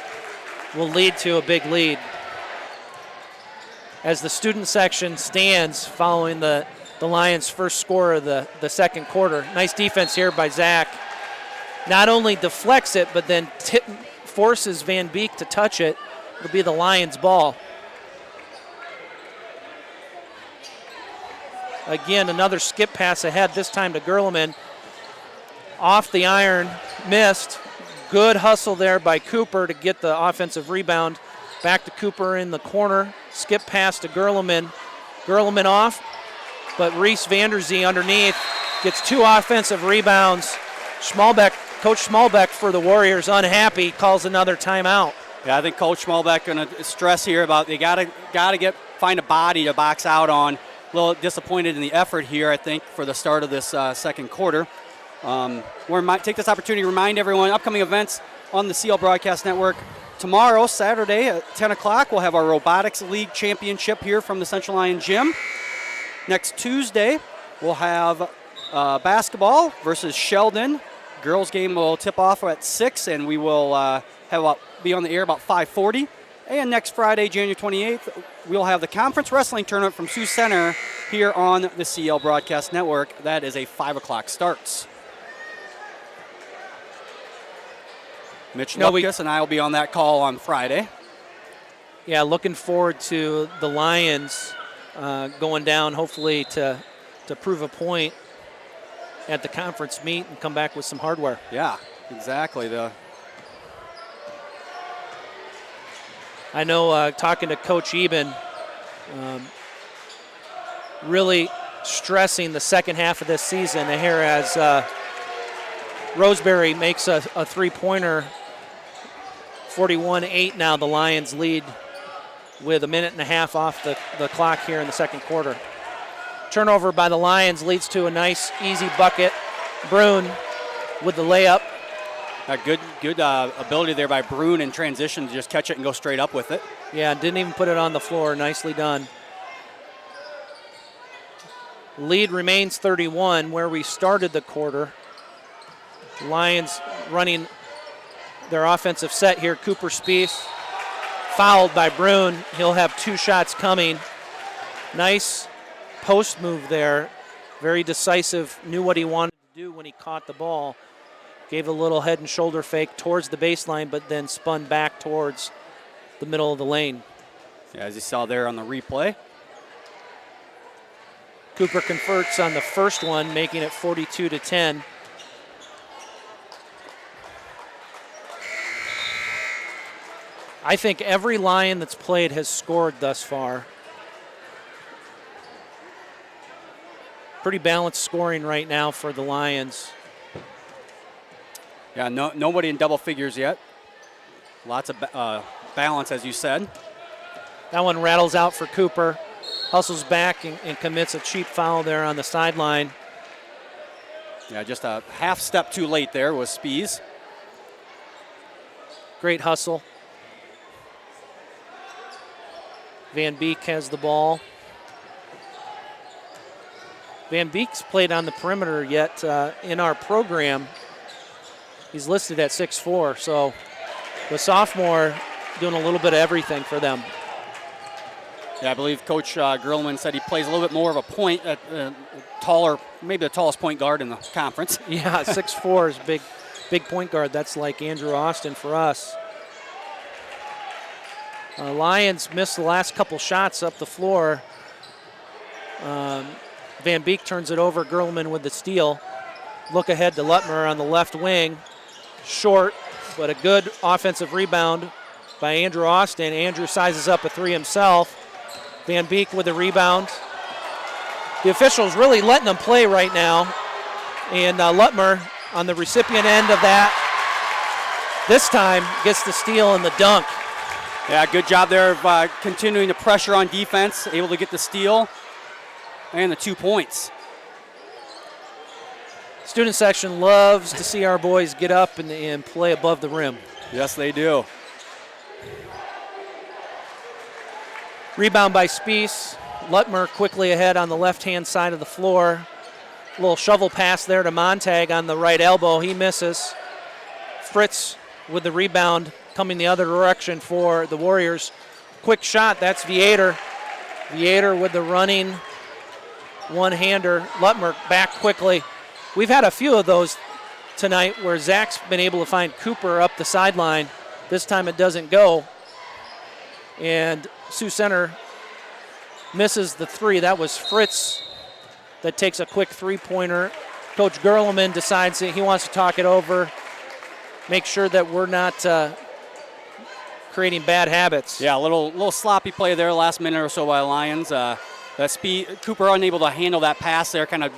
E: will lead to a big lead. As the student section stands following the Lions' first score of the second quarter. Nice defense here by Zach. Not only deflects it, but then forces Van Beek to touch it. It'll be the Lions' ball. Again, another skip pass ahead, this time to Gerleman. Off the iron, missed. Good hustle there by Cooper to get the offensive rebound. Back to Cooper in the corner. Skip pass to Gerleman. Gerleman off, but Reese Vanderzee underneath gets 2 offensive rebounds. Coach Schmalbeck for the Warriors unhappy, calls another timeout.
A: Yeah, I think Coach Schmalbeck going to stress here about they got to find a body to box out on. A little disappointed in the effort here, I think, for the start of this second quarter. We might take this opportunity to remind everyone upcoming events on the CL Broadcast Network. Tomorrow, Saturday at 10 o'clock, we'll have our Robotics League Championship here from the Central Lyon Gym. Next Tuesday, we'll have basketball versus Sheldon. Girls game will tip off at 6, and we will be on the air about 5:40. And next Friday, January 28th, we'll have the conference wrestling tournament from Sioux Center here on the CL Broadcast Network. That is a 5 o'clock starts. Mitch Lucas and I will be on that call on Friday.
E: Yeah, looking forward to the Lions going down, hopefully to prove a point at the conference meet and come back with some hardware.
A: Yeah, exactly.
E: I know talking to Coach Eben, really stressing the second half of this season here as Roseberry makes a three-pointer. 41-8 now, the Lions lead with a minute and a half off the clock here in the second quarter. Turnover by the Lions leads to a nice, easy bucket. Brune with the layup.
A: A good ability there by Brune in transition to just catch it and go straight up with it.
E: Yeah, didn't even put it on the floor. Nicely done. Lead remains 31 where we started the quarter. Lions running their offensive set here. Cooper Spieth fouled by Brune. He'll have 2 shots coming. Nice post move there. Very decisive. Knew what he wanted to do when he caught the ball. Gave a little head and shoulder fake towards the baseline, but then spun back towards the middle of the lane.
A: Yeah, as you saw there on the replay.
E: Cooper converts on the first one, making it 42-10. I think every Lion that's played has scored thus far. Pretty balanced scoring right now for the Lions.
A: Yeah, nobody in double figures yet. Lots of balance, as you said.
E: That one rattles out for Cooper. Hustles back and commits a cheap foul there on the sideline.
A: Yeah, just a half step too late there was Spies.
E: Great hustle. Van Beek has the ball. Van Beek's played on the perimeter yet in our program. He's listed at 6'4", so the sophomore doing a little bit of everything for them.
A: Yeah, I believe Coach Gerleman said he plays a little bit more of a point, taller, maybe the tallest point guard in the conference.
E: Yeah, 6'4" is big point guard. That's like Andrew Austin for us. Lions missed the last couple shots up the floor. Van Beek turns it over. Gerleman with the steal. Look ahead to Lutmer on the left wing. Short, but a good offensive rebound by Andrew Austin. Andrew sizes up a 3 himself. Van Beek with the rebound. The officials really letting them play right now. And Lutmer on the recipient end of that. This time gets the steal and the dunk.
A: Yeah, good job there of continuing the pressure on defense, able to get the steal and the 2 points.
E: Student section loves to see our boys get up and play above the rim.
A: Yes, they do.
E: Rebound by Spies. Lutmer quickly ahead on the left-hand side of the floor. A little shovel pass there to Montag on the right elbow. He misses. Fritz with the rebound coming the other direction for the Warriors. Quick shot, that's Viator. Viator with the running one-hander. Lutmer back quickly. We've had a few of those tonight where Zach's been able to find Cooper up the sideline. This time it doesn't go. And Sioux Center misses the three. That was Fritz that takes a quick three-pointer. Coach Gerleman decides that he wants to talk it over, make sure that we're not creating bad habits.
A: Yeah, a little sloppy play there last minute or so by Lions. Cooper unable to handle that pass there, kind of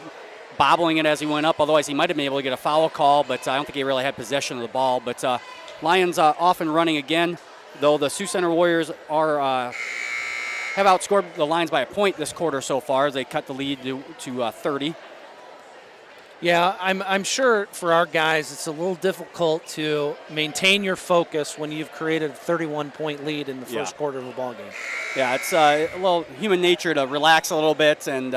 A: bobbling it as he went up. Otherwise, he might have been able to get a foul call, but I don't think he really had possession of the ball. But Lions off and running again, though the Sioux Center Warriors have outscored the Lions by a point this quarter so far as they cut the lead to 30.
E: Yeah, I'm sure for our guys it's a little difficult to maintain your focus when you've created a 31-point lead in the first quarter of a ball game.
A: Yeah, it's a little human nature to relax a little bit and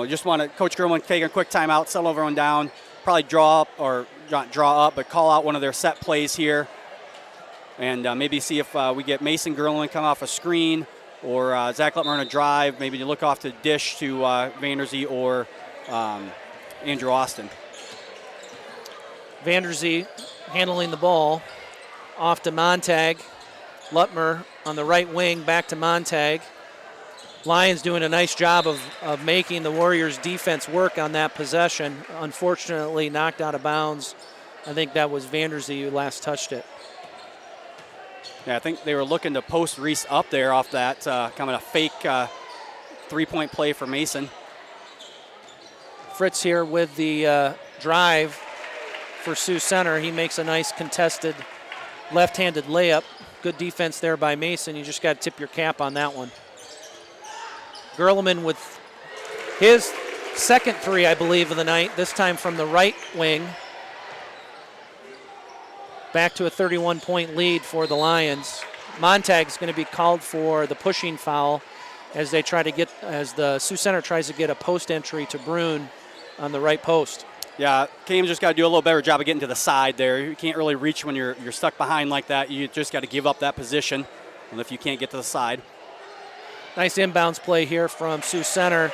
A: just want to Coach Gerleman take a quick timeout, settle everyone down, probably draw up or not draw up, but call out one of their set plays here, and maybe see if we get Mason Gerleman come off a screen or Zach Lutmer on a drive. Maybe you look off to dish to Vanderzee or Andrew Austin.
E: Vanderzee handling the ball off to Montag. Lutmer on the right wing, back to Montag. Lions doing a nice job of making the Warriors defense work on that possession. Unfortunately knocked out of bounds. I think that was Vanderzee who last touched it.
A: Yeah, I think they were looking to post Reese up there off that kind of a fake three-point play for Mason.
E: Fritz here with the drive for Sioux Center. He makes a nice contested left-handed layup. Good defense there by Mason. You just got to tip your cap on that one. Gerleman with his second three, I believe, of the night, this time from the right wing. Back to a 31-point lead for the Lions. Montag's going to be called for the pushing foul as the Sioux Center tries to get a post entry to Brune on the right post.
A: Yeah, Kane's just got to do a little better job of getting to the side there. You can't really reach when you're stuck behind like that. You just got to give up that position, and if you can't get to the side.
E: Nice inbounds play here from Sioux Center.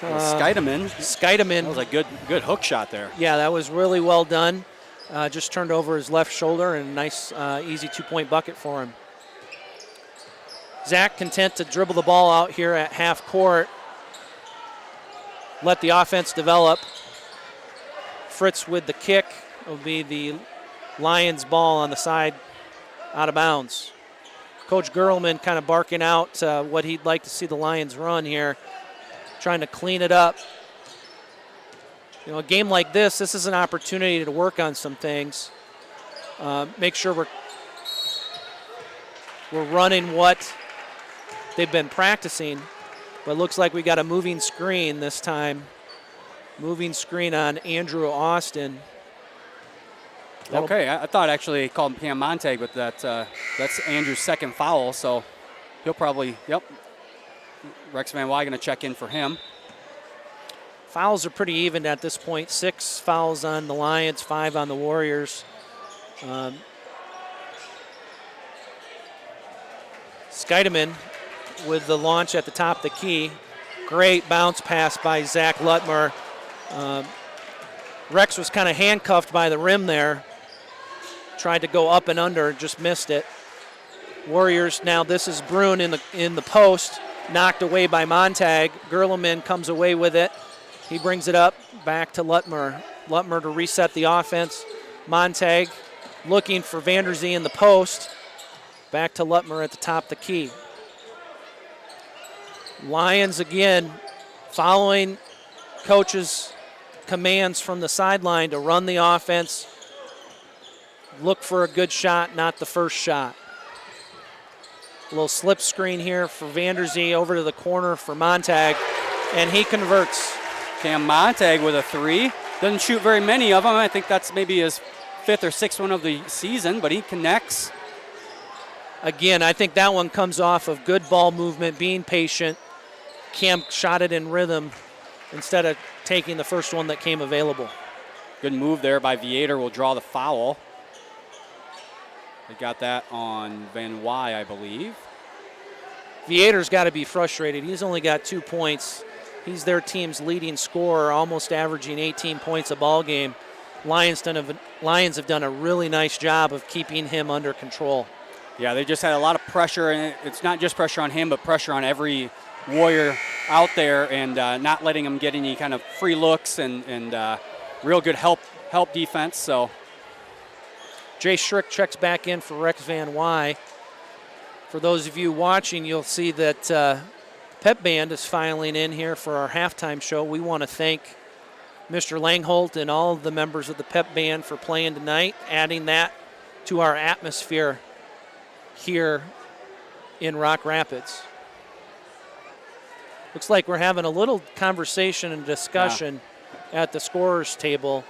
A: Skydeman.
E: That
A: was a good hook shot there.
E: Yeah, that was really well done. Just turned over his left shoulder and a nice, easy two-point bucket for him. Zach content to dribble the ball out here at half court. Let the offense develop. Fritz with the kick. It will be the Lions ball on the side, out of bounds. Coach Gerleman kind of barking out what he'd like to see the Lions run here, trying to clean it up. You know, a game like this is an opportunity to work on some things. Make sure we're running what they've been practicing. But it looks like we got a moving screen this time. Moving screen on Andrew Austin.
A: Okay, I thought actually he called Cam Montag, but that's Andrew's second foul, so he'll probably, Rex Van Wy going to check in for him.
E: Fouls are pretty even at this point. 6 fouls on the Lions, 5 on the Warriors. Skydeman with the launch at the top of the key. Great bounce pass by Zach Lutmer. Rex was kind of handcuffed by the rim there. Tried to go up and under, just missed it. Warriors, now this is Brune in the post, knocked away by Montag. Gerleman comes away with it. He brings it up, back to Lutmer. Lutmer to reset the offense. Montag looking for Vanderzee in the post. Back to Lutmer at the top of the key. Lions again following coach's commands from the sideline to run the offense. Look for a good shot, not the first shot. A little slip screen here for Vanderzee over to the corner for Montag, and he converts.
A: Cam Montag with a 3. Doesn't shoot very many of them. I think that's maybe his 5th or 6th one of the season, but he connects.
E: Again, I think that one comes off of good ball movement, being patient. Cam shot it in rhythm instead of taking the first one that came available.
A: Good move there by Viator. Will draw the foul. They got that on Van Wy, I believe.
E: Viator's got to be frustrated. He's only got 2 points. He's their team's leading scorer, almost averaging 18 points a ball game. Lions have done a really nice job of keeping him under control.
A: Yeah, they just had a lot of pressure, and it's not just pressure on him, but pressure on every Warrior out there, and not letting him get any kind of free looks and real good help defense. So
E: Jay Schrick checks back in for Rex Van Wy. For those of you watching, you'll see that Pep Band is filing in here for our halftime show. We want to thank Mr. Langholt and all of the members of the Pep Band for playing tonight, adding that to our atmosphere here in Rock Rapids. Looks like we're having a little conversation and discussion at the scorer's table,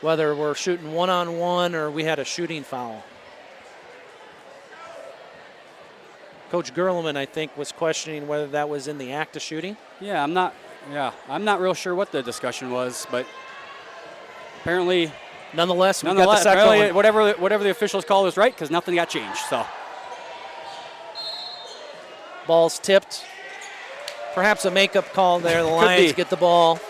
E: whether we're shooting one-on-one or we had a shooting foul. Coach Gerleman, I think, was questioning whether that was in the act of shooting.
A: Yeah, I'm not real sure what the discussion was, but apparently,
E: nonetheless, we got the second one.
A: Whatever the officials called was right, because nothing got changed. So,
E: ball's tipped. Perhaps a makeup call there. The Lions get the ball.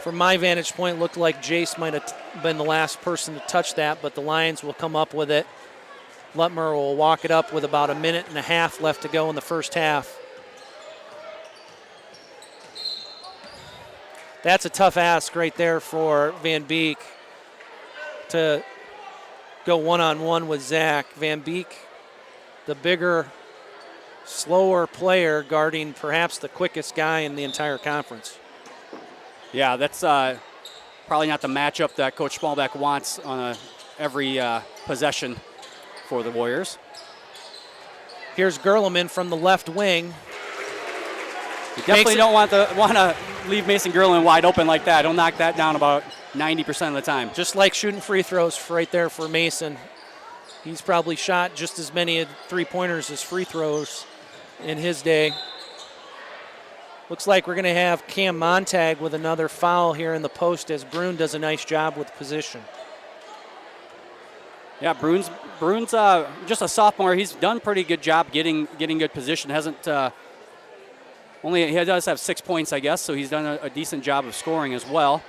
E: From my vantage point, it looked like Jace might have been the last person to touch that, but the Lions will come up with it. Lutmer will walk it up with about a minute and a half left to go in the first half. That's a tough ask right there for Van Beek to go one-on-one with Zach. Van Beek, the bigger, slower player, guarding perhaps the quickest guy in the entire conference.
A: Yeah, that's probably not the matchup that Coach Smallback wants on every possession for the Warriors.
E: Here's Gerleman from the left wing.
A: You definitely don't want to leave Mason Gerleman wide open like that. He'll knock that down about 90% of the time.
E: Just like shooting free throws right there for Mason. He's probably shot just as many three-pointers as free throws in his day. Looks like we're going to have Cam Montag with another foul here in the post as Brune does a nice job with position.
A: Yeah, Brune's just a sophomore. He's done a pretty good job getting good position. He does have 6 points, I guess, so he's done a decent job of scoring as well.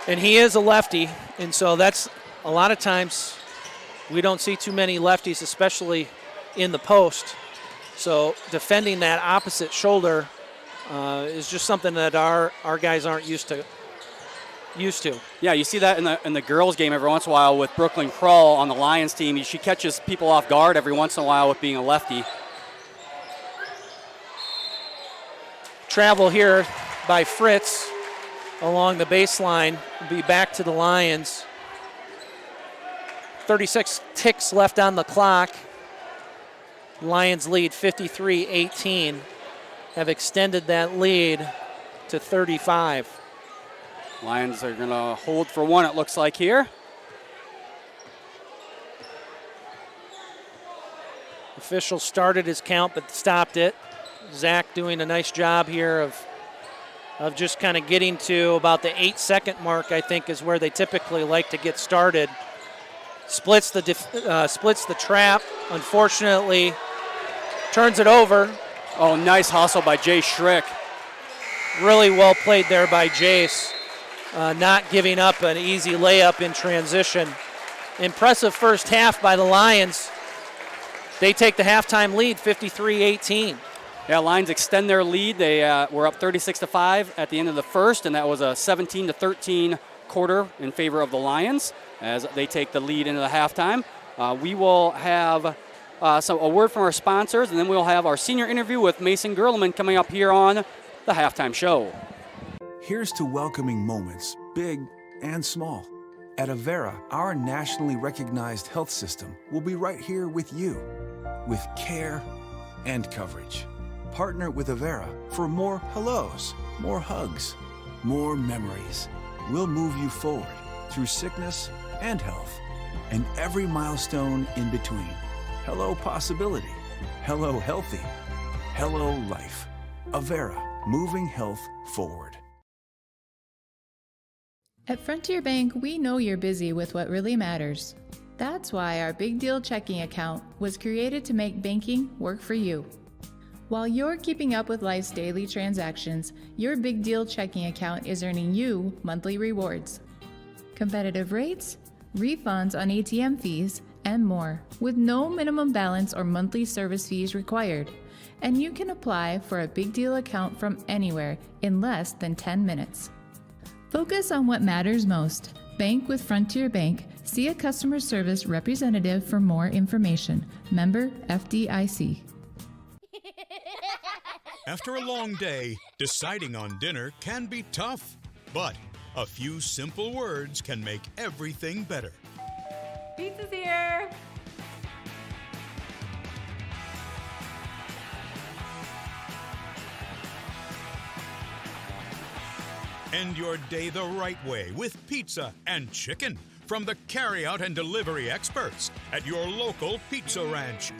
E: And he is a lefty, and so that's a lot of times we don't see too many lefties, especially in the post. So defending that opposite shoulder is just something that our guys aren't used to.
A: Yeah, you see that in the girls' game every once in a while with Brooklyn Krull on the Lions team. She catches people off guard every once in a while with being a lefty.
E: Travel here by Fritz along the baseline. Be back to the Lions. 36 ticks left on the clock. Lions lead 53-18. Have extended that lead to 35.
A: Lions are going to hold for one, it looks like here.
E: Official started his count but stopped it. Zach doing a nice job here of just kind of getting to about the 8-second mark, I think, is where they typically like to get started. Splits the trap. Unfortunately, turns it over.
A: Oh, nice hustle by Jay Schrick.
E: Really well played there by Jace. Not giving up an easy layup in transition. Impressive first half by the Lions. They take the halftime lead, 53-18.
A: Yeah, Lions extend their lead. They were up 36-5 at the end of the first, and that was a 17-13 quarter in favor of the Lions as they take the lead into the halftime. We will have a word from our sponsors, and then we'll have our senior interview with Mason Gerleman coming up here on the halftime show.
C: Here's to welcoming moments, big and small, At Avera, our nationally recognized health system will be right here with you, with care and coverage. Partner with Avera for more hellos, more hugs, more memories. We'll move you forward through sickness and health, and every milestone in between. Hello possibility. Hello healthy. Hello life. Avera, moving health forward.
D: At Frontier Bank, we know you're busy with what really matters. That's why our Big Deal checking account was created to make banking work for you. While you're keeping up with life's daily transactions, your Big Deal checking account is earning you monthly rewards. Competitive rates, refunds on ATM fees, and more, with no minimum balance or monthly service fees required. And you can apply for a Big Deal account from anywhere in less than 10 minutes. Focus on what matters most. Bank with Frontier Bank. See a customer service representative for more information. Member FDIC.
F: After a long day, deciding on dinner can be tough, but a few simple words can make everything better.
G: Pizza's here.
F: End your day the right way with pizza and chicken from the carryout and delivery experts at your local pizza ranch.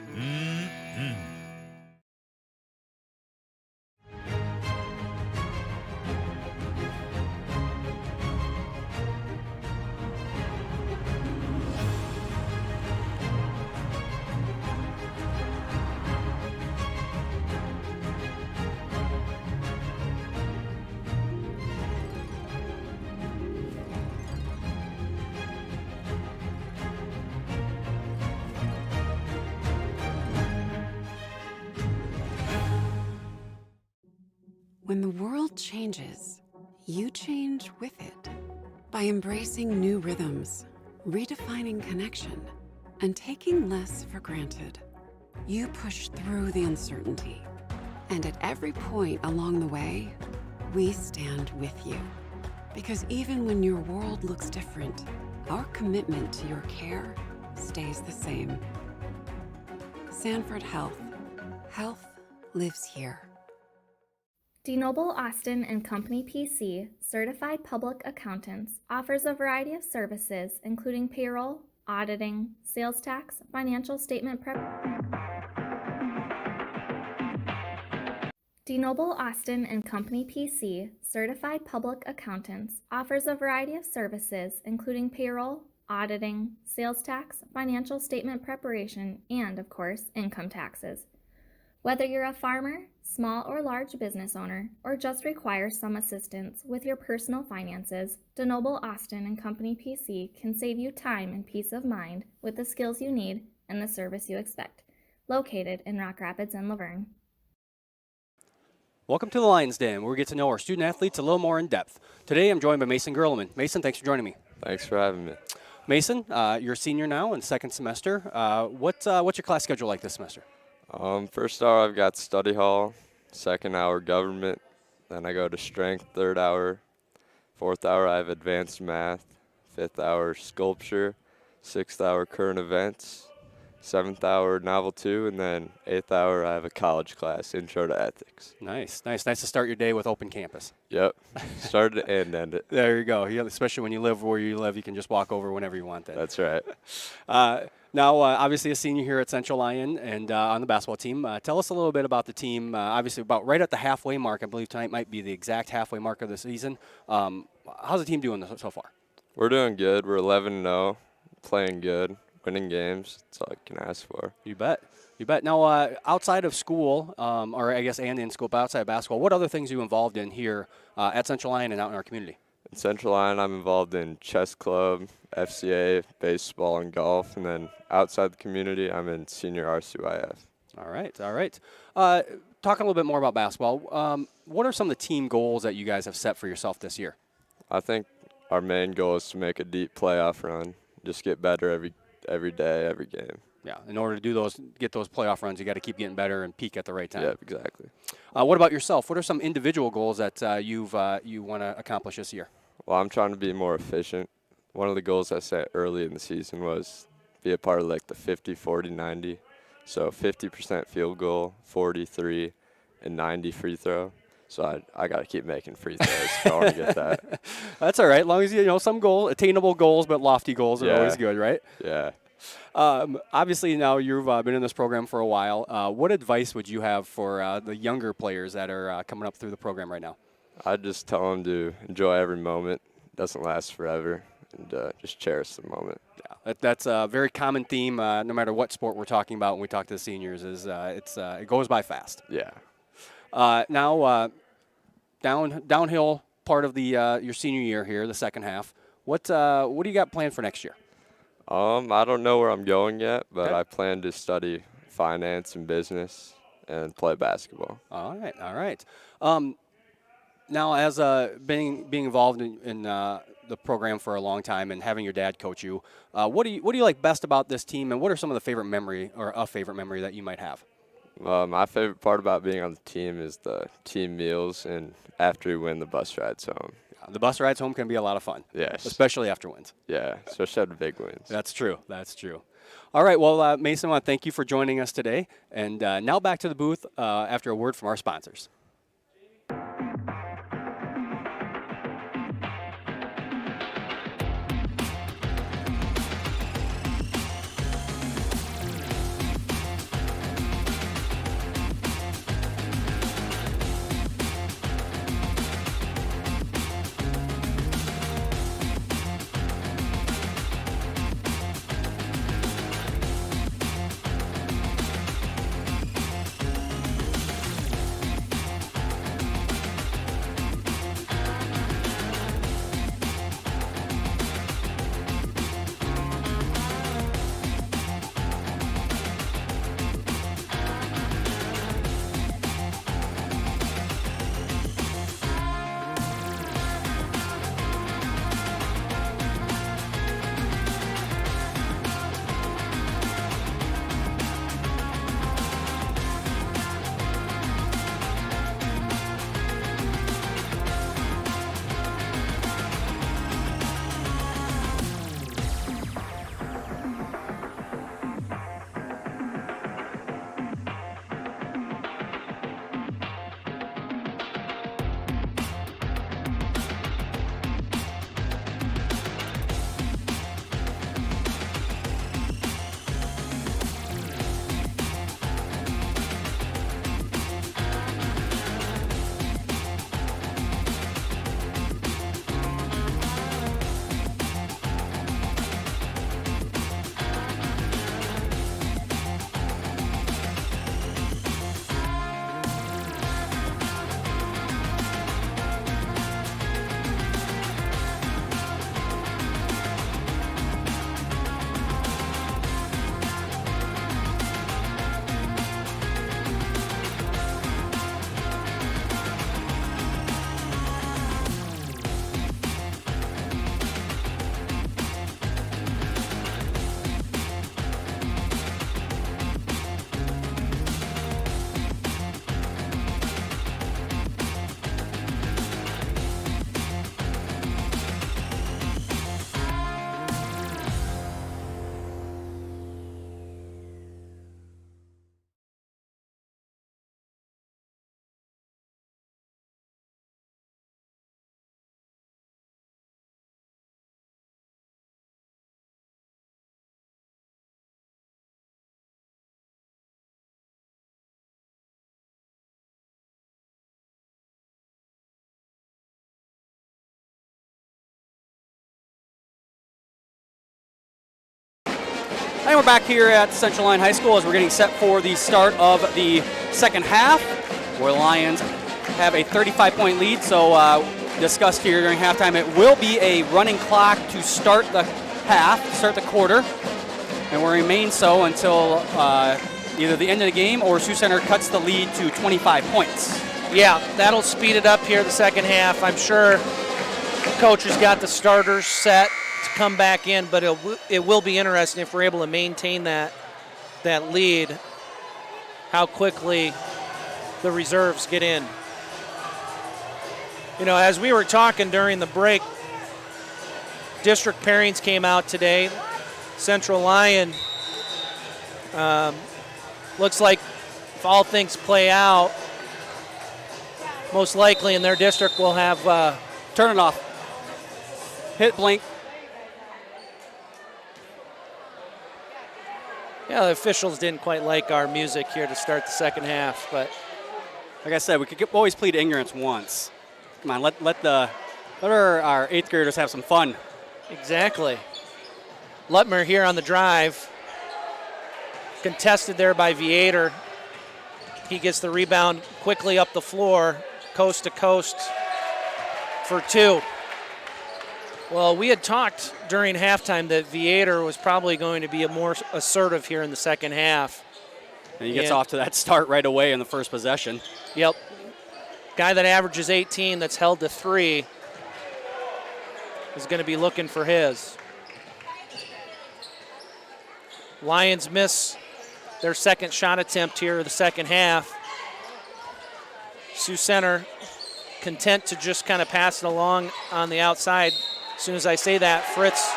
H: When the world changes, you change with it. By embracing new rhythms, redefining connection, and taking less for granted, you push through the uncertainty. And at every point along the way, we stand with you. Because even when your world looks different, our commitment to your care stays the same. Sanford Health. Health lives here.
I: DeNoble Austin and Company PC, certified public accountants, offers a variety of services including payroll, auditing, sales tax, financial statement prep. DeNoble Austin and Company PC, certified public accountants, offers a variety of services including payroll, auditing, sales tax, financial statement preparation, and, of course, income taxes. Whether you're a farmer, small or large business owner, or just require some assistance with your personal finances, DeNoble Austin and Company PC can save you time and peace of mind with the skills you need and the service you expect. Located in Rock Rapids and Laverne.
A: Welcome to the Lions Den, where we get to know our student athletes a little more in depth. Today I'm joined by Mason Gerleman. Mason, thanks for joining me.
L: Thanks for having me.
A: Mason, you're a senior now in second semester. What's your class schedule like this semester?
L: First hour I've got study hall, second hour government, then I go to strength, third hour, fourth hour I have advanced math, fifth hour sculpture, sixth hour current events, seventh hour novel 2, and then eighth hour I have a college class, intro to ethics.
A: Nice to start your day with open campus.
L: Yep, start it and end it.
A: There you go. Especially when you live where you live, you can just walk over whenever you want. Then.
L: That's right.
A: Now, obviously a senior here at Central Lyon and on the basketball team. Tell us a little bit about the team. Obviously, about right at the halfway mark. I believe tonight might be the exact halfway mark of the season. How's the team doing so far?
L: We're doing good. We're 11-0, playing good, winning games. That's all I can ask for.
A: You bet. Now, outside of school, or I guess and in school, but outside of basketball, what other things are you involved in here at Central Lyon and out in our community?
L: In Central Lyon, I'm involved in chess club, FCA, baseball, and golf. And then outside the community, I'm in senior RCYF.
A: All right. Talking a little bit more about basketball, what are some of the team goals that you guys have set for yourself this year?
L: I think our main goal is to make a deep playoff run, just get better every day, every game.
A: Yeah, in order to get those playoff runs, you got to keep getting better and peak at the right time.
L: Yeah, exactly.
A: What about yourself? What are some individual goals that you want to accomplish this year?
L: Well, I'm trying to be more efficient one of the goals I set early in the season was be a part of like the 50, 40, 90. So 50% field goal, 43, and 90 free throw. So I got to keep making free throws if I want to get that.
A: That's all right. As long as some attainable goals, but lofty goals are always good, right?
L: Yeah.
A: Obviously, now you've been in this program for a while. What advice would you have for the younger players that are coming up through the program right now?
L: I'd just tell them to enjoy every moment. It doesn't last forever, and just cherish the moment.
A: Yeah, that's a very common theme, no matter what sport we're talking about when we talk to the seniors, is it goes by fast.
L: Yeah.
A: Now, downhill part of the your senior year here, the second half. What do you got planned for next year?
L: I don't know where I'm going yet, but
A: Okay.
L: I plan to study finance and business and play basketball.
A: All right. Now, as being involved in the program for a long time and having your dad coach you, what do you like best about this team, and what are some of the favorite memory or a favorite memory that you might have?
L: My favorite part about being on the team is the team meals and after we win, the bus rides home.
A: The bus rides home can be a lot of fun.
L: Yes.
A: Especially after wins.
L: Yeah, especially after big wins.
A: That's true. All right, well, Mason, I want to thank you for joining us today. And now back to the booth after a word from our sponsors. And we're back here at Central Lyon High School as we're getting set for the start of the second half, where the Lions have a 35-point lead. So discussed here during halftime, it will be a running clock to start the half, to start the quarter, and will remain so until either the end of the game or Sioux Center cuts the lead to 25 points.
E: Yeah, that'll speed it up here the second half. I'm sure coach has got the starters set to come back in, but it will be interesting if we're able to maintain that lead, how quickly the reserves get in. You know, as we were talking during the break, district pairings came out today. Central Lyon looks like if all things play out, most likely in their district will have
A: turn it off. Hit blink.
E: Yeah, the officials didn't quite like our music here to start the second half, but
A: like I said, we could always plead ignorance once. Come on, let our eighth graders have some fun.
E: Exactly. Lutmer here on the drive. Contested there by Viator. He gets the rebound quickly up the floor, coast to coast for 2. Well, we had talked during halftime that Viator was probably going to be more assertive here in the second half.
A: And he gets off to that start right away in the first possession.
E: Yep. Guy that averages 18 that's held to 3 is going to be looking for his. Lions miss their second shot attempt here in the second half. Sioux Center content to just kind of pass it along on the outside. As soon as I say that, Fritz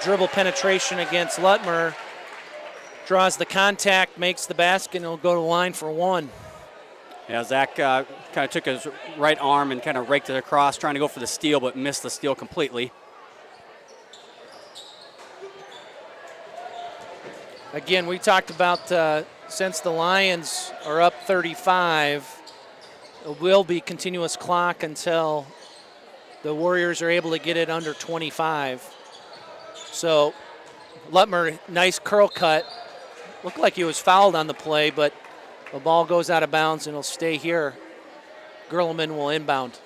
E: dribble penetration against Lutmer, draws the contact, makes the basket, and he'll go to the line for 1.
A: Yeah, Zach kind of took his right arm and kind of raked it across, trying to go for the steal, but missed the steal completely.
E: Again, we talked about since the Lions are up 35, it will be continuous clock until the Warriors are able to get it under 25. So Lutmer, nice curl cut. Looked like he was fouled on the play, but the ball goes out of bounds and it'll stay here. Gerleman will inbound.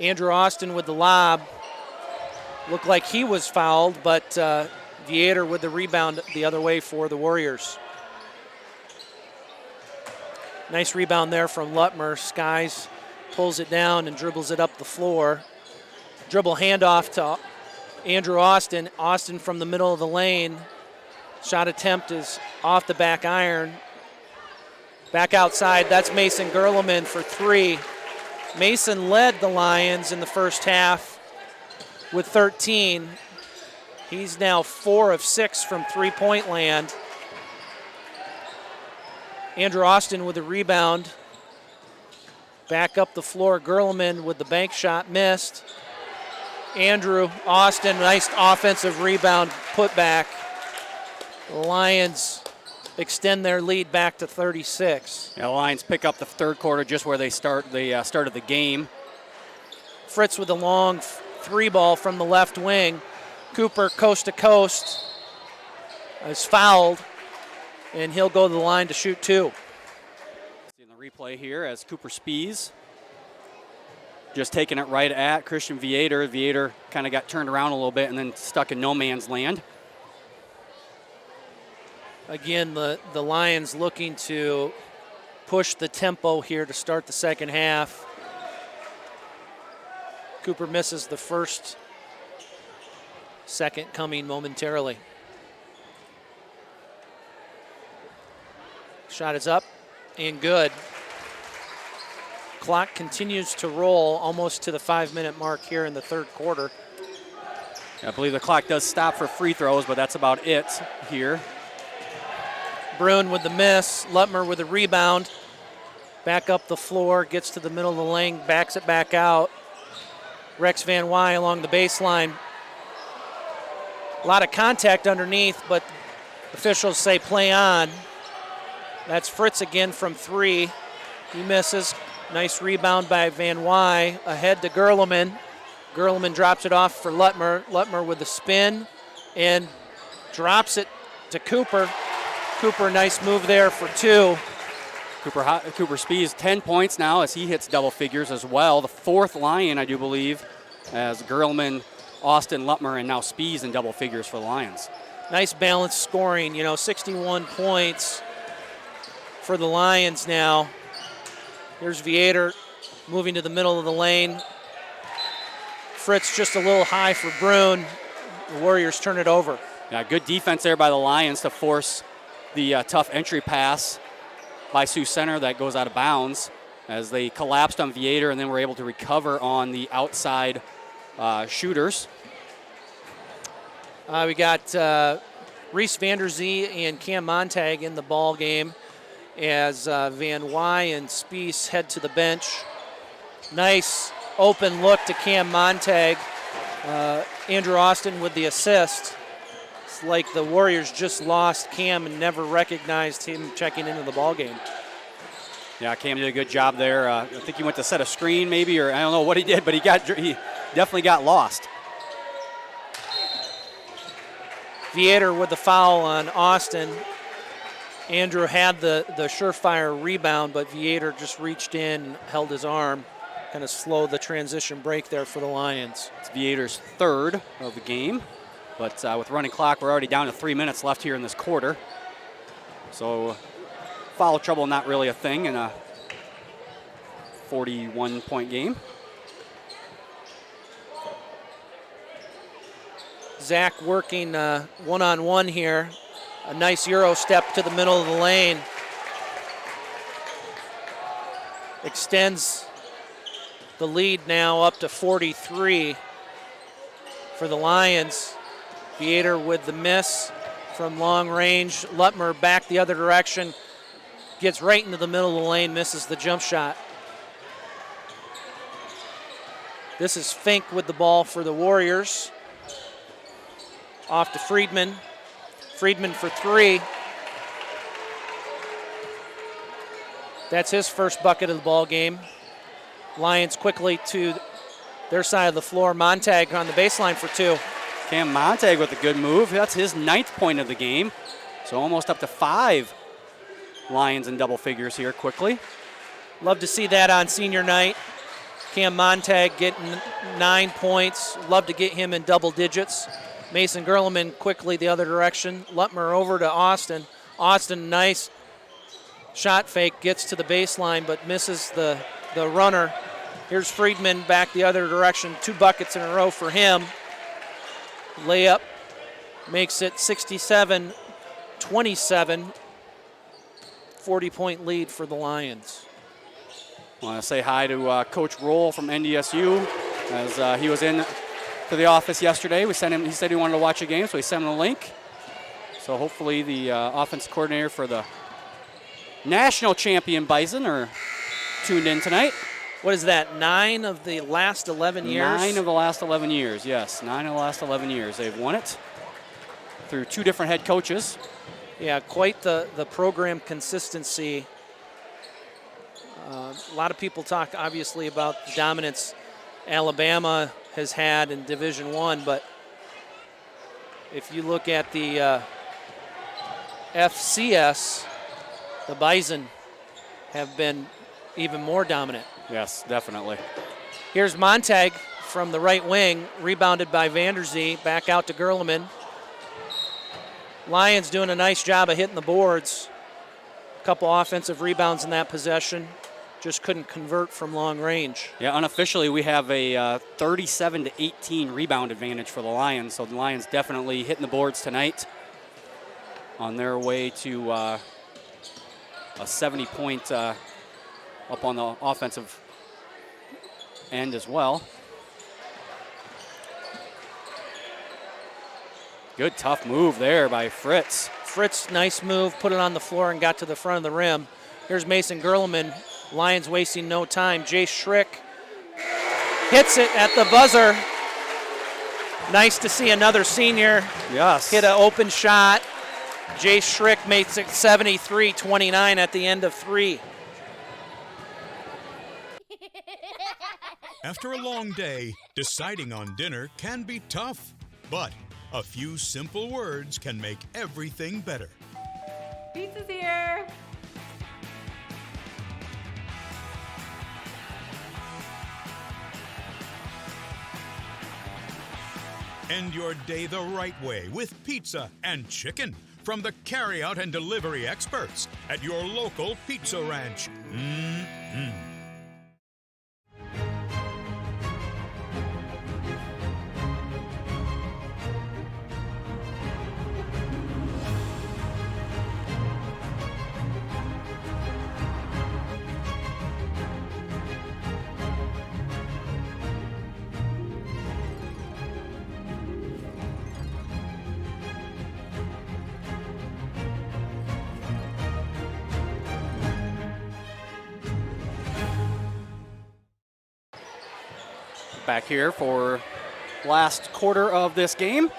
E: Andrew Austin with the lob. Looked like he was fouled, but Viator with the rebound the other way for the Warriors. Nice rebound there from Lutmer. Skies pulls it down and dribbles it up the floor. Dribble handoff to Andrew Austin. Austin from the middle of the lane. Shot attempt is off the back iron. Back outside, that's Mason Gerleman for 3. Mason led the Lions in the first half with 13. He's now 4 of 6 from three-point land. Andrew Austin with the rebound. Back up the floor, Gerleman with the bank shot, missed. Andrew Austin, nice offensive rebound, put back. The Lions extend their lead back to 36.
A: Yeah, the Lions pick up the third quarter just where they started the game.
E: Fritz with a long 3 ball from the left wing. Cooper coast to coast is fouled, and he'll go to the line to shoot 2.
A: See the replay here as Cooper Spies just taking it right at Christian Viator. Viator kind of got turned around a little bit and then stuck in no man's land.
E: Again, the Lions looking to push the tempo here to start the second half. Cooper misses the first, second coming momentarily. Shot is up and good. Clock continues to roll almost to the 5-minute mark here in the third quarter.
A: I believe the clock does stop for free throws, but that's about it here.
E: Bruin with the miss, Lutmer with the rebound. Back up the floor, gets to the middle of the lane, backs it back out. Rex Van Wy along the baseline. A lot of contact underneath, but officials say play on. That's Fritz again from 3. He misses. Nice rebound by Van Wy. Ahead to Gerleman. Gerleman drops it off for Lutmer. Lutmer with the spin and drops it to Cooper. Cooper, nice move there for 2.
A: Cooper Spies 10 points now as he hits double figures as well. The 4th Lion, I do believe, as Gerleman, Austin, Lutmer, and now Spies in double figures for the Lions.
E: Nice balanced scoring, 61 points for the Lions now. Here's Viator moving to the middle of the lane. Fritz just a little high for Bruin. The Warriors turn it over.
A: Yeah, good defense there by the Lions to force the tough entry pass by Sioux Center that goes out of bounds. as they collapsed on Viator and then were able to recover on the outside shooters.
E: We got Reese Vanderzee and Cam Montag in the ball game as Van Wy and Spies head to the bench. Nice open look to Cam Montag. Andrew Austin with the assist. It's like the Warriors just lost Cam and never recognized him checking into the ball game.
A: Yeah, Cam did a good job there. I think he went to set a screen maybe, or I don't know what he did, but he definitely got lost.
E: Viator with the foul on Austin. Andrew had the surefire rebound, but Viator just reached in and held his arm. Kind of slow the transition break there for the Lions.
A: It's Viator's third of the game, but with running clock, we're already down to 3 minutes left here in this quarter. So foul trouble not really a thing in a 41-point game.
E: Zach working one-on-one here. A nice Euro step to the middle of the lane. Extends the lead now up to 43 for the Lions. Viator with the miss from long range. Lutmer back the other direction. Gets right into the middle of the lane, misses the jump shot. This is Fink with the ball for the Warriors. Off to Friedman. Friedman for three. That's his first bucket of the ball game. Lions quickly to their side of the floor. Montag on the baseline for two.
A: Cam Montag with a good move. That's his 9th point of the game. So almost up to 5 Lions in double figures here quickly.
E: Love to see that on senior night. Cam Montag getting 9 points. Love to get him in double digits. Mason Gerleman quickly the other direction. Lutmer over to Austin. Austin, nice shot fake, gets to the baseline but misses the runner. Here's Friedman back the other direction. 2 buckets in a row for him. Layup makes it 67-27. 40-point lead for the Lions.
A: I want to say hi to Coach Roll from NDSU as he was in to the office yesterday. We sent him. He said he wanted to watch a game, so we sent him a link. So hopefully the offense coordinator for the national champion Bison are tuned in tonight.
E: What is that, 9 of the last 11 years?
A: 9 of the last 11 years, yes. 9 of the last 11 years. They've won it through 2 different head coaches.
E: Yeah, quite the program consistency. A lot of people talk, obviously, about the dominance Alabama has had in Division I, but if you look at the FCS, the Bison have been even more dominant.
A: Yes, definitely.
E: Here's Montag from the right wing, rebounded by Vanderzee, back out to Gerleman. Lions doing a nice job of hitting the boards. A couple offensive rebounds in that possession. Just couldn't convert from long range.
A: Yeah, unofficially we have a 37-18 rebound advantage for the Lions. So the Lions definitely hitting the boards tonight on their way to a 70-point up on the offensive end as well. Good tough move there by Fritz.
E: Fritz, nice move, put it on the floor and got to the front of the rim. Here's Mason Gerleman. Lions wasting no time. Jay Schrick hits it at the buzzer. Nice to see another senior hit an open shot. Jay Schrick makes it 73-29 at the end of 3.
F: After a long day, deciding on dinner can be tough, but a few simple words can make everything better.
G: Pizza's here.
F: End your day the right way with pizza and chicken from the carryout and delivery experts at your local Pizza Ranch.
A: back here for last quarter of this game.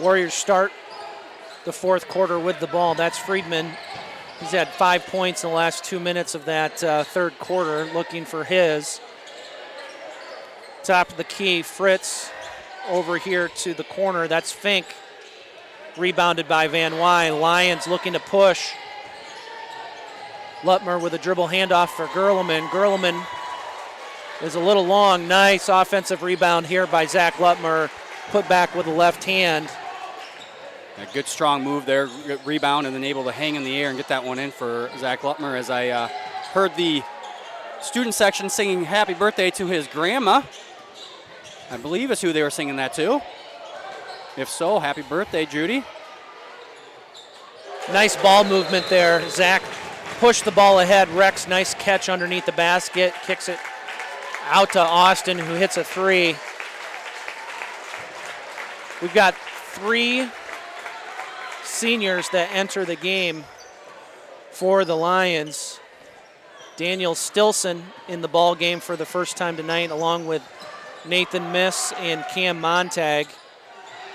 E: Warriors start the fourth quarter with the ball. That's Friedman. He's had 5 points in the last 2 minutes of that third quarter, looking for his. Top of the key, Fritz over here to the corner. That's Fink. Rebounded by Van Wy. Lions looking to push. Lutmer with a dribble handoff for Gerleman. Gerleman is a little long. Nice offensive rebound here by Zach Lutmer. Put back with the left hand.
A: A good strong move there, good rebound, and then able to hang in the air and get that one in for Zach Lutmer. As I heard the student section singing happy birthday to his grandma. I believe is who they were singing that to. If so, happy birthday, Judy.
E: Nice ball movement there. Zach pushed the ball ahead. Rex, nice catch underneath the basket. Kicks it out to Austin, who hits a three. We've got 3 seniors that enter the game for the Lions. Daniel Stilson in the ball game for the first time tonight, along with Nathan Miss and Cam Montag.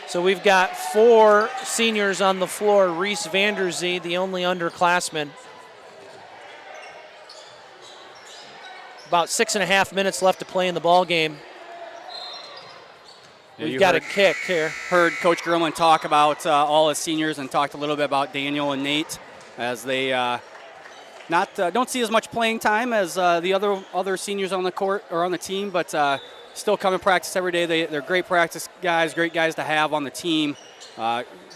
E: So we've got 4 seniors on the floor. Reese Vanderzee, the only underclassman. About 6.5 minutes left to play in the ball game.
A: Yeah,
E: we've got a kick here.
A: Heard Coach Gerleman talk about all his seniors and talked a little bit about Daniel and Nate as they don't see as much playing time as the other seniors on the court or on the team, but still come and practice every day. They're great practice guys, great guys to have on the team.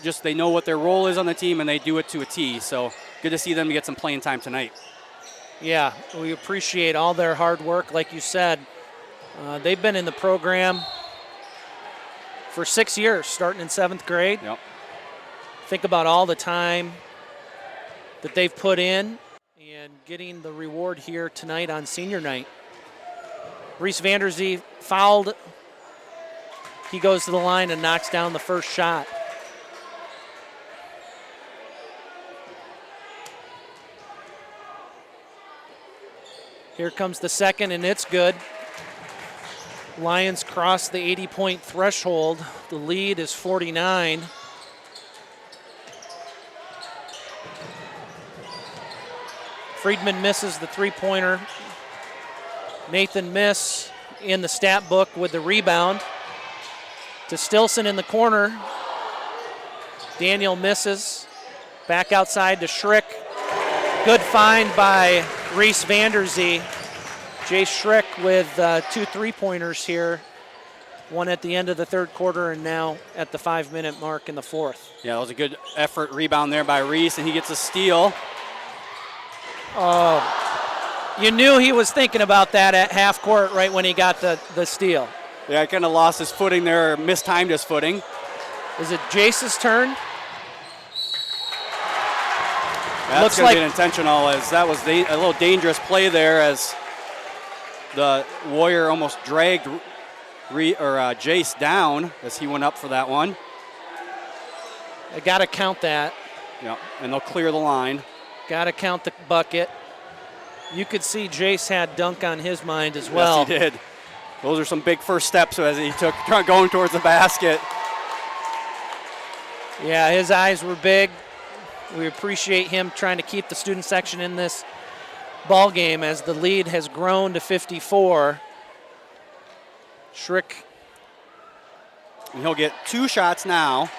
A: Just they know what their role is on the team and they do it to a T. So good to see them get some playing time tonight.
E: Yeah, we appreciate all their hard work. Like you said, they've been in the program for 6 years, starting in 7th grade.
A: Yep.
E: Think about all the time that they've put in and getting the reward here tonight on senior night. Reese Vanderzee fouled. He goes to the line and knocks down the first shot. Here comes the second, and it's good. Lions cross the 80-point threshold. The lead is 49. Friedman misses the three-pointer. Nathan Miss in the stat book with the rebound. To Stilson in the corner. Daniel misses. Back outside to Schrick. Good find by Reese Vanderzee. Jay Schrick with 2 three-pointers here. One at the end of the third quarter and now at the 5-minute mark in the fourth.
A: Yeah, that was a good effort rebound there by Reese, and he gets a steal.
E: Oh, you knew he was thinking about that at half court right when he got the steal.
A: Yeah, he kind of lost his footing there, or mistimed his footing.
E: Is it Jace's turn?
A: That's going to be intentional, as that was a little dangerous play there, as the Warrior almost dragged Jace down as he went up for that one.
E: I got to count that.
A: Yeah, and they'll clear the line.
E: Got to count the bucket. You could see Jace had dunk on his mind as well.
A: Yes, he did. Those are some big first steps as he took going towards the basket.
E: Yeah, his eyes were big. We appreciate him trying to keep the student section in this ball game as the lead has grown to 54. Schrick.
A: And he'll get 2 shots now.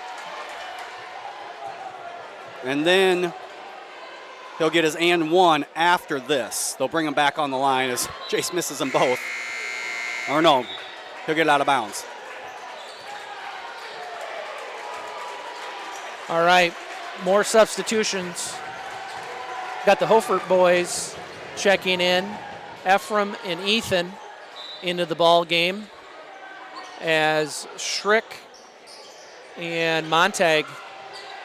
A: And then he'll get his and one after this. They'll bring him back on the line as Jace misses them both. Or no, he'll get it out of bounds.
E: All right, more substitutions. Got the Hofert boys checking in. Ephraim and Ethan into the ball game as Schrick and Montag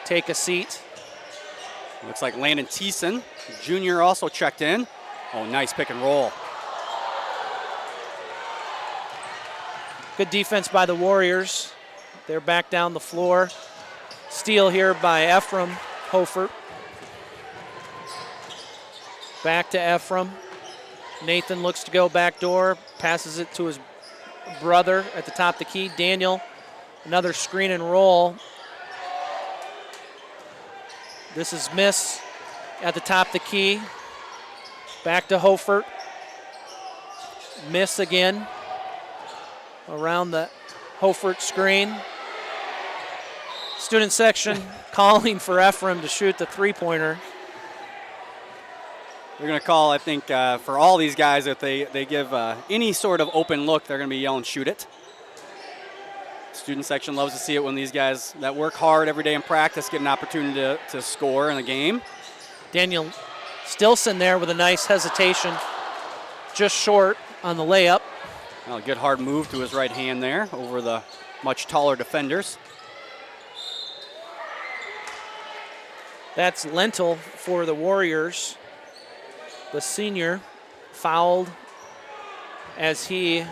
E: take a seat.
A: Looks like Landon Thiessen, junior, also checked in. Oh, nice pick and roll.
E: Good defense by the Warriors. They're back down the floor. Steal here by Ephraim Hofert. Back to Ephraim. Nathan looks to go back door, passes it to his brother at the top of the key. Daniel, another screen and roll. This is miss at the top of the key. Back to Hofert. Miss again around the Hofert screen. Student section calling for Ephraim to shoot the three-pointer.
A: They're going to call, I think, for all these guys, if they give any sort of open look, they're going to be yelling, shoot it. Student section loves to see it when these guys that work hard every day in practice get an opportunity to score in a game.
E: Daniel Stilson there with a nice hesitation, just short on the layup.
A: Well, a good hard move to his right hand there over the much taller defenders.
E: That's Lentil for the Warriors. The senior fouled as he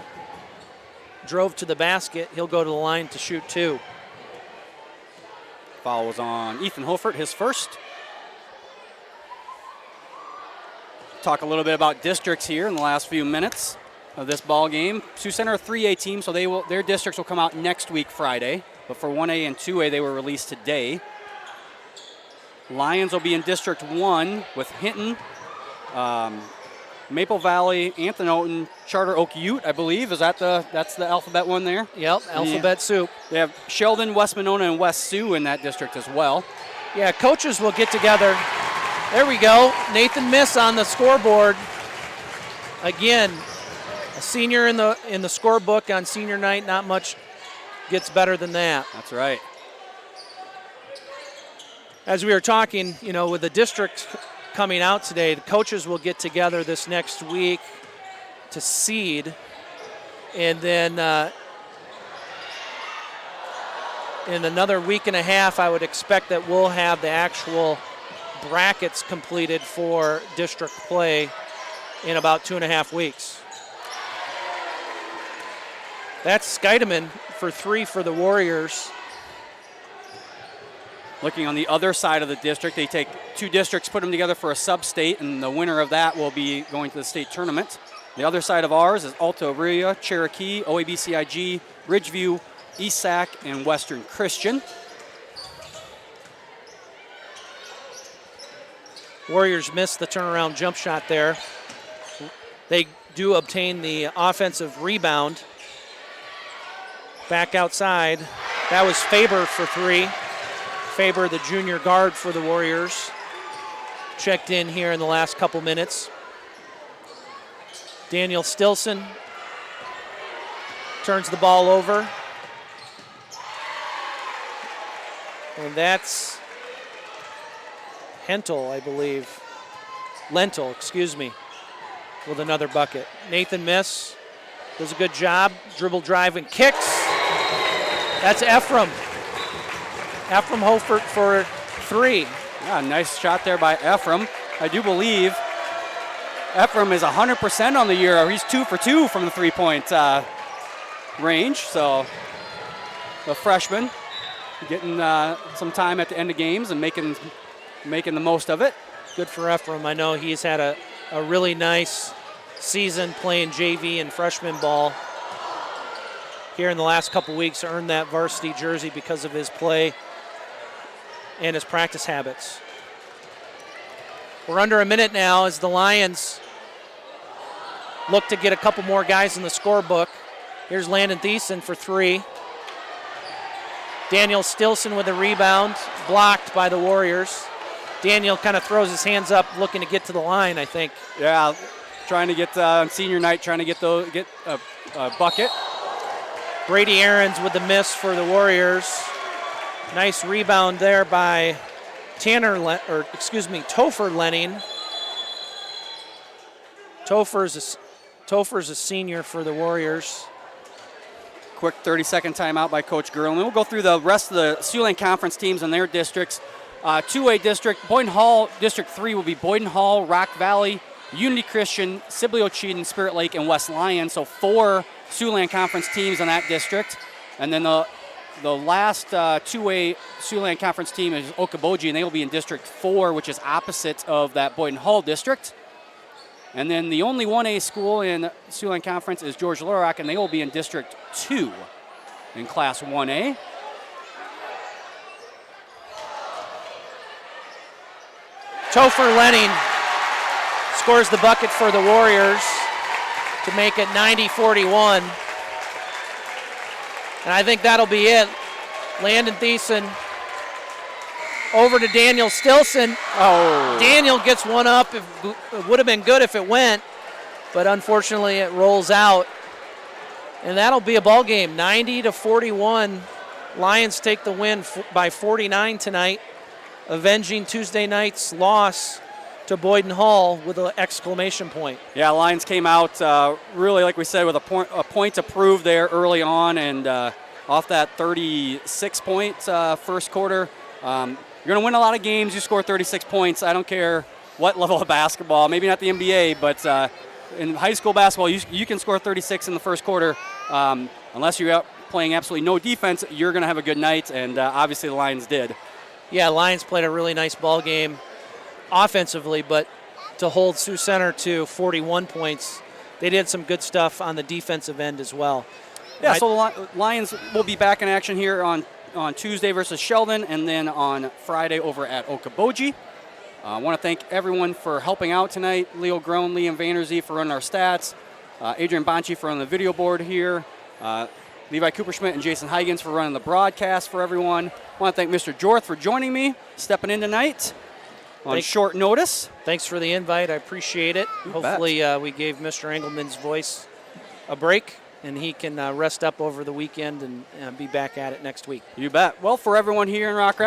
E: drove to the basket. He'll go to the line to shoot two.
A: Foul was on Ethan Hofert, his first. Talk a little bit about districts here in the last few minutes of this ball game. Sioux Center, a 3A team, so their districts will come out next week, Friday. But for 1A and 2A, they were released today. Lions will be in District 1 with Hinton, Maple Valley, Anthony, Charter Oak Ute, I believe. That's the alphabet one there?
E: Yep, alphabet soup.
A: They have Sheldon, West Monona, and West Sioux in that district as well.
E: Yeah, coaches will get together. There we go. Nathan Miss on the scoreboard. Again, a senior in the scorebook on senior night. Not much gets better than that.
A: That's right.
E: As we were talking, with the district coming out today, the coaches will get together this next week to seed. And then in another week and a half, I would expect that we'll have the actual brackets completed for district play in about 2.5 weeks. That's Scheidemann for three for the Warriors.
A: Looking on the other side of the district, they take two districts, put them together for a sub-state, and the winner of that will be going to the state tournament. The other side of ours is Alta Aurelia, Cherokee, OABCIG, Ridgeview, East Sac, and Western Christian.
E: Warriors missed the turnaround jump shot there. They do obtain the offensive rebound. Back outside. That was Faber for three. Faber, the junior guard for the Warriors, checked in here in the last couple minutes. Daniel Stilson turns the ball over. And that's Lentil, excuse me, with another bucket. Nathan Miss does a good job. Dribble, drive, and kicks. That's Ephraim. Ephraim Hofert for three.
A: Yeah, nice shot there by Ephraim. I do believe Ephraim is 100% on the year. He's 2 for 2 from the three-point range. So the freshman getting some time at the end of games and making the most of it.
E: Good for Ephraim. I know he's had a really nice season playing JV and freshman ball here in the last couple weeks. Earned that varsity jersey because of his play and his practice habits. We're under a minute now as the Lions look to get a couple more guys in the scorebook. Here's Landon Thiessen for three. Daniel Stilson with a rebound, blocked by the Warriors. Daniel kind of throws his hands up, looking to get to the line, I think.
A: Yeah, trying to get on senior night, trying to get a bucket.
E: Brady Aarons with the miss for the Warriors. Nice rebound there by Topher Lenning. Topher's a senior for the Warriors.
A: Quick 30-second timeout by Coach Gerleman. We'll go through the rest of the Siouxland Conference teams and their districts. 2A district, Boyden Hall, District 3 will be Boyden Hall, Rock Valley, Unity Christian, Sibley Ocheyedan, Spirit Lake, and West Lyon. So 4 Siouxland Conference teams in that district. And then the last 2A Siouxland Conference team is Okoboji, and they will be in District 4, which is opposite of that Boyden Hall district. And then the only 1A school in Siouxland Conference is George Little Rock, and they will be in District 2 in Class 1A.
E: Topher Lenning scores the bucket for the Warriors to make it 90-41. And I think that'll be it. Landon Thiessen over to Daniel Stilson.
A: Oh.
E: Daniel gets one up. It would have been good if it went, but unfortunately it rolls out. And that'll be a ball game, 90-41. Lions take the win by 49 tonight, avenging Tuesday night's loss to Boyden Hall with an exclamation point.
A: Yeah, Lions came out really, like we said, with a point to prove there early on, and off that 36-point first quarter. You're going to win a lot of games. You score 36 points. I don't care what level of basketball, maybe not the NBA, but in high school basketball, you can score 36 in the first quarter. Unless you're out playing absolutely no defense, you're going to have a good night, and obviously the Lions did.
E: Yeah, Lions played a really nice ball game offensively, but to hold Sioux Center to 41 points, they did some good stuff on the defensive end as well.
A: Yeah, so the Lions will be back in action here on Tuesday versus Sheldon, and then on Friday over at Okoboji. I want to thank everyone for helping out tonight. Leo Groen, Liam Vanderzee for running our stats, Adrian Bonci for running the video board here, Levi Cooperschmidt and Jason Huygens for running the broadcast for everyone. I want to thank Mr. Jorth for joining me, stepping in tonight on short notice.
E: Thanks for the invite. I appreciate it. Hopefully we gave Mr. Engelman's voice a break, and he can rest up over the weekend and be back at it next week.
A: You bet. Well, for everyone here in Rock Rapids,